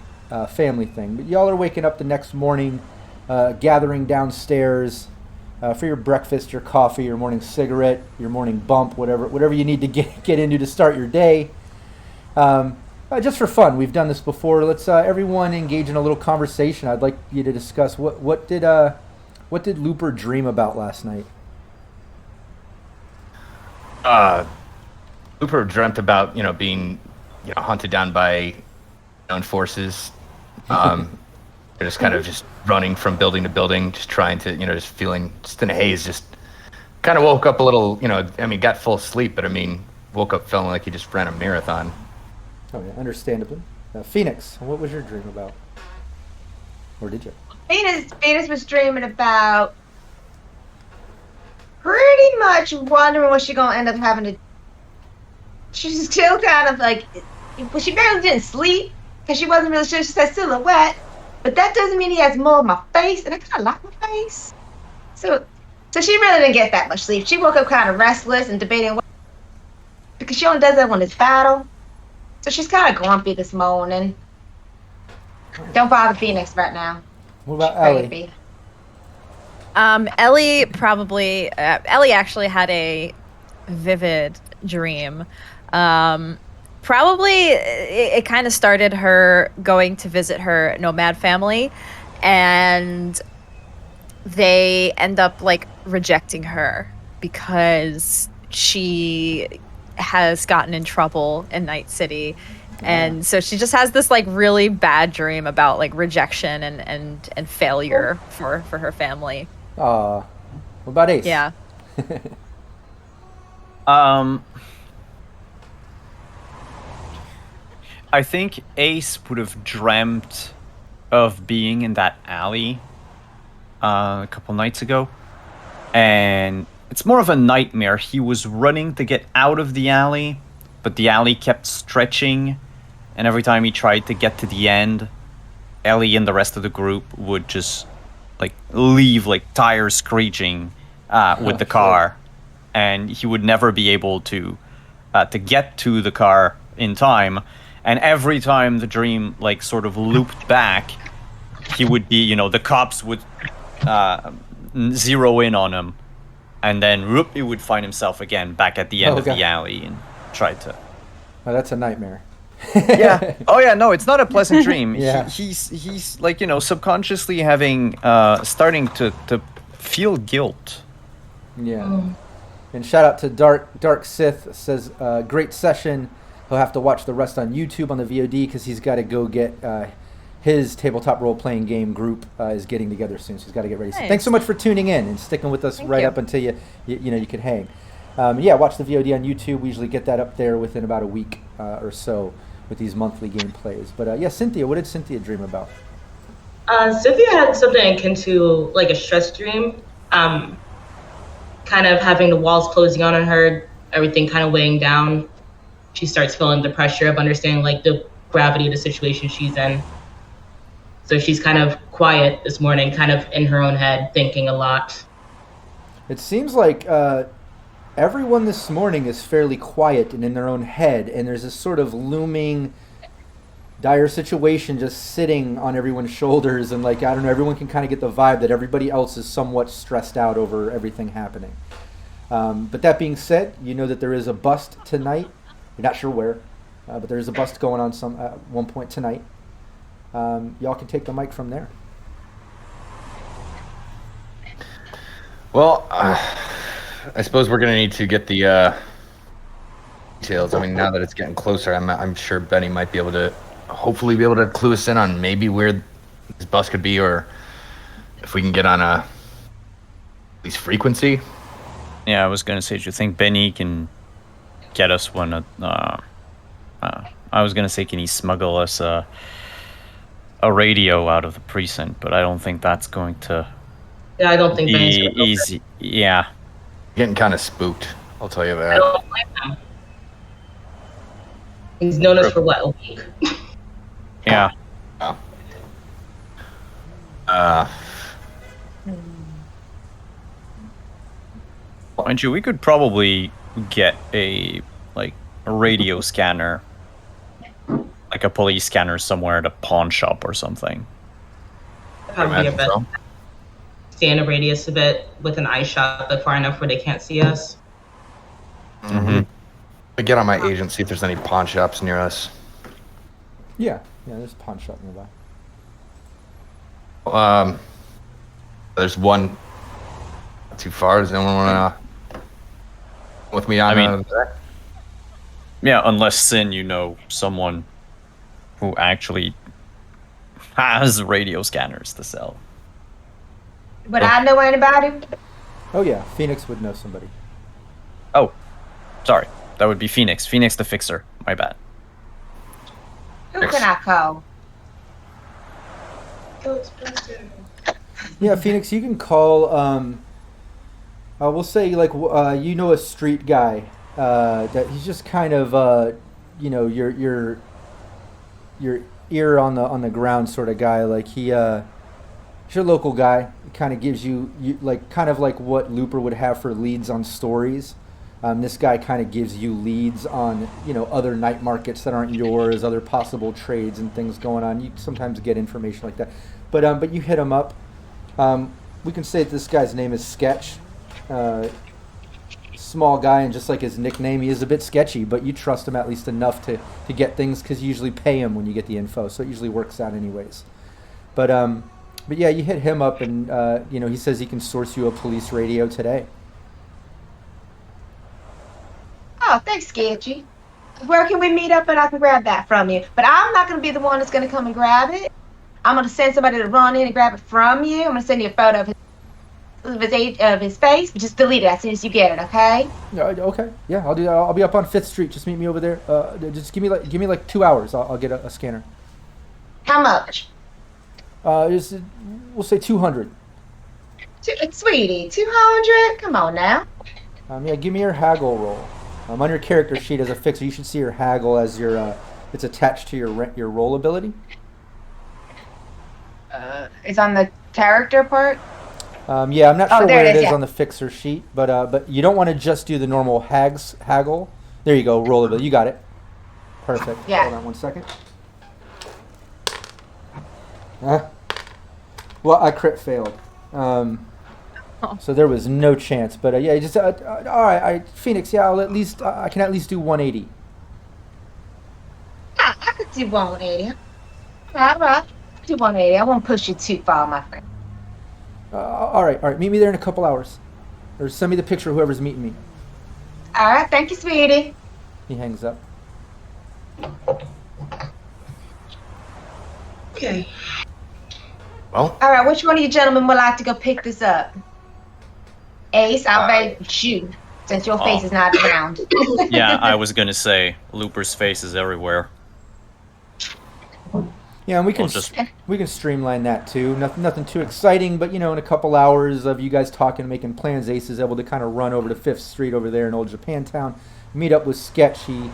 family thing. But y'all are waking up the next morning. gathering downstairs for your breakfast, your coffee, your morning cigarette, your morning bump, whatever you need to get into to start your day. Just for fun, we've done this before. Let's everyone engage in a little conversation. I'd like you to discuss what did Looper dream about last night? Looper dreamt about being hunted down by unknown forces. Just kind of just running from building to building, just trying to just feeling just in a haze. Just kind of woke up a little. Got full sleep, but woke up feeling like he just ran a marathon. Oh yeah, understandably. Phoenix, what was your dream about? Or did you? Venus was dreaming about pretty much wondering what she's gonna end up having to. She's still kind of like, well, she barely didn't sleep because she wasn't really sure. She said silhouette, but that doesn't mean he has more of my face, and I kind of like my face. So she really didn't get that much sleep. She woke up kind of restless and debating because she only does that when it's battle. So she's kind of grumpy this morning. Don't bother Phoenix right now. What about Ellie? Ellie actually had a vivid dream. Probably it kind of started her going to visit her nomad family, and they end up like rejecting her because she has gotten in trouble in Night City. And so she just has this like really bad dream about like rejection and failure for her family. What about Ace? Yeah. I think Ace would have dreamt of being in that alley a couple nights ago. And it's more of a nightmare. He was running to get out of the alley, but the alley kept stretching. And every time he tried to get to the end, Ellie and the rest of the group would just like leave like tires screeching with the car. And he would never be able to get to the car in time. And every time the dream like sort of looped back, he would be, the cops would zero in on him. And then whoop, he would find himself again back at the end of the alley and try to... Oh, that's a nightmare. Yeah. Oh, yeah, no, it's not a pleasant dream. Yeah. He's like, subconsciously having... starting to feel guilt. Yeah. And shout out to Dark Sith, says, great session. He'll have to watch the rest on YouTube on the VOD because he's got to go get his tabletop role-playing game group is getting together soon, so he's got to get ready. Nice. So thanks so much for tuning in and sticking with us up until you could hang. Watch the VOD on YouTube. We usually get that up there within about a week or so with these monthly gameplays. But Cynthia, what did Cynthia dream about? Cynthia had something akin to like a stress dream, kind of having the walls closing on her, everything kind of weighing down. She starts feeling the pressure of understanding like the gravity of the situation she's in. So she's kind of quiet this morning, kind of in her own head, thinking a lot. It seems like everyone this morning is fairly quiet and in their own head, and there's this sort of looming dire situation just sitting on everyone's shoulders, and like, I don't know, everyone can kind of get the vibe that everybody else is somewhat stressed out over everything happening. But that being said, you know that there is a bust tonight. You're not sure where, but there is a bust going on at one point tonight. Y'all can take the mic from there. Well, I suppose we're gonna need to get the details. I mean, now that it's getting closer, I'm sure Benny might be able to, hopefully, be able to clue us in on maybe where this bus could be, or if we can get on at least frequency. Yeah, I was gonna say, do you think Benny can get us one? I was gonna say, can he smuggle us a radio out of the precinct? But I don't think that's going to. Yeah, I don't think be Benny's gonna go easy. Yeah, Getting kind of spooked, I'll tell you I that. don't blame him. He's known us for what, a week? yeah. Mind you, we could probably get a radio scanner, like a police scanner somewhere at a pawn shop or something. Probably a best. scan a radius of it with an eye shot, but far enough where they can't see us. Mm-hmm. I get on my agent, see if there's any pawn shops near us. Yeah, there's a pawn shop nearby. There's one not too far. Does anyone want to with me on that? Yeah, unless Sin, someone who actually has radio scanners to sell. Would I know anybody? Oh yeah, Phoenix would know somebody. Oh, sorry. That would be Phoenix. Phoenix the Fixer. My bad. Who can I call? Yeah, Phoenix, you can call. We'll say a street guy. That he's just kind of your ear on the ground sort of guy. Like he's your local guy. He kind of gives you kind of like what Looper would have for leads on stories. This guy kind of gives you leads on other night markets that aren't yours, other possible trades and things going on. You sometimes get information like that, but you hit him up. We can say that this guy's name is Sketch. Small guy, and just like his nickname, he is a bit sketchy, but you trust him at least enough to get things, because you usually pay him when you get the info, so it usually works out anyways. But yeah, you hit him up, and he says he can source you a police radio today. Oh, thanks, Sketchy. Where can we meet up and I can grab that from you? But I'm not going to be the one that's going to come and grab it. I'm going to send somebody to run in and grab it from you. I'm going to send you a photo of his face, but just delete it as soon as you get it, okay? Okay. Yeah, I'll do that. I'll be up on 5th Street. Just meet me over there. Just give me like 2 hours. I'll get a scanner. How much? We'll say 200. Sweetie, 200? Come on now. Yeah, give me your haggle roll. On your character sheet as a fixer, you should see your haggle as it's attached to your roll ability. It's on the character part? Yeah, I'm not sure where it is yeah. on the fixer sheet, but you don't want to just do the normal haggle. There you go, roll ability. You got it. Perfect. Yeah. Hold on 1 second. Well, I crit failed. So there was no chance. But yeah, just all right, Phoenix. Yeah, I can at least do 180. I could do 180. All right. Do 180. I won't push you too far, my friend. All right. Meet me there in a couple hours, or send me the picture of whoever's meeting me. All right. Thank you, sweetie. He hangs up. Okay. Well. All right. Which one of you gentlemen would like to go pick this up? Ace, I'll bet you, since your face is not around. Yeah, I was gonna say Looper's face is everywhere. Yeah, and we can streamline that too. Nothing too exciting, but in a couple hours of you guys talking and making plans, Ace is able to kind of run over to 5th Street over there in Old Japantown, meet up with Sketch. He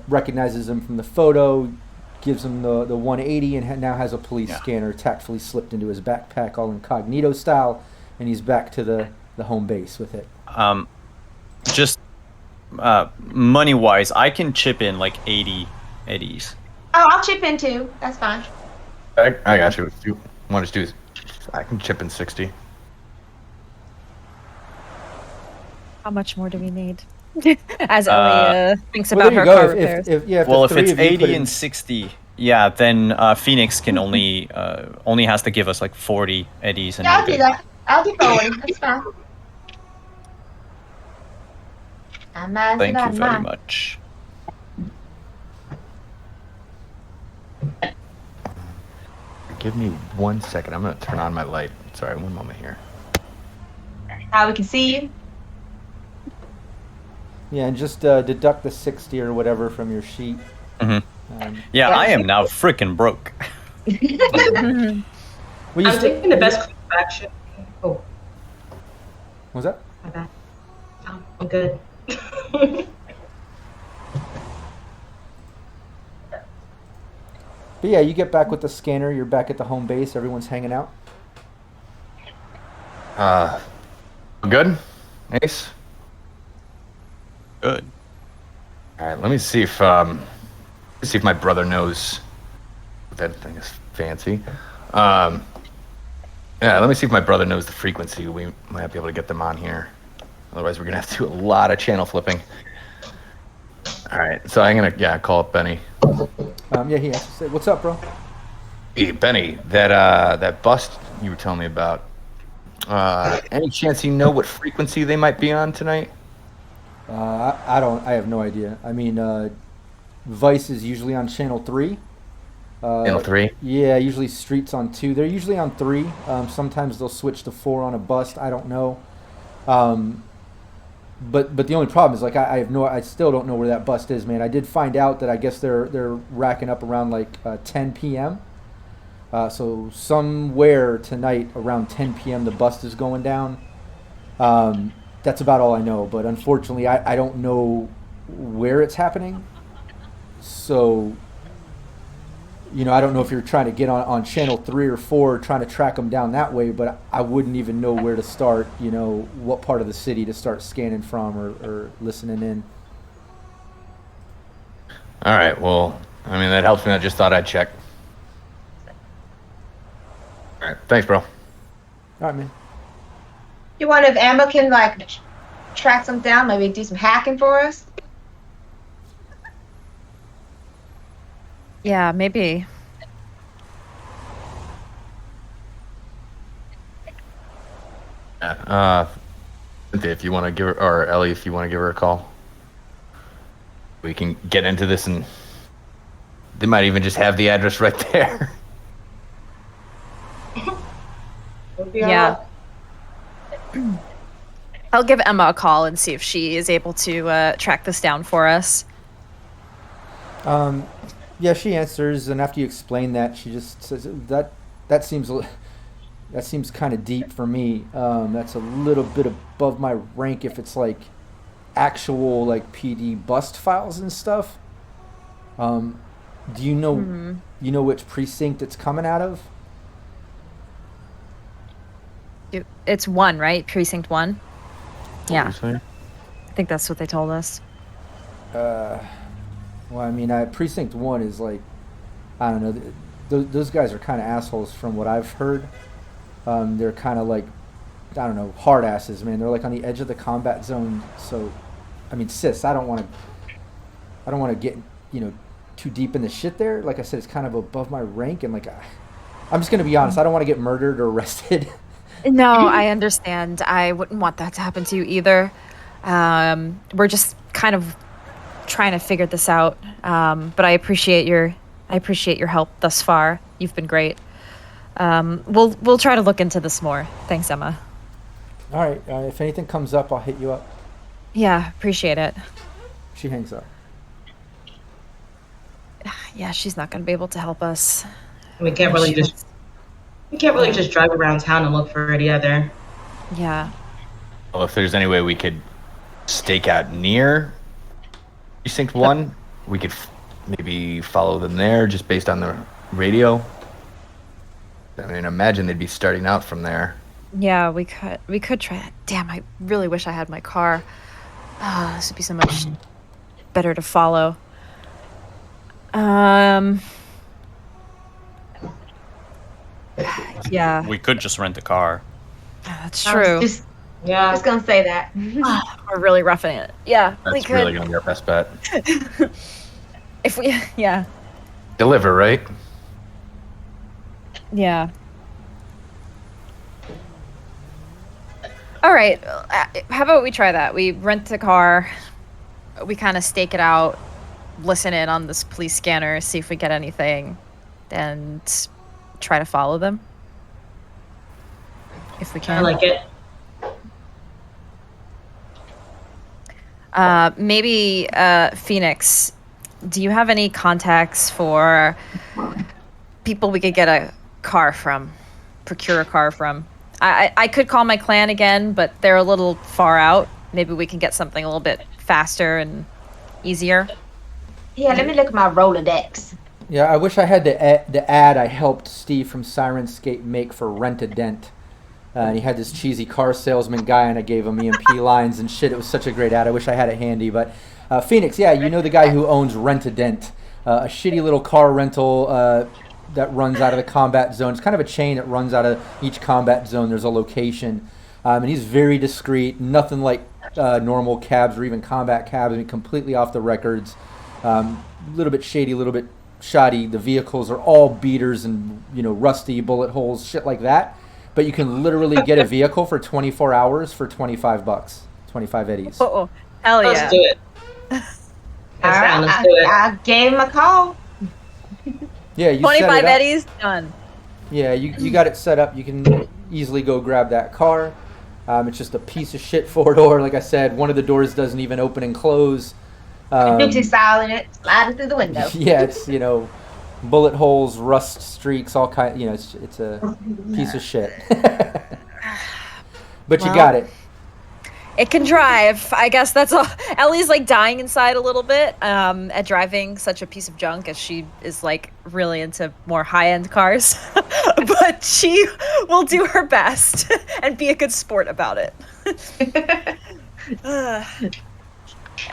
recognizes him from the photo, gives him the 180, and now has a police scanner tactfully slipped into his backpack, all incognito style, and he's back to the home base with it. Just money-wise, I can chip in like 80 eddies. Oh, I'll chip in too. That's fine. I got you. If you want to do, I can chip in 60. How much more do we need? As Ellie thinks about her go. car repairs. If it's 80 and 60, yeah, then Phoenix can only has to give us like 40 eddies. Yeah, I'll do that. I'll do 40. That's fine. Thank you very much. Give me 1 second. I'm going to turn on my light. Sorry, 1 moment here. How we can see you? Yeah, and just deduct the 60 or whatever from your sheet. Mm-hmm. Yeah, I am now freaking broke. I'm thinking the best action. Oh. What was that? My bad. Oh, I'm good. But yeah, you get back with the scanner. You're back at the home base. Everyone's hanging out. Good? Ace? Good. All right, let me see if my brother knows. That thing is fancy. Yeah, let me see if my brother knows the frequency. We might be able to get them on here. Otherwise, we're gonna have to do a lot of channel flipping. All right, so I'm gonna call up Benny. Yeah, he answers. What's up, bro? Hey, Benny, that bust you were telling me about. Any chance you know what frequency they might be on tonight? I don't. I have no idea. I mean, Vice is usually on channel 3. Channel 3. Yeah, usually Street's on 2. They're usually on 3. Sometimes they'll switch to 4 on a bust. I don't know. But the only problem is, like, I still don't know where that bust is, man. I did find out that I guess they're racking up around like 10 p.m. So somewhere tonight around 10 p.m. the bust is going down. That's about all I know. But unfortunately, I don't know where it's happening. So, I don't know if you're trying to get on channel 3 or 4, trying to track them down that way, but I wouldn't even know where to start, what part of the city to start scanning from or listening in. All right, well, I mean, that helps me. I just thought I'd check. All right, thanks, bro. All right, man. You wonder if Amber can, like, track some down, maybe do some hacking for us? Yeah, maybe. Cynthia, if you want to give her, or Ellie, if you want to give her a call, we can get into this, and they might even just have the address right there. Yeah. I'll give Emma a call and see if she is able to track this down for us. Yeah, she answers, and after you explain that, she just says that seems kind of deep for me. That's a little bit above my rank if it's like actual like PD bust files and stuff. Do you know which precinct it's coming out of? It's 1, right? Precinct 1? Yeah. Obviously. I think that's what they told us. Well, I mean, Precinct 1 is like, I don't know, those guys are kind of assholes from what I've heard. They're kind of like, I don't know, hard asses, man. They're like on the edge of the combat zone. So, I mean, sis, I don't want to get, too deep in the shit there. Like I said, it's kind of above my rank. And like, I'm just going to be honest. I don't want to get murdered or arrested. No, I understand. I wouldn't want that to happen to you either. We're just kind of trying to figure this out. But I appreciate your help thus far. You've been great. We'll try to look into this more. Thanks, Emma. All right. If anything comes up, I'll hit you up. Yeah, appreciate it. She hangs up. Yeah, she's not going to be able to help us. We can't really just drive around town and look for it either. Yeah. Well, if there's any way we could stake out near Precinct 1, we could maybe follow them there just based on the radio. I mean, imagine they'd be starting out from there. Yeah, we could try that. Damn, I really wish I had my car. This would be so much better to follow. Yeah. We could just rent a car. That's I true. was just gonna say that. We're really roughing it. Yeah, we That's could. really going to be our best bet. If we, yeah. Deliver, right? Yeah. All right. How about we try that? We rent a car. We kind of stake it out, listen in on this police scanner, see if we get anything, and try to follow them. If we can. I like it. Maybe Phoenix, do you have any contacts for people we could get a car from, procure a car from? I could call my clan again, but they're a little far out. Maybe we can get something a little bit faster and easier. Yeah, let me look at my Rolodex. Yeah, I wish I had the ad I helped Steve from Sirenscape make for Rent a Dent. And he had this cheesy car salesman guy, and I gave him EMP lines and shit. It was such a great ad. I wish I had it handy. But Phoenix, yeah, you know the guy who owns Rent a Dent, a shitty little car rental. that runs out of the combat zone. It's kind of a chain that runs out of each combat zone. There's a location, and he's very discreet. Nothing like normal cabs or even combat cabs. I mean, completely off the records. A little bit shady, a little bit shoddy. The vehicles are all beaters and rusty bullet holes, shit like that. But you can literally get a vehicle for 24 hours for $25, 25 eddies. Oh, hell yeah! Let's do it. All right, Let's do it. I gave him a call. Yeah, you 25 set it up. eddies, done. Yeah, you got it set up. You can easily go grab that car. It's just a piece of shit 4-door. Like I said, one of the doors doesn't even open and close. Nukes style in it, sliding through the window. Yeah, it's bullet holes, rust streaks, all kind. It's a piece of shit. But you got it. It can drive. I guess that's all. Ellie's like dying inside a little bit at driving such a piece of junk, as she is like really into more high-end cars. But she will do her best and be a good sport about it.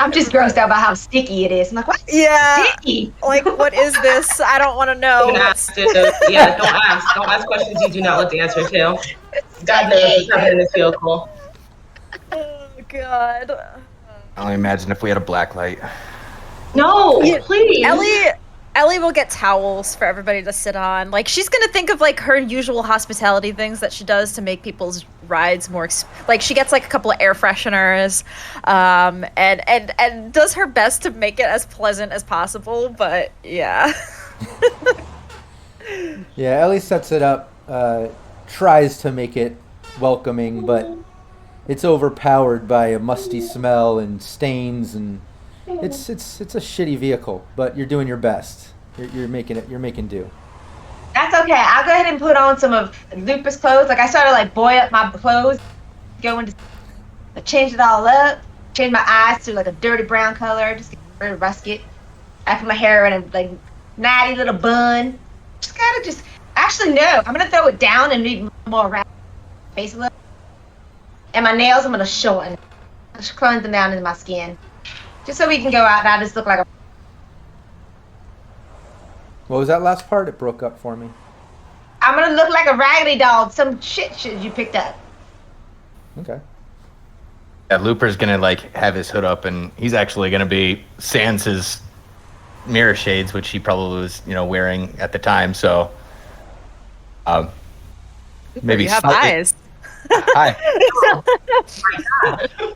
I'm just grossed out by how sticky it is. I'm like, what's sticky? Like, what is this? I don't want to know. Don't ask. Yeah, don't ask. Don't ask questions you do not want the answer to. God knows what's happening in this vehicle. Oh, God. I only imagine if we had a black light. No, please. Ellie will get towels for everybody to sit on. Like, she's gonna think of like her usual hospitality things that she does to make people's rides more like she gets like a couple of air fresheners, and does her best to make it as pleasant as possible. But yeah. Yeah, Ellie sets it up, tries to make it welcoming, but it's overpowered by a musty smell and stains, and it's a shitty vehicle. But you're doing your best. You're making it. You're making do. That's okay. I'll go ahead and put on some of Lupus clothes. Like I started like boy up my clothes, I changed it all up, changed my eyes to like a dirty brown color, just get rid of rusket. I put my hair in a like natty little bun. Actually no, I'm gonna throw it down and leave more around my face a little. And my nails I'm gonna shorten. Just cleanse them down into my skin. Just so we can go out and I just look like a... What was that last part? It broke up for me. I'm gonna look like a raggedy dog. Some shit you picked up. Okay. Yeah, Looper's gonna like have his hood up, and he's actually gonna be sans mirror shades, which he probably was, wearing at the time. So, maybe You have slightly- eyes. Hi.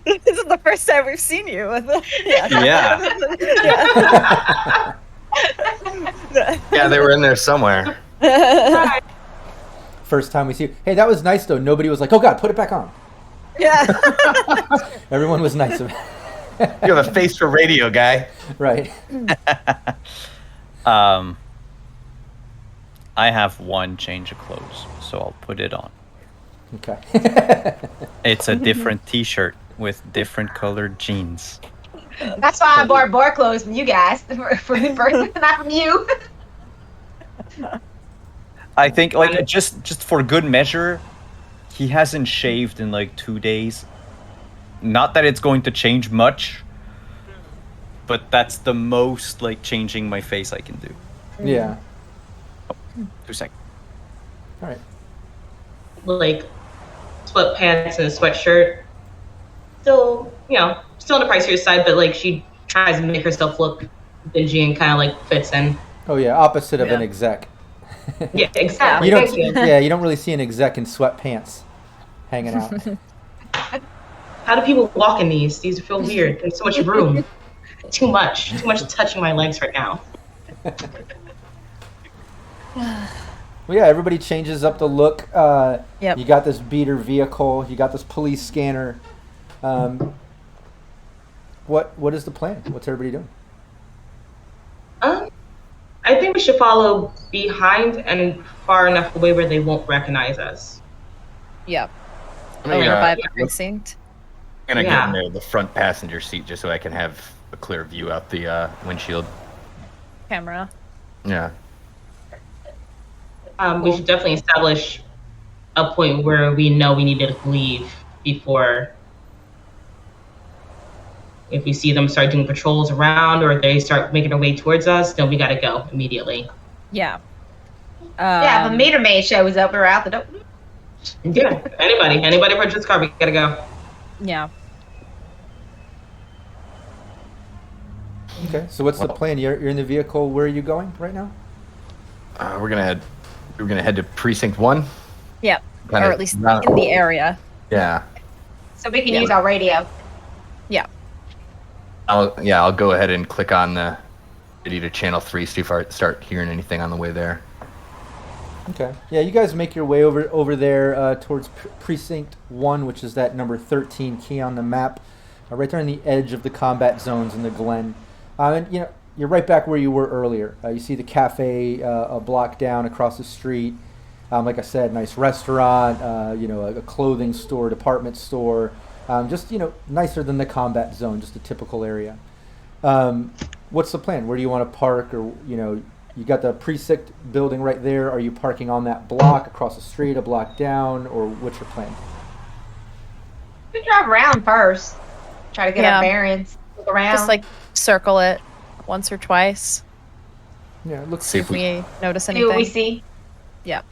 This is the first time we've seen you. Yeah. Yeah, they were in there somewhere. First time we see you. Hey, that was nice though. Nobody was like, "Oh God, put it back on." Yeah. Everyone was nice about it. You have a face for radio, guy. Right. I have one change of clothes, so I'll put it on. Okay. It's a different T-shirt with different colored jeans. That's why I bought bar clothes from you guys, for not from you. I think, like, just for good measure, he hasn't shaved in like 2 days. Not that it's going to change much, but that's the most like changing my face I can do. Yeah. 2 seconds. All right. Like sweatpants and a sweatshirt. Still, still on the pricier side, but like she tries to make herself look dingy and kind of like fits in. Oh yeah, opposite of an Yeah. exec. Yeah, exactly. You don't. Thank you. Yeah, you don't really see an exec in sweatpants hanging out. How do people walk in these? These feel weird. There's so much room. Too much touching my legs right now. Well, yeah, everybody changes up the look. Yep. You got this beater vehicle. You got this police scanner. What is the plan? What's everybody doing? I think we should follow behind and far enough away where they won't recognize us. Yep. I'm gonna, By the I'm precinct. gonna Yeah. get into the front passenger seat just so I can have a clear view out the windshield. Camera. Yeah. We should definitely establish a point where we know we need to leave before. If we see them start doing patrols around or they start making their way towards us, then we gotta go immediately. Yeah. Yeah, if a meter maid shows up, we're out the door. Yeah, anybody for this car, we gotta go. Yeah. Okay, so what's the plan? You're in the vehicle. Where are you going right now? We're gonna head to precinct 1. Yeah. Kinda Or at least not- in the area. Yeah. So we can use our radio. Yeah. I'll go ahead and click on the video to channel 3, see if I start hearing anything on the way there. Okay. Yeah, you guys make your way over there towards precinct 1, which is that number 13 key on the map, right there on the edge of the combat zones in the Glen. And you're right back where you were earlier. You see the cafe a block down across the street. Like I said, nice restaurant. A clothing store, department store. Just nicer than the combat zone. Just a typical area. What's the plan? Where do you want to park? Or you got the precinct building right there. Are you parking on that block, across the street, a block down, or what's your plan? We drive around first. Try to get our bearings. Look around. Just like circle it once or twice. Yeah, it looks. See If we notice See anything. what we see. Yeah.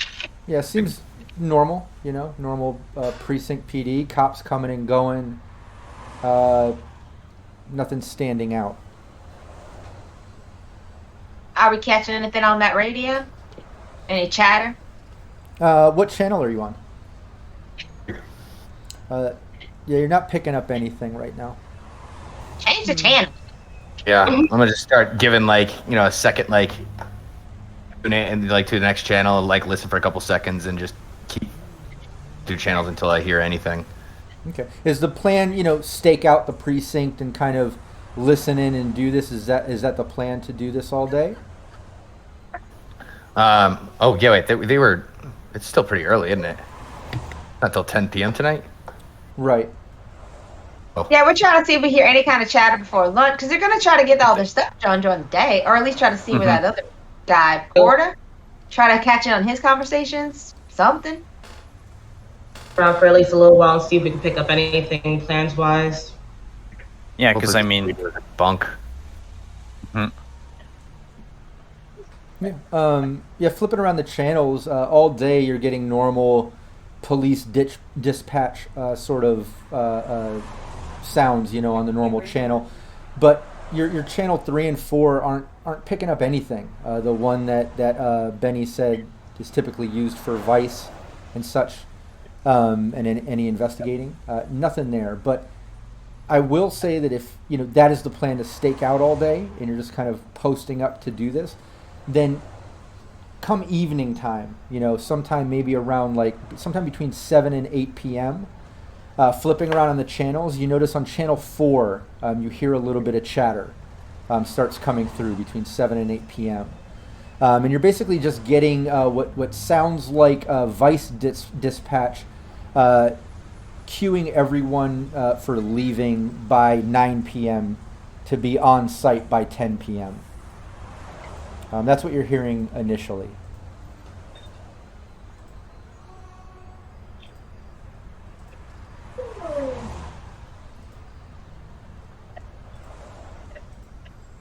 Yeah, seems normal. Normal precinct PD. Cops coming and going. Nothing standing out. Are we catching anything on that radio? Any chatter? What channel are you on? Yeah, you're not picking up anything right now. Change the channel. Yeah, I'm gonna just start giving a second tune it and to the next channel, listen for a couple seconds and just keep 2 channels until I hear anything. Okay. Is the plan, stake out the precinct and kind of listen in and do this? Is that the plan to do this all day? Oh yeah, wait. They were. It's still pretty early, isn't it? Not till 10 p.m. tonight. Right. Yeah, we're trying to see if we hear any kind of chatter before lunch, because they're going to try to get all their stuff done during the day, or at least try to see where that other guy, Porter, try to catch in on his conversations, something. Around for at least a little while and see if we can pick up anything plans-wise. Yeah, because I mean, bunk. Yeah. Flipping around the channels all day, you're getting normal police dispatch sort of sounds, on the normal channel, but your channel 3 and 4 aren't picking up anything. The one that Benny said is typically used for Vice and such, and any investigating, nothing there. But I will say that if that is the plan, to stake out all day and you're just kind of posting up to do this, then come evening time, sometime maybe around sometime between 7 and 8 p.m., flipping around on the channels, you notice on channel 4, you hear a little bit of chatter starts coming through between 7 and 8 p.m. And you're basically just getting what sounds like Vice dispatch, queuing everyone for leaving by 9 p.m. to be on site by 10 p.m. That's what you're hearing initially.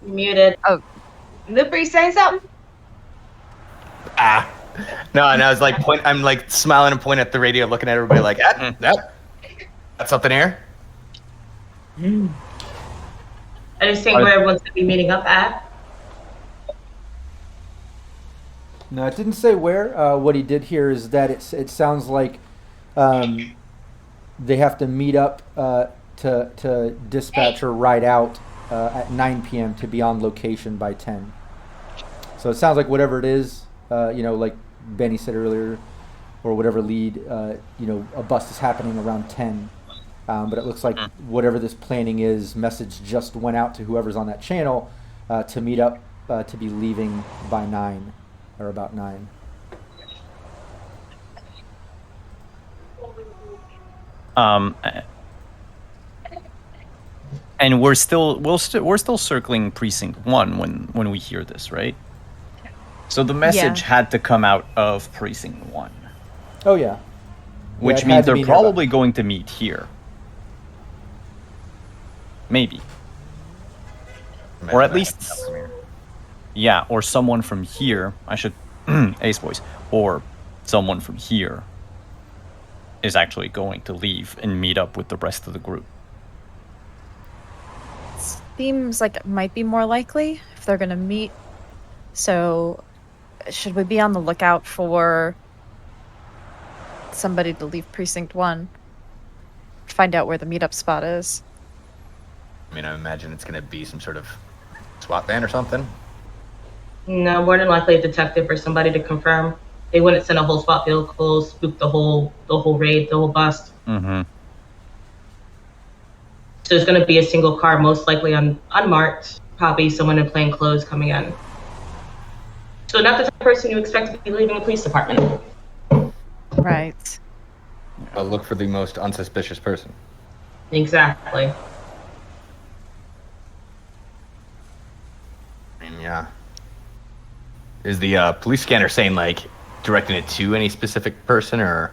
Muted. Oh. Looper, you saying something? No, and I was I'm smiling and pointing at the radio, looking at everybody that's something here. I just think where everyone's gonna be meeting up at. No, it didn't say where. What he did here is that it sounds like they have to meet up to dispatch or ride out at 9 p.m. to be on location by 10. So it sounds like whatever it is, like Benny said earlier, or whatever lead, a bust is happening around 10. But it looks like whatever this planning is, message just went out to whoever's on that channel to meet up to be leaving by 9 or about 9. And we're still circling precinct 1 when we hear this, right? So the message had to come out of precinct 1. Oh yeah. Which it means had to they're be probably going to meet here. Maybe. Or at least, yeah, or someone from here. I should Ace voice, or someone from here is actually going to leave and meet up with the rest of the group. Seems like it might be more likely if they're gonna meet. So, should we be on the lookout for somebody to leave Precinct 1? Find out where the meetup spot is. I mean, I imagine it's going to be some sort of SWAT van or something. No, more than likely a detective or somebody to confirm. They wouldn't send a whole SWAT vehicle, spook the whole raid, the whole bust. Mm-hmm. So it's going to be a single car, most likely unmarked. Probably someone in plain clothes coming in. So not the type of person you expect to be leaving the police department. Right. I'll look for the most unsuspicious person. Exactly. I mean, yeah. Is the police scanner saying, like, directing it to any specific person, or?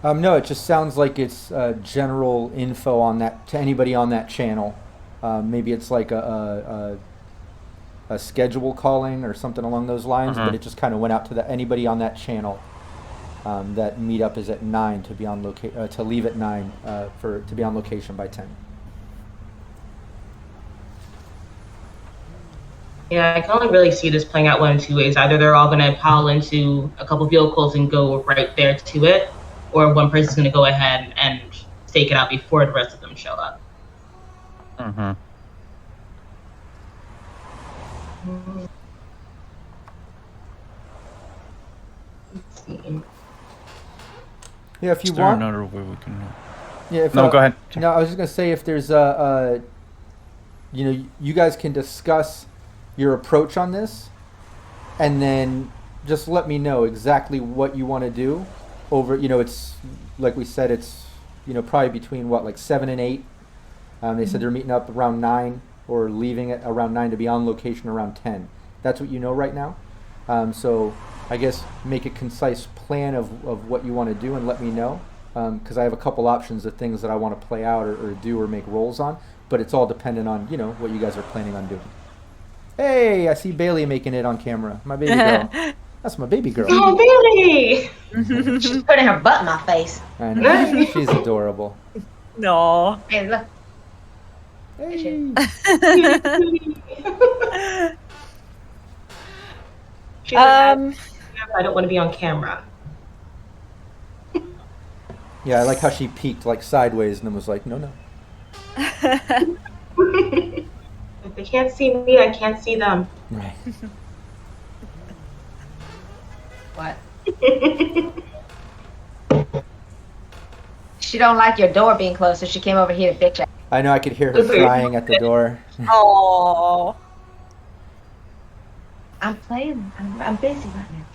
No, it just sounds like it's general info on that to anybody on that channel. Maybe it's like a schedule calling or something along those lines, but it just kind of went out to anybody on that channel. That meetup is at 9 to be on to leave at 9 to be on location by 10. Yeah, I can only really see this playing out one of two ways. Either they're all going to pile into a couple vehicles and go right there to it, or one person's going to go ahead and stake it out before the rest of them show up. Mm-hmm. Let's see. Yeah, if you Is there want. another way we can? Yeah. If, No, go ahead. No, I was just gonna say if there's you guys can discuss your approach on this, and then just let me know exactly what you want to do. It's like we said, it's probably between like 7 and 8. They said they're meeting up around 9 or leaving at around 9 to be on location around 10. That's what you know right now. So I guess make a concise plan of what you want to do and let me know, because I have a couple options of things that I want to play out or do or make rolls on, but it's all dependent on what you guys are planning on doing. Hey, I see Bailey making it on camera. My baby girl. That's my baby girl. Oh, Bailey! She's putting her butt in my face. I know. She's adorable. No. Hey, look. Hey. She's like, I don't want to be on camera. Yeah, I like how she peeked like sideways and then was like, no. If they can't see me, I can't see them. Right. What? She don't like your door being closed, so she came over here to bitch at. I know, I could hear her crying at the door. Oh. I'm playing. I'm busy right now.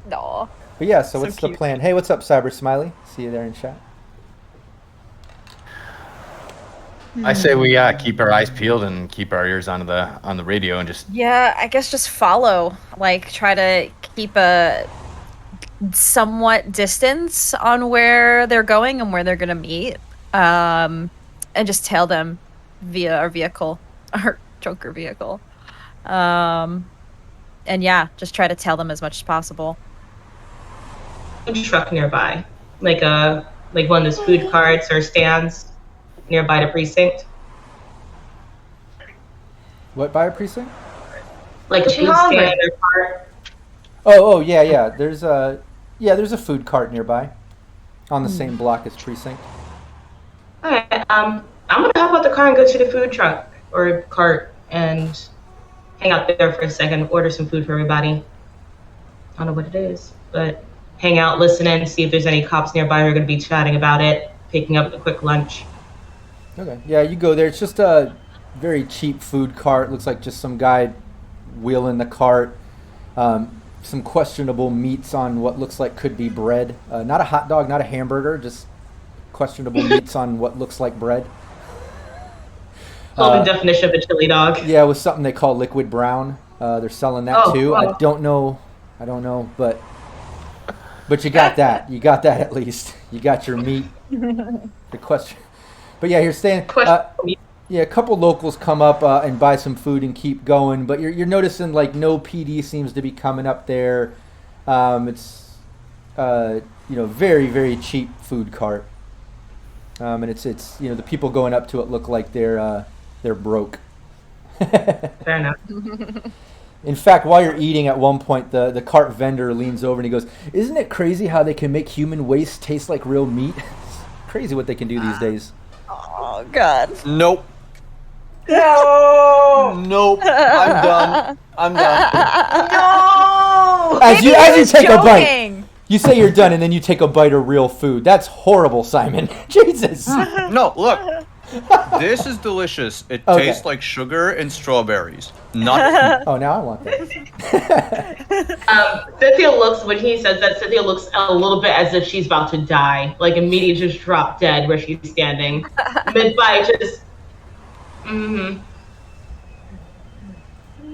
No. But yeah, so So what's the cute. plan? Hey, what's up, Cyber Smiley? See you there in chat. I say we keep our eyes peeled and keep our ears on the radio and just. Yeah, I guess just follow. Like, try to keep a somewhat distance on where they're going and where they're gonna meet. And just tail them via our vehicle, our Joker vehicle. And yeah, just try to tail them as much as possible. A truck nearby, like one of those food carts or stands nearby the precinct, What, by a precinct? like a She food hungry. stand or cart. Oh, yeah. There's a food cart nearby, on the same block as precinct. All right, I'm gonna hop out the car and go to the food truck or cart and hang out there for a second, order some food for everybody. I don't know what it is, but hang out, listen in, see if there's any cops nearby who are gonna be chatting about it, picking up a quick lunch. Okay. Yeah, you go there. It's just a very cheap food cart. Looks like just some guy wheeling the cart. Some questionable meats on what looks like could be bread. Not a hot dog, not a hamburger, just questionable meats on what looks like bread. Hold the definition of a chili dog. Yeah, with something they call liquid brown. They're selling that too. I don't know, but you got that. You got that at least. You got your meat. The question. But yeah, you're staying. Yeah, a couple locals come up and buy some food and keep going, but you're noticing like no PD seems to be coming up there. It's very very cheap food cart, and it's the people going up to it look like they're broke. Fair enough. In fact, while you're eating, at one point the cart vendor leans over and he goes, "Isn't it crazy how they can make human waste taste like real meat? It's crazy what they can do these days." Oh God. Nope. No. Nope. I'm done. No. As you take a bite. Joking. You say you're done, and then you take a bite of real food. That's horrible, Simon. Jesus. No, look. This is delicious. It Okay. tastes like sugar and strawberries. Not Oh, now I want that. Cynthia looks, when he says that, Cynthia looks a little bit as if she's about to die. Like immediately just drop dead where she's standing. Mid-bite, just... Mm-hmm.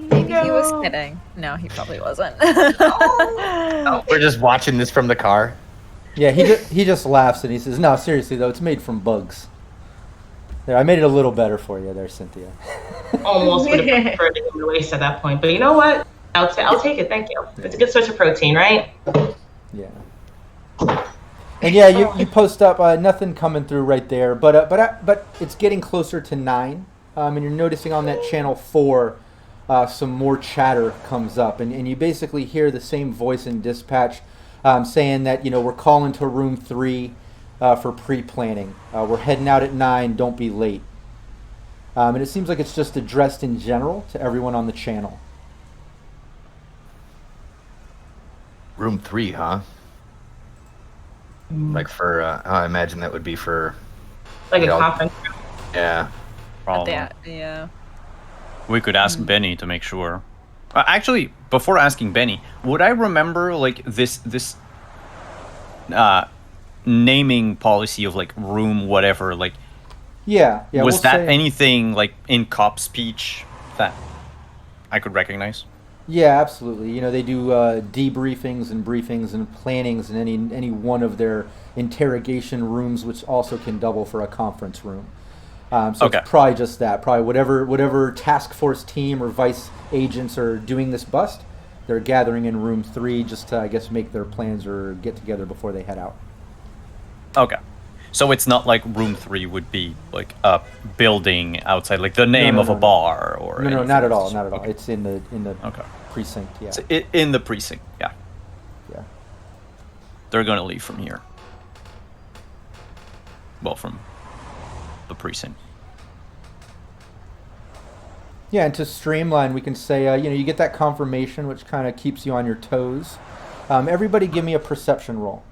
Maybe he was kidding. No, he probably wasn't. We're just watching this from the car. Yeah, he just laughs and he says, "No, seriously though, it's made from bugs." There, I made it a little better for you there, Cynthia. Almost would have preferred to go to waste at that point. But you know what? I'll take it, thank you. It's a good source of protein, right? Yeah. And yeah, you post up nothing coming through right there, but it's getting closer to 9, and you're noticing on that channel 4, some more chatter comes up, and you basically hear the same voice in dispatch saying that we're calling to room 3 for pre-planning. We're heading out at 9. Don't be late. And it seems like it's just addressed in general to everyone on the channel. Room 3, huh? Like for, I imagine that would be for... Like a conference room. Yeah. Probably. Yeah. We could ask Benny to make sure. Actually, before asking Benny, would I remember like this naming policy of like room whatever? Like, Yeah. was we'll that say- anything like in cop speech that I could recognize? Yeah, absolutely. They do debriefings and briefings and plannings in any one of their interrogation rooms, which also can double for a conference room. So Okay. it's probably just that. Probably whatever task force team or vice agents are doing this bust, they're gathering in room 3 just to, I guess, make their plans or get together before they head out. Okay. So it's not like room 3 would be like a building outside, like the name of a bar or No, anything. not at all. Not at all. Okay. It's in the Okay. precinct. Yeah. So in the precinct, yeah. Yeah. They're gonna leave from here. Well, from the precinct. Yeah, and to streamline, we can say, you get that confirmation, which kind of keeps you on your toes. Everybody give me a perception roll.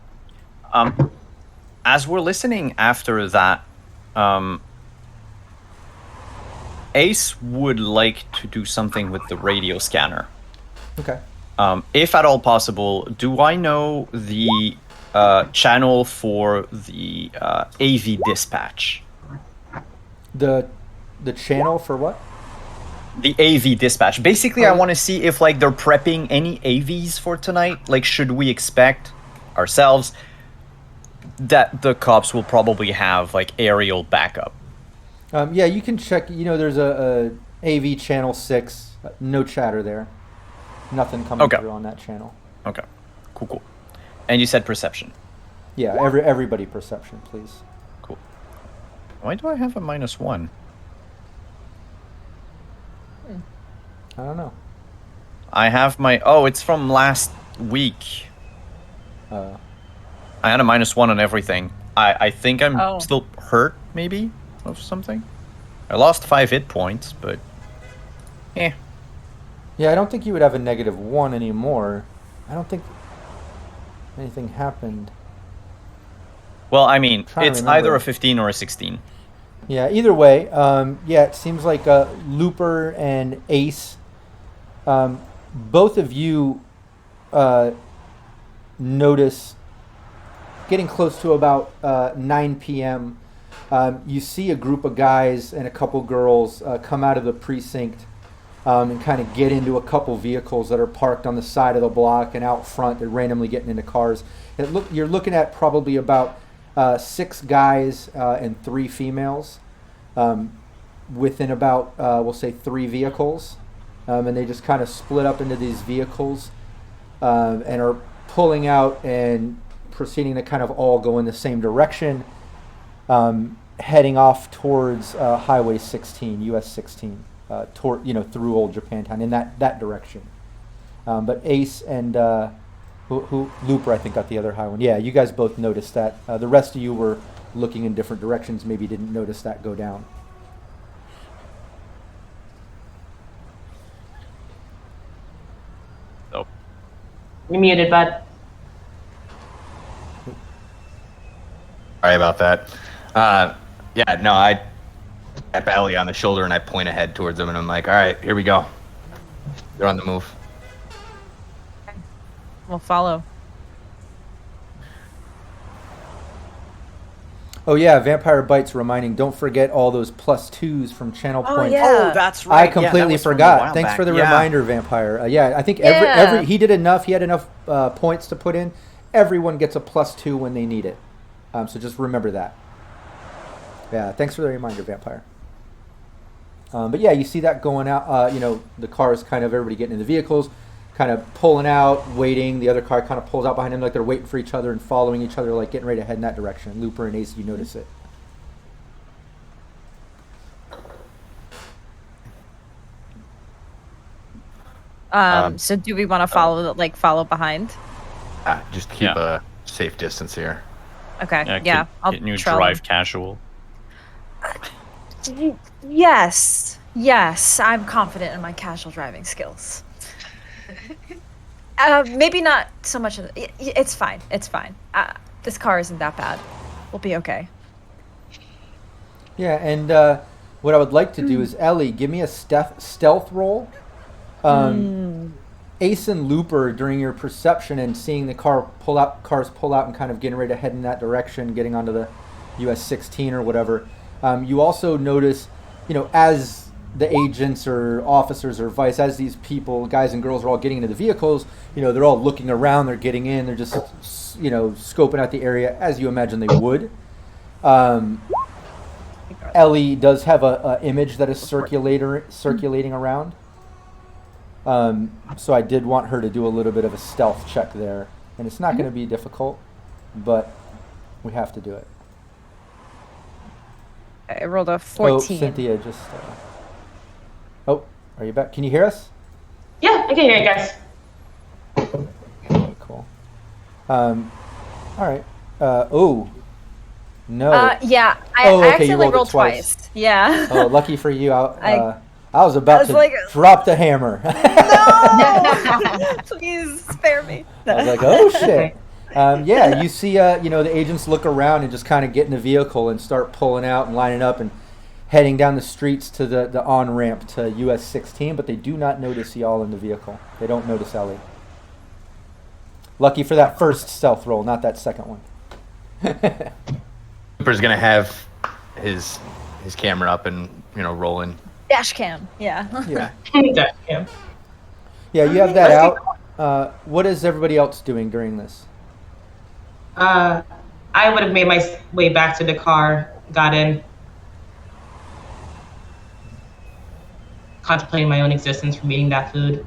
As we're listening after that, Ace would like to do something with the radio scanner. Okay. If at all possible, do I know the channel for the AV dispatch? The channel for what? The AV dispatch. Basically, I want to see if like they're prepping any AVs for tonight. Like, should we expect ourselves that the cops will probably have like aerial backup? Yeah, you can check. There's a AV channel 6. No chatter there. Nothing coming through on that channel. Okay, cool. And you said perception. Yeah, everybody perception, please. Cool. Why do I have a -1? I don't know. I have my... Oh, it's from last week. I had a -1 on everything. I think I'm still hurt, maybe, of something. I lost 5 hit points, but... Eh. Yeah, I don't think you would have a -1 anymore. I don't think anything happened. Well, I mean, Trying to it's remember. either a 15 or a 16. Yeah, either way, yeah, it seems like Looper and Ace, both of you notice getting close to about 9 p.m. You see a group of guys and a couple girls come out of the precinct and kind of get into a couple vehicles that are parked on the side of the block and out front. They're randomly getting into cars. You're looking at probably about 6 guys and 3 females. within about, we'll say, 3 vehicles. And they just kind of split up into these vehicles and are pulling out and proceeding to kind of all go in the same direction, heading off towards Highway 16, US 16, through Old Japantown in that direction. But Ace and who Looper, I think, got the other high one. Yeah, you guys both noticed that. The rest of you were looking in different directions, maybe didn't notice that go down. Oh. You're muted, bud. Sorry about that. I tap Ellie on the shoulder and I point ahead towards them and I'm like, all right, here we go. They're on the move. We'll follow. Oh yeah, Vampire Bites reminding, don't forget all those +2s from channel points. Yeah. Oh, that's right. I completely forgot. Thanks for the reminder, Vampire. I think every he did enough. He had enough points to put in. Everyone gets a +2 when they need it. So just remember that. Yeah, thanks for the reminder, Vampire. But yeah, you see that going out. The cars kind of, everybody getting in the vehicles, kind of pulling out, waiting. The other car kind of pulls out behind them like they're waiting for each other and following each other, like getting ready to head in that direction. Looper and Ace, you notice it. So do we want to follow behind? Just keep a safe distance here. Okay. Can you drive casual? Yes, I'm confident in my casual driving skills. Maybe not so much. It's fine. This car isn't that bad. We'll be okay. Yeah, and what I would like to do is, Ellie, give me a stealth roll. Ace and Looper, during your perception and seeing the cars pull out and kind of getting ready to head in that direction, getting onto the US 16 or whatever, you also notice, as the agents or officers or vice, as these people, guys and girls, are all getting into the vehicles, they're all looking around, they're getting in, they're just, scoping out the area as you imagine they would. Ellie does have a image that is circulating around. So I did want her to do a little bit of a stealth check there, and it's not going to be difficult, but we have to do it. I rolled a 14. Oh, Cynthia just... Oh, are you back? Can you hear us? Yeah, I can hear you guys. Okay, cool. All right. No. I okay, accidentally rolled twice. Yeah. Oh, lucky for you. I was about to drop the hammer. No! Please spare me. I was like, oh shit. You see, the agents look around and just kind of get in the vehicle and start pulling out and lining up and heading down the streets to the on-ramp to US 16, but they do not notice y'all in the vehicle. They don't notice Ellie. Lucky for that first stealth roll, not that second one. Cooper's gonna have his camera up and rolling. Dash cam, yeah. Dash cam. Yeah, you have that out. What is everybody else doing during this? I would have made my way back to the car, got in, contemplating my own existence from eating that food.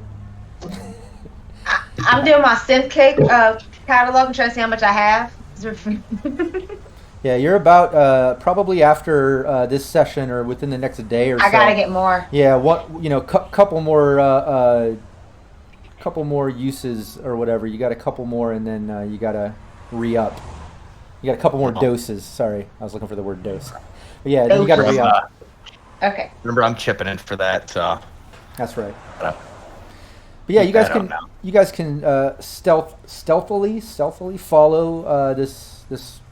I'm doing my synth cake catalog and trying to see how much I have. Yeah, you're about probably after this session or within the next day or so. I gotta get more. Yeah, couple more uses or whatever. You got a couple more, and then you gotta re-up. You got a couple more doses. Sorry, I was looking for the word dose. But yeah, then you gotta re-up. Okay. Remember, I'm chipping in for that. That's right. But yeah, you guys can stealthily follow this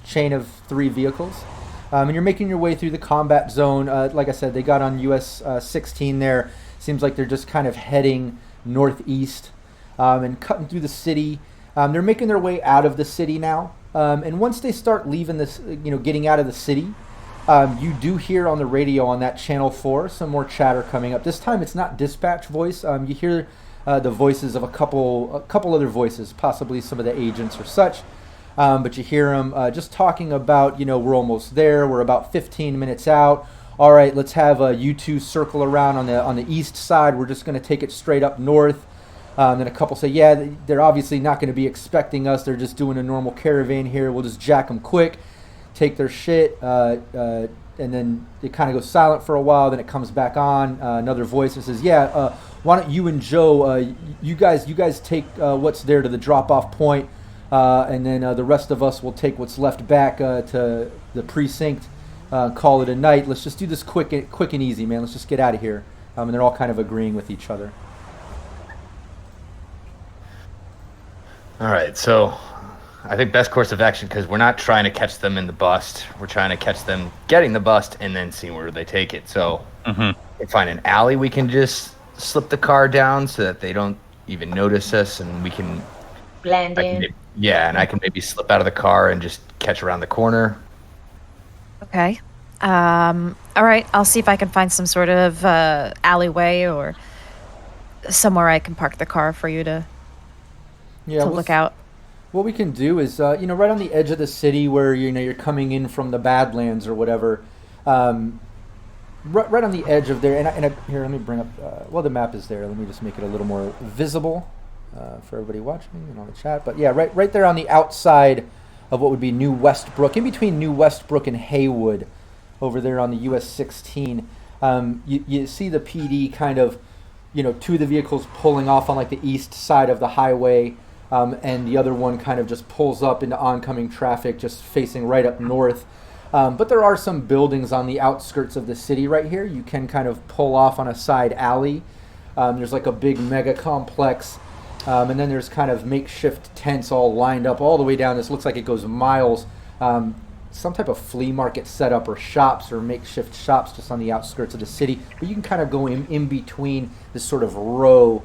chain of 3 vehicles, and you're making your way through the combat zone. Like I said, they got on US 16 there. Seems like they're just kind of heading northeast and cutting through the city. They're making their way out of the city now, and once they start leaving this, getting out of the city, you do hear on the radio on that channel 4 some more chatter coming up. This time it's not dispatch voice. You hear the voices of a couple other voices, possibly some of the agents or such. But you hear them just talking about, we're almost there. We're about 15 minutes out. all right, let's have you two circle around on the east side. We're just going to take it straight up north. Then a couple say, yeah, they're obviously not going to be expecting us. They're just doing a normal caravan here. We'll just jack them quick, take their shit, and then it kind of goes silent for a while. Then it comes back on. Another voice that says, yeah, why don't you and Joe, you guys take what's there to the drop-off point, and then the rest of us will take what's left back to the precinct. Call it a night. Let's just do this quick and easy, man. Let's just get out of here. And they're all kind of agreeing with each other. All right, so I think best course of action, because we're not trying to catch them in the bust. We're trying to catch them getting the bust and then see where they take it. So we find an alley we can just slip the car down so that they don't even notice us, and we can blend in. And I can maybe slip out of the car and just catch around the corner. Okay. All right. I'll see if I can find some sort of alleyway or somewhere I can park the car for you to look out. What we can do is, right on the edge of the city where you're coming in from the Badlands or whatever, right on the edge of there. And here, let me bring up. The map is there. Let me just make it a little more visible for everybody watching and on the chat. But yeah, right there on the outside of what would be New Westbrook, in between New Westbrook and Haywood, over there on the US 16. You see the PD kind of, two of the vehicles pulling off on like the east side of the highway. And the other one kind of just pulls up into oncoming traffic, just facing right up north. But there are some buildings on the outskirts of the city right here. You can kind of pull off on a side alley. There's like a big mega complex. And then there's kind of makeshift tents all lined up all the way down. This looks like it goes miles. Some type of flea market setup or shops or makeshift shops just on the outskirts of the city. But you can kind of go in between this sort of row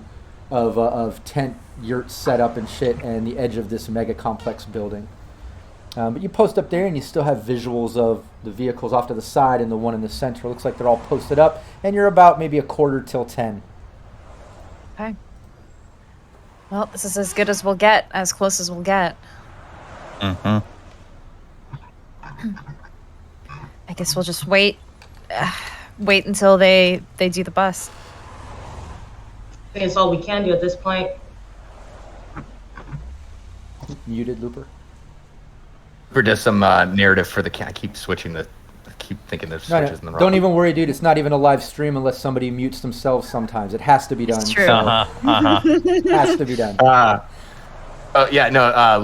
of tent yurt setup and shit and the edge of this mega complex building. But you post up there and you still have visuals of the vehicles off to the side and the one in the center. Looks like they're all posted up, and you're about maybe 9:45. Okay. Well, this is as good as we'll get, as close as we'll get. Mm-hmm. I guess we'll just wait until they do the bust. I think it's all we can do at this point. Muted, Looper. Looper does some narrative for the. I keep switching I keep thinking there's switches in the wrong. Don't even worry, dude. It's not even a live stream unless somebody mutes themselves. Sometimes it has to be done. It's true. It has to be done.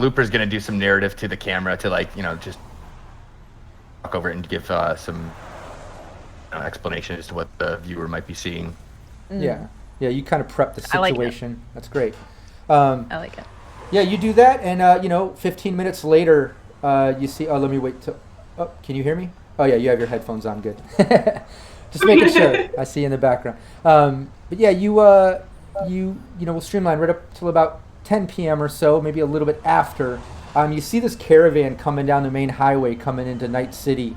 Looper's gonna do some narrative to the camera to just talk over it and give some explanation as to what the viewer might be seeing. Yeah, you kind of prep the situation. Like That's great. I like it. Yeah, you do that, and 15 minutes later, you see. Oh, let me wait. Can you hear me? Oh yeah, you have your headphones on. Good. Just making sure. I see you in the background. But yeah, we'll streamline right up till about 10 p.m. or so, maybe a little bit after. You see this caravan coming down the main highway, coming into Night City,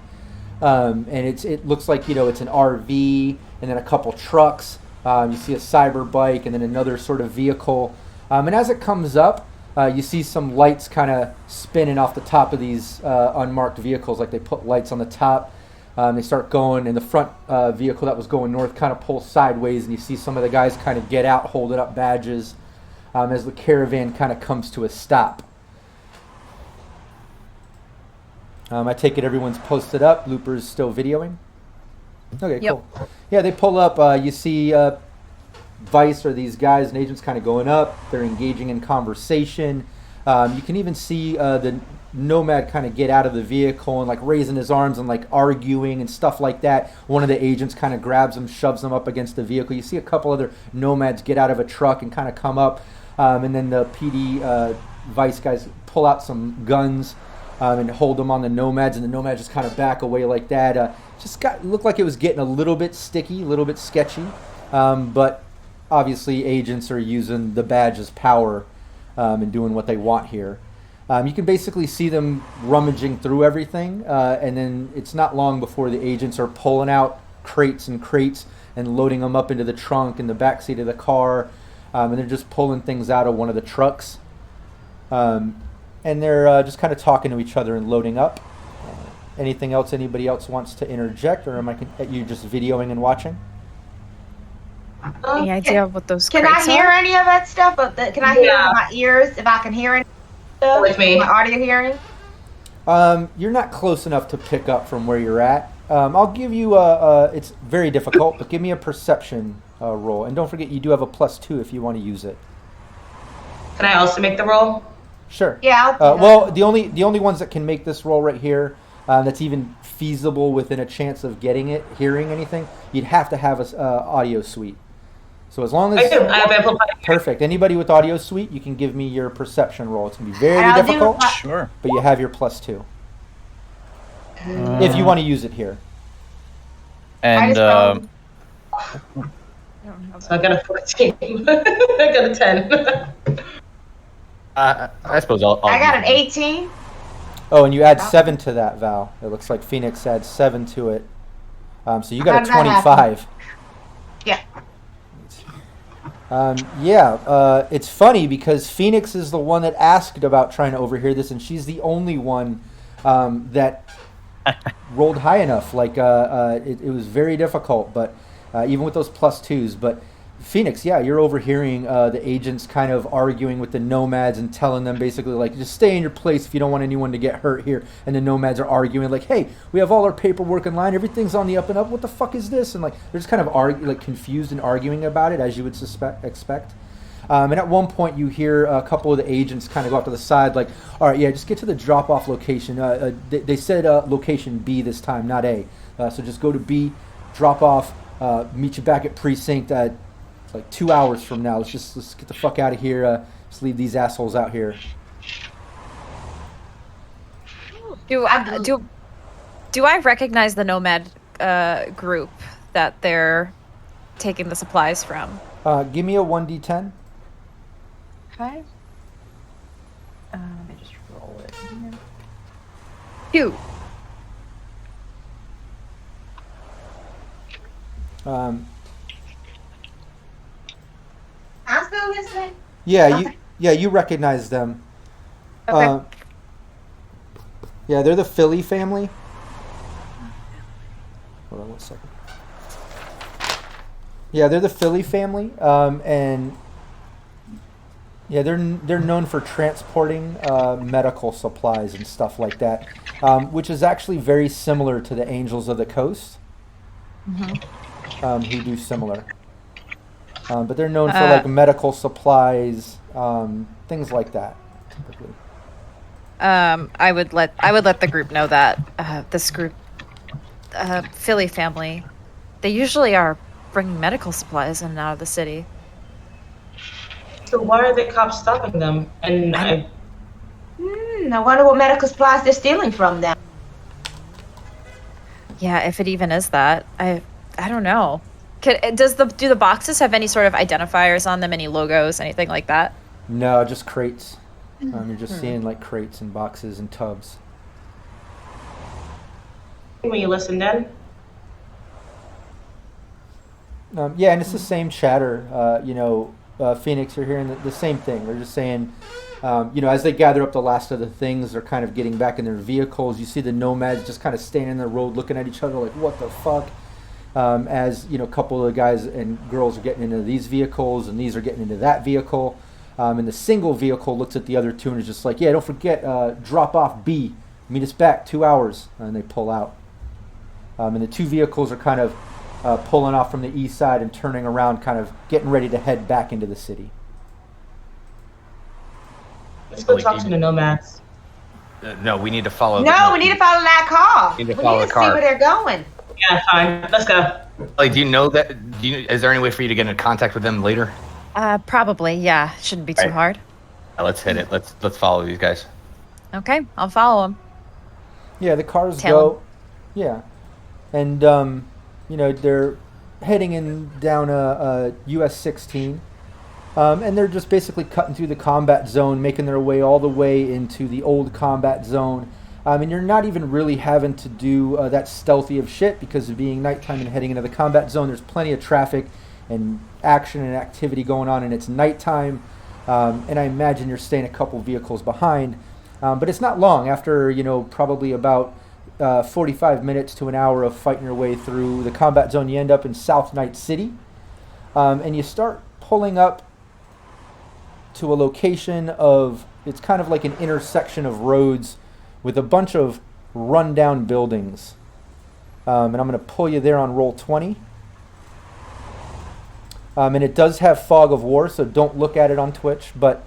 and it looks like it's an RV and then a couple trucks. You see a cyber bike and then another sort of vehicle, and as it comes up, you see some lights kind of spinning off the top of these unmarked vehicles, like they put lights on the top. They start going, and the front vehicle that was going north kind of pulls sideways, and you see some of the guys kind of get out, holding up badges, as the caravan kind of comes to a stop. I take it everyone's posted up. Looper's still videoing? Okay, Yep. Cool. Yeah, they pull up. You see Vice or these guys and agents kind of going up. They're engaging in conversation. You can even see the nomad kind of get out of the vehicle and like raising his arms and like arguing and stuff like that. One of the agents kind of grabs him, shoves him up against the vehicle. You see a couple other nomads get out of a truck and kind of come up. And then the PD Vice guys pull out some guns and hold them on the nomads, and the nomads just kind of back away like that. Looked like it was getting a little bit sticky, a little bit sketchy. But obviously agents are using the badge as power and doing what they want here. You can basically see them rummaging through everything, and then it's not long before the agents are pulling out crates and crates and loading them up into the trunk and the back seat of the car, and they're just pulling things out of one of the trucks. And they're just kind of talking to each other and loading up. Anything else anybody else wants to interject, or am you just videoing and watching? Any idea of what those Can I crates hear are? any of that stuff? Can I hear with my ears if I can hear any stuff? With me. My audio hearing? You're not close enough to pick up from where you're at. I'll give you it's very difficult, but give me a perception roll. And don't forget, you do have a +2 if you want to use it. Can I also make the roll? Sure. Yeah, I'll do that. Well, the only ones that can make this roll right here, that's even feasible within a chance of hearing anything, you'd have to have a audio suite. So as long as I do. I have amplified. perfect, anybody with audio suite, you can give me your perception roll. It's gonna be very I'll do difficult, my- Sure. but you have your +2 if you want to use it here. I And just So I got a 14. I got a 10. I suppose I'll I got use an it. 18. Oh, and you add 7 to that, Val. It looks like Phoenix adds 7 to it. So you got How a did that 25. Yeah. It's funny because Phoenix is the one that asked about trying to overhear this, and she's the only one that rolled high enough. Like it was very difficult, but even with those +2s. But Phoenix, yeah, you're overhearing the agents kind of arguing with the nomads and telling them basically like, just stay in your place if you don't want anyone to get hurt here. And the nomads are arguing like, hey, we have all our paperwork in line, everything's on the up and up. What the fuck is this? And like they're just kind of confused and arguing about it, as you would expect. And at one point, you hear a couple of the agents kind of go off to the side, like, all right, yeah, just get to the drop-off location. They said location B this time, not A. So just go to B, drop off, meet you back at precinct at like 2 hours from now. Let's get the fuck out of here. Just leave these assholes out here. Do I recognize the nomad group that they're taking the supplies from? Give me a 1d10. Okay. Let me just roll it. 2. I'm still listening. You recognize them. Okay. Yeah, they're the Philly family. Hold on one second. Yeah, they're the Philly family, and yeah, they're known for transporting medical supplies and stuff like that, which is actually very similar to the Angels of the Coast, who do similar. But they're known for like medical supplies, things like that, typically. I would let the group know that this group, Philly family, they usually are bringing medical supplies in and out of the city. So why are the cops stopping them? And I wonder what medical supplies they're stealing from them. Yeah, if it even is that, I don't know. Do the boxes have any sort of identifiers on them? Any logos, anything like that? No, just crates. You're just seeing like crates and boxes and tubs. when you listened in? Yeah, and it's the same chatter. Phoenix, you're hearing the same thing. They're just saying, as they gather up the last of the things, they're kind of getting back in their vehicles. You see the nomads just kind of standing in the road looking at each other like, what the fuck? As, a couple of the guys and girls are getting into these vehicles and these are getting into that vehicle. And the single vehicle looks at the other two and is just like, yeah, don't forget, drop off B. Meet us back 2 hours. And they pull out. And the two vehicles are kind of pulling off from the east side and turning around, kind of getting ready to head back into the city. Let's go talk to the nomads. No, we need to follow. No, we need to follow that car. We We need to follow need the to see car. where they're going. Yeah, fine. Let's go. Like, do you know that? Is there any way for you to get in contact with them later? Probably, yeah. Shouldn't be too Right. hard. Let's hit it. Let's follow these guys. Okay, I'll follow them. Yeah, the cars Tail go. Yeah, and they're heading in down a US 16, and they're just basically cutting through the combat zone, making their way all the way into the old combat zone. And you're not even really having to do that stealthy of shit because of being nighttime and heading into the combat zone. There's plenty of traffic and action and activity going on, and it's nighttime. And I imagine you're staying a couple vehicles behind. But it's not long. After, probably about 45 minutes to an hour of fighting your way through the combat zone. You end up in South Night City, and you start pulling up to a location of, it's kind of like an intersection of roads with a bunch of rundown buildings. And I'm going to pull you there on roll 20. And it does have fog of war, so don't look at it on Twitch, but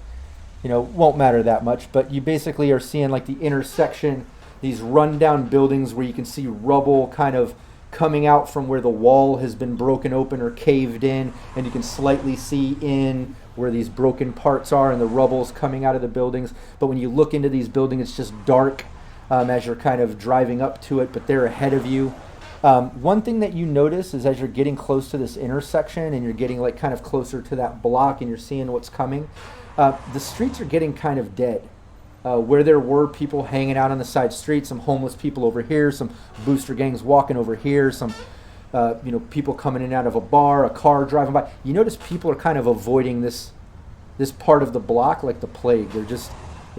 won't matter that much. But you basically are seeing like the intersection, these rundown buildings where you can see rubble kind of coming out from where the wall has been broken open or caved in, and you can slightly see in where these broken parts are, and the rubble's coming out of the buildings. But when you look into these buildings, it's just dark as you're kind of driving up to it, but they're ahead of you. One thing that you notice is as you're getting close to this intersection and you're getting like kind of closer to that block and you're seeing what's coming, the streets are getting kind of dead. Where there were people hanging out on the side streets, some homeless people over here, some booster gangs walking over here, some people coming in and out of a bar, a car driving by. You notice people are kind of avoiding this part of the block like the plague. There's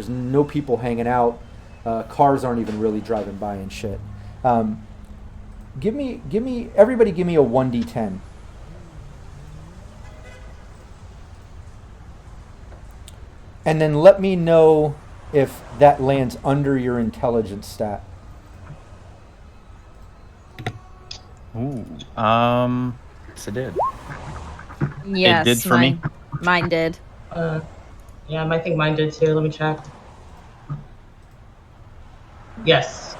no people hanging out. Cars aren't even really driving by and shit. Everybody give me a 1d10. And then let me know if that lands under your intelligence stat. Ooh. Yes, it did. Yes, it did for me. Mine did. Yeah, I think mine did too. Let me check. Yes.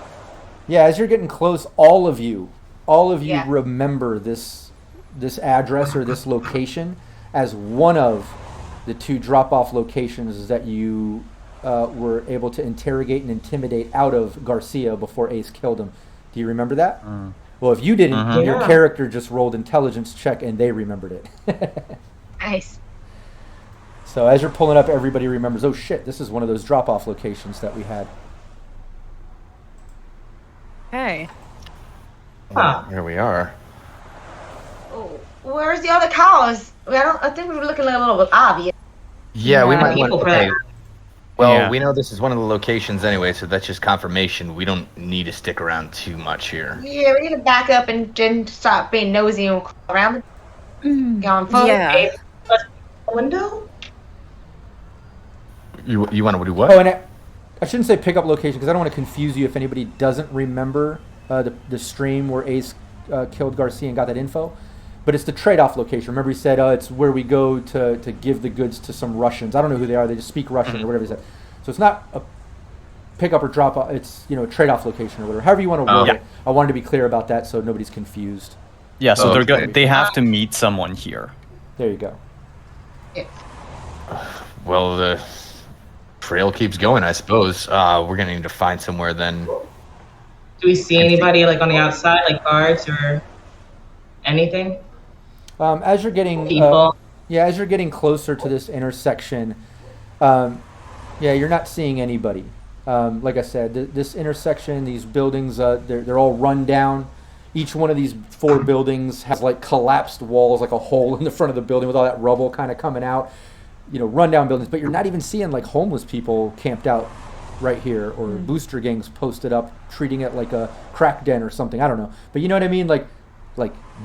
Yeah, as you're getting close, all of you Yeah. remember this address or this location as one of the 2 drop-off locations that you were able to interrogate and intimidate out of Garcia before Ace killed him. Do you remember that? Well, if you didn't, your character just rolled intelligence check and they remembered it. Nice. So as you're pulling up, everybody remembers, oh shit, this is one of those drop-off locations that we had. Okay. Huh. Here we are. Oh, where's the other cars? I think we were looking a little bit obvious. Yeah, we Yeah. might want People to. for that. Well, Yeah. we know this is one of the locations anyway, so that's just confirmation. We don't need to stick around too much here. Yeah, we're gonna back up and stop being nosy and crawl around the gone forward. Yeah. Hey, let's the window? You want to do what? Oh, and I shouldn't say pick up location because I don't want to confuse you if anybody doesn't remember the stream where Ace killed Garcia and got that info. But it's the trade-off location. Remember he said it's where we go to give the goods to some Russians. I don't know who they are. They just speak Russian or whatever he said. So it's not a pick-up or drop-off. It's trade-off location or whatever. However you want to word Yeah. it. I wanted to be clear about that so nobody's confused. Yeah, so Okay. they have to meet someone here. There you go. Well, the trail keeps going, I suppose. We're gonna need to find somewhere then. Do we see anybody like on the outside, like guards or anything? As you're getting People? as you're getting closer to this intersection, you're not seeing anybody. Like I said, this intersection, these buildings, they're all run down. Each one of these 4 buildings has like collapsed walls, like a hole in the front of the building with all that rubble kind of coming out. Rundown buildings, but you're not even seeing like homeless people camped out right here or booster gangs posted up, treating it like a crack den or something. I don't know, but you know what I mean, like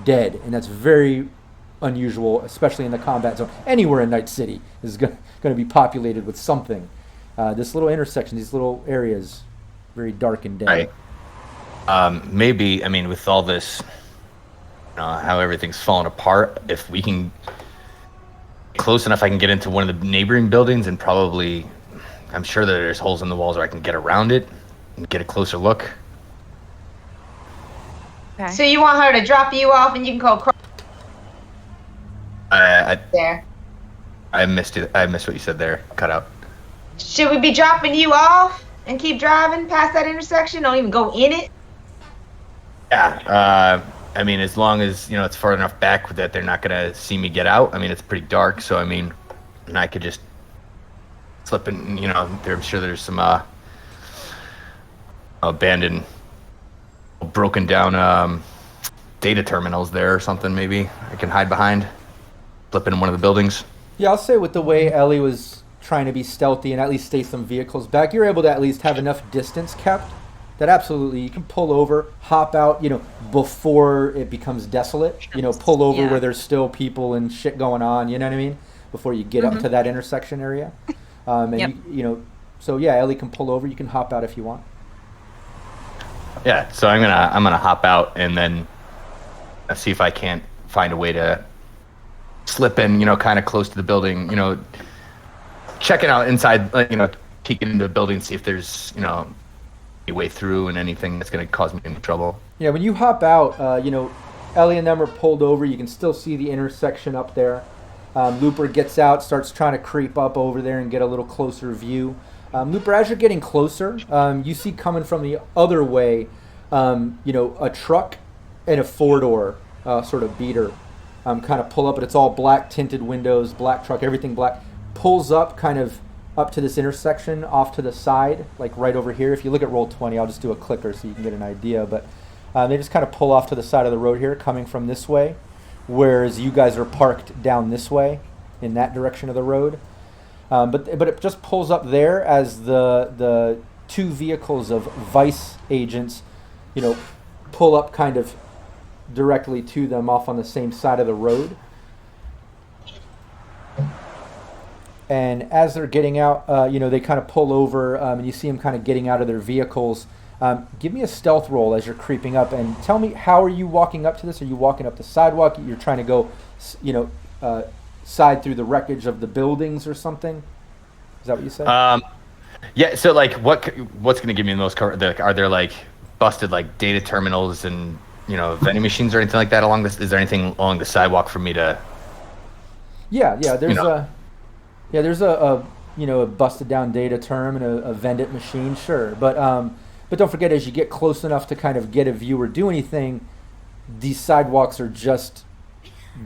dead, and that's very unusual, especially in the combat zone. Anywhere in Night City is going to be populated with something. This little intersection, these little areas, very dark and dead. Right. Maybe, I mean, with all this, how everything's falling apart, if we can get close enough, I can get into one of the neighboring buildings and probably, I'm sure that there's holes in the walls where I can get around it and get a closer look. Okay. So you want her to drop you off and you can go across I there. missed it. I missed what you said there. Cut out. Should we be dropping you off and keep driving past that intersection? Don't even go in it? Yeah. I mean, as long as it's far enough back that they're not gonna see me get out. I mean, it's pretty dark, so I mean, and I could just slip in. I'm sure there's some abandoned, broken down data terminals there or something. Maybe I can hide behind, slip in one of the buildings. Yeah, I'll say with the way Ellie was trying to be stealthy and at least stay some vehicles back, you're able to at least have enough distance kept that absolutely you can pull over, hop out, before it becomes desolate. Pull over Yeah. where there's still people and shit going on. You know what I mean? Before you get up to that intersection area. And Yep. so yeah, Ellie can pull over. You can hop out if you want. Yeah, so I'm gonna hop out and then see if I can't find a way to slip in, kind of close to the building, checking out inside, peeking into the building, see if there's, a way through and anything that's gonna cause me any trouble. Yeah, when you hop out, Ellie and them are pulled over. You can still see the intersection up there. Looper gets out, starts trying to creep up over there and get a little closer view. Looper, as you're getting closer, you see coming from the other way, a truck and a four-door sort of beater kind of pull up, but it's all black tinted windows, black truck, everything black. Pulls up kind of up to this intersection off to the side, like right over here. If you look at Roll20, I'll just do a clicker so you can get an idea, but they just kind of pull off to the side of the road here, coming from this way, whereas you guys are parked down this way in that direction of the road. But it just pulls up there as the two vehicles of Vice agents, pull up kind of directly to them off on the same side of the road. And as they're getting out, they kind of pull over, and you see them kind of getting out of their vehicles. Give me a stealth roll as you're creeping up, and tell me, how are you walking up to this? Are you walking up the sidewalk? You're trying to go, side through the wreckage of the buildings or something? Is that what you said? Yeah. So like, what's going to give me the most cover? Are there like busted like data terminals and vending machines or anything like that along this? Is there anything along the sidewalk for me to? Yeah. There's a busted down data term and a vending machine, sure. But don't forget, as you get close enough to kind of get a view or do anything, these sidewalks are just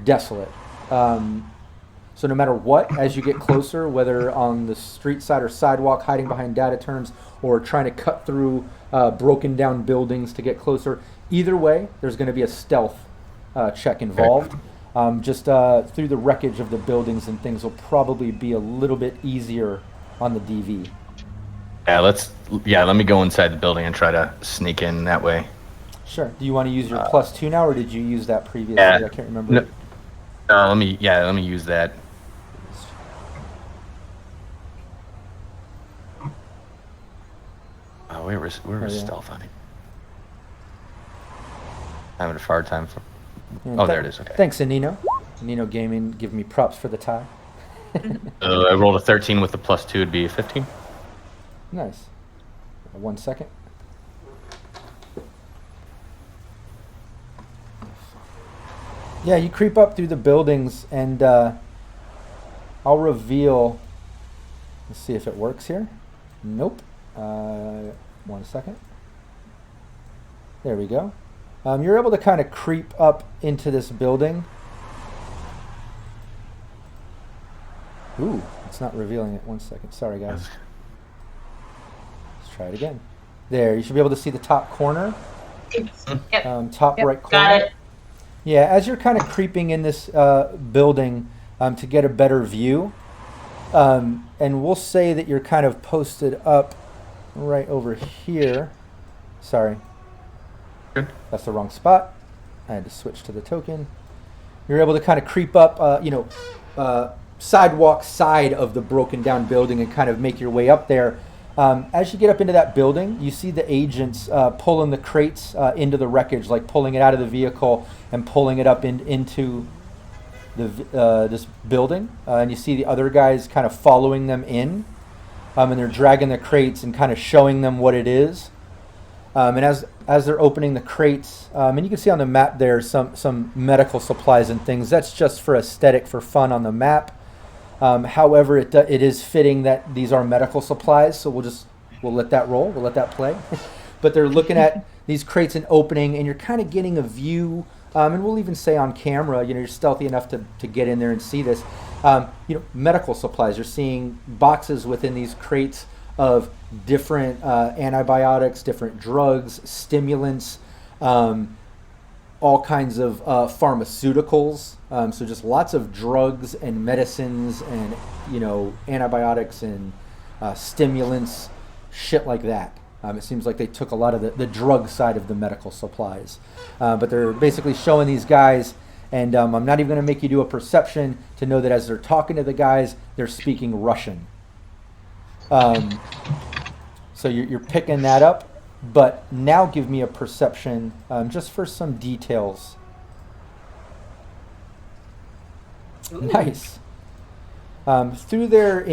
desolate. So no matter what, as you get closer, whether on the street side or sidewalk, hiding behind data terms, or trying to cut through broken down buildings to get closer, either way, there's going to be a stealth check involved. Just through the wreckage of the buildings and things will probably be a little bit easier on the DV. Let me go inside the building and try to sneak in that way. Sure. Do you want to use your +2 now, or did you use that previously? Yeah. I can't remember. No, let me use that. Where was stealth on it? Having a hard time. There it is. Okay. Thanks, Nino. Nino Gaming, give me props for the tie. I rolled a 13 with the +2, it'd be a 15. Nice. 1 second. Yeah, you creep up through the buildings, and I'll reveal. Let's see if it works here. Nope. 1 second. There we go. You're able to kind of creep up into this building. Ooh, it's not revealing it. 1 second. Sorry, guys. Let's try it again. There, you should be able to see the top corner. Yep. Top right corner. Got it. Yeah, as you're kind of creeping in this building to get a better view, and we'll say that you're kind of posted up right over here. Sorry. Good. That's the wrong spot. I had to switch to the token. You're able to kind of creep up, sidewalk side of the broken down building and kind of make your way up there. As you get up into that building, you see the agents pulling the crates into the wreckage, like pulling it out of the vehicle and pulling it up into this building. And you see the other guys kind of following them in, and they're dragging the crates and kind of showing them what it is. And as they're opening the crates, and you can see on the map there some medical supplies and things. That's just for aesthetic, for fun on the map. However, it is fitting that these are medical supplies, so we'll let that roll. We'll let that play. But they're looking at these crates and opening, and you're kind of getting a view. And we'll even say on camera, you're stealthy enough to get in there and see this. Medical supplies. You're seeing boxes within these crates of different antibiotics, different drugs, stimulants, all kinds of pharmaceuticals. So just lots of drugs and medicines and antibiotics and stimulants, shit like that. It seems like they took a lot of the drug side of the medical supplies. But they're basically showing these guys, and I'm not even going to make you do a perception to know that as they're talking to the guys, they're speaking Russian. So you're picking that up. But now give me a perception just for some details. Ooh. Nice. Through their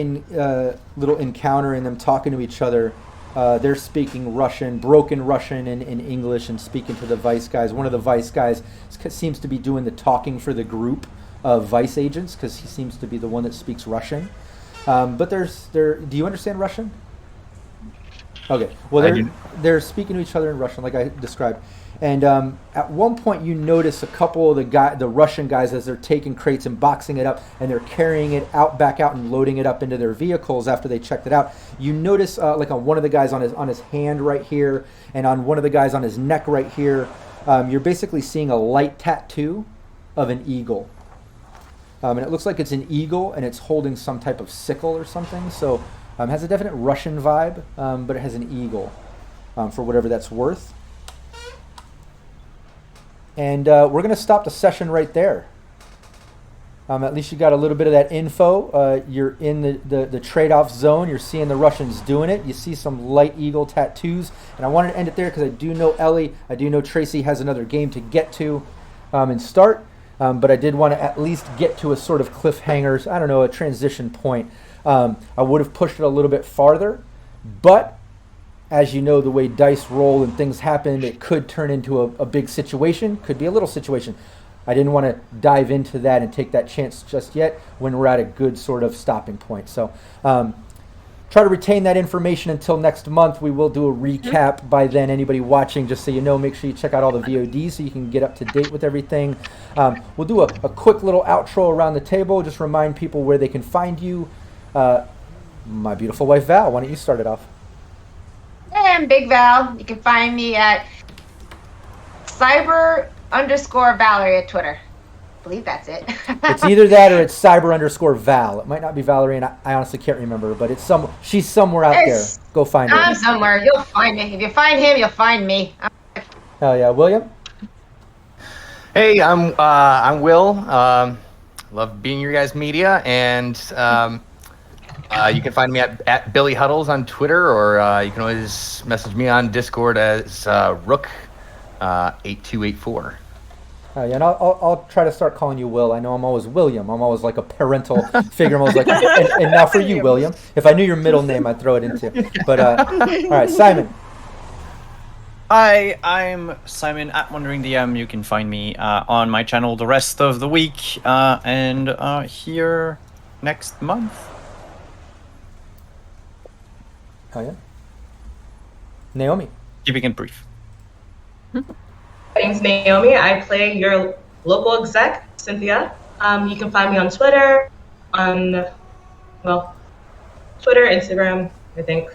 little encounter and them talking to each other, they're speaking Russian, broken Russian and English, and speaking to the Vice guys. One of the Vice guys seems to be doing the talking for the group of Vice agents because he seems to be the one that speaks Russian. But do you understand Russian? Okay. Well, they're speaking to each other in Russian, like I described. And at one point, you notice a couple of the Russian guys, as they're taking crates and boxing it up, and they're carrying it back out, and loading it up into their vehicles after they checked it out. You notice, like on one of the guys on his hand right here, and on one of the guys on his neck right here, you're basically seeing a light tattoo of an eagle. And it looks like it's an eagle, and it's holding some type of sickle or something. So it has a definite Russian vibe, but it has an eagle, for whatever that's worth. And we're going to stop the session right there. At least you got a little bit of that info. You're in the trade-off zone. You're seeing the Russians doing it. You see some light eagle tattoos. And I wanted to end it there because I do know Ellie. I do know Tracy has another game to get to and start. But I did want to at least get to a sort of cliffhanger. I don't know, a transition point. I would have pushed it a little bit farther. But as you know, the way dice roll and things happen, it could turn into a big situation, could be a little situation. I didn't want to dive into that and take that chance just yet when we're at a good sort of stopping point. So try to retain that information until next month. We will do a recap by then. Anybody watching, just so you know, make sure you check out all the VODs so you can get up to date with everything. We'll do a quick little outro around the table. Just remind people where they can find you. My beautiful wife, Val, why don't you start it off? Hey, I'm Big Val. You can find me at Cyber_Valerie at Twitter. I believe that's it. It's either that or it's Cyber_Val. It might not be Valerie, and I honestly can't remember, but she's somewhere out there. Go find her. I'm somewhere. You'll find me. If you find him, you'll find me. Hell yeah. William? Hey, I'm Will. Love being your guys' media, and you can find me at Billy Huddles on Twitter, or you can always message me on Discord as Rook8284. Yeah, and I'll try to start calling you Will. I know I'm always William. I'm always like a parental figure. I'm always like, and now for you, William. If I knew your middle name, I'd throw it in too. But all right, Simon. Hi, I'm Simon at Wandering DM. You can find me on my channel the rest of the week and here next month. Oh yeah. Naomi. Keeping it brief. My name's Naomi. I play your local exec, Cynthia. You can find me on Twitter, Twitter, Instagram. I think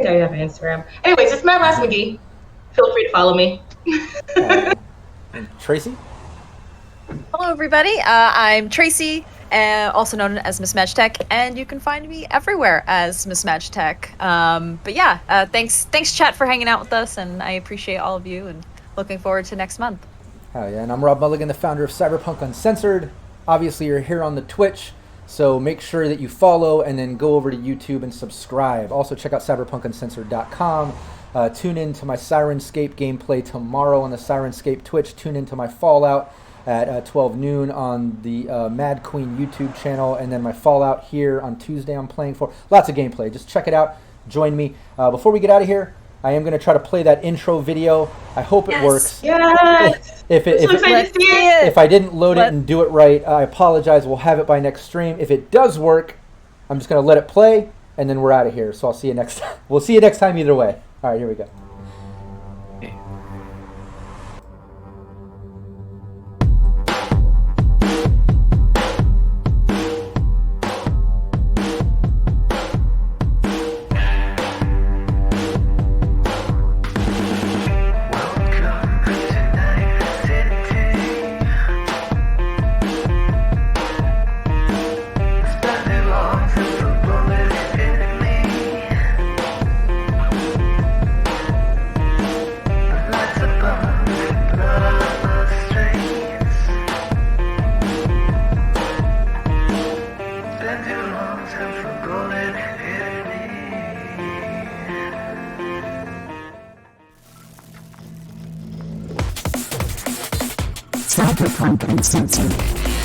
I have an Instagram. Anyways, it's Matt Ross McGee. Feel free to follow me. And Tracy? Hello, everybody. I'm Tracy, also known as Miss Match Tech, and you can find me everywhere as Miss Match Tech. But yeah, thanks, chat, for hanging out with us, and I appreciate all of you, and looking forward to next month. Oh yeah, and I'm Rob Mulligan, the founder of Cyberpunk Uncensored. Obviously, you're here on the Twitch, so make sure that you follow and then go over to YouTube and subscribe. Also, check out cyberpunkuncensored.com. Tune in to my Sirenscape gameplay tomorrow on the Sirenscape Twitch. Tune in to my Fallout at 12 noon on the Mad Queen YouTube channel, and then my Fallout here on Tuesday I'm playing for. Lots of gameplay. Just check it out. Join me. Before we get out of here, I am going to try to play that intro video. I hope it works. Yes! If I didn't load it and do it right, I apologize. We'll have it by next stream. If it does work, I'm just going to let it play, and then we're out of here. So I'll see you next time. We'll see you next time either way. All right, here we go. Cyberpunk Uncensored.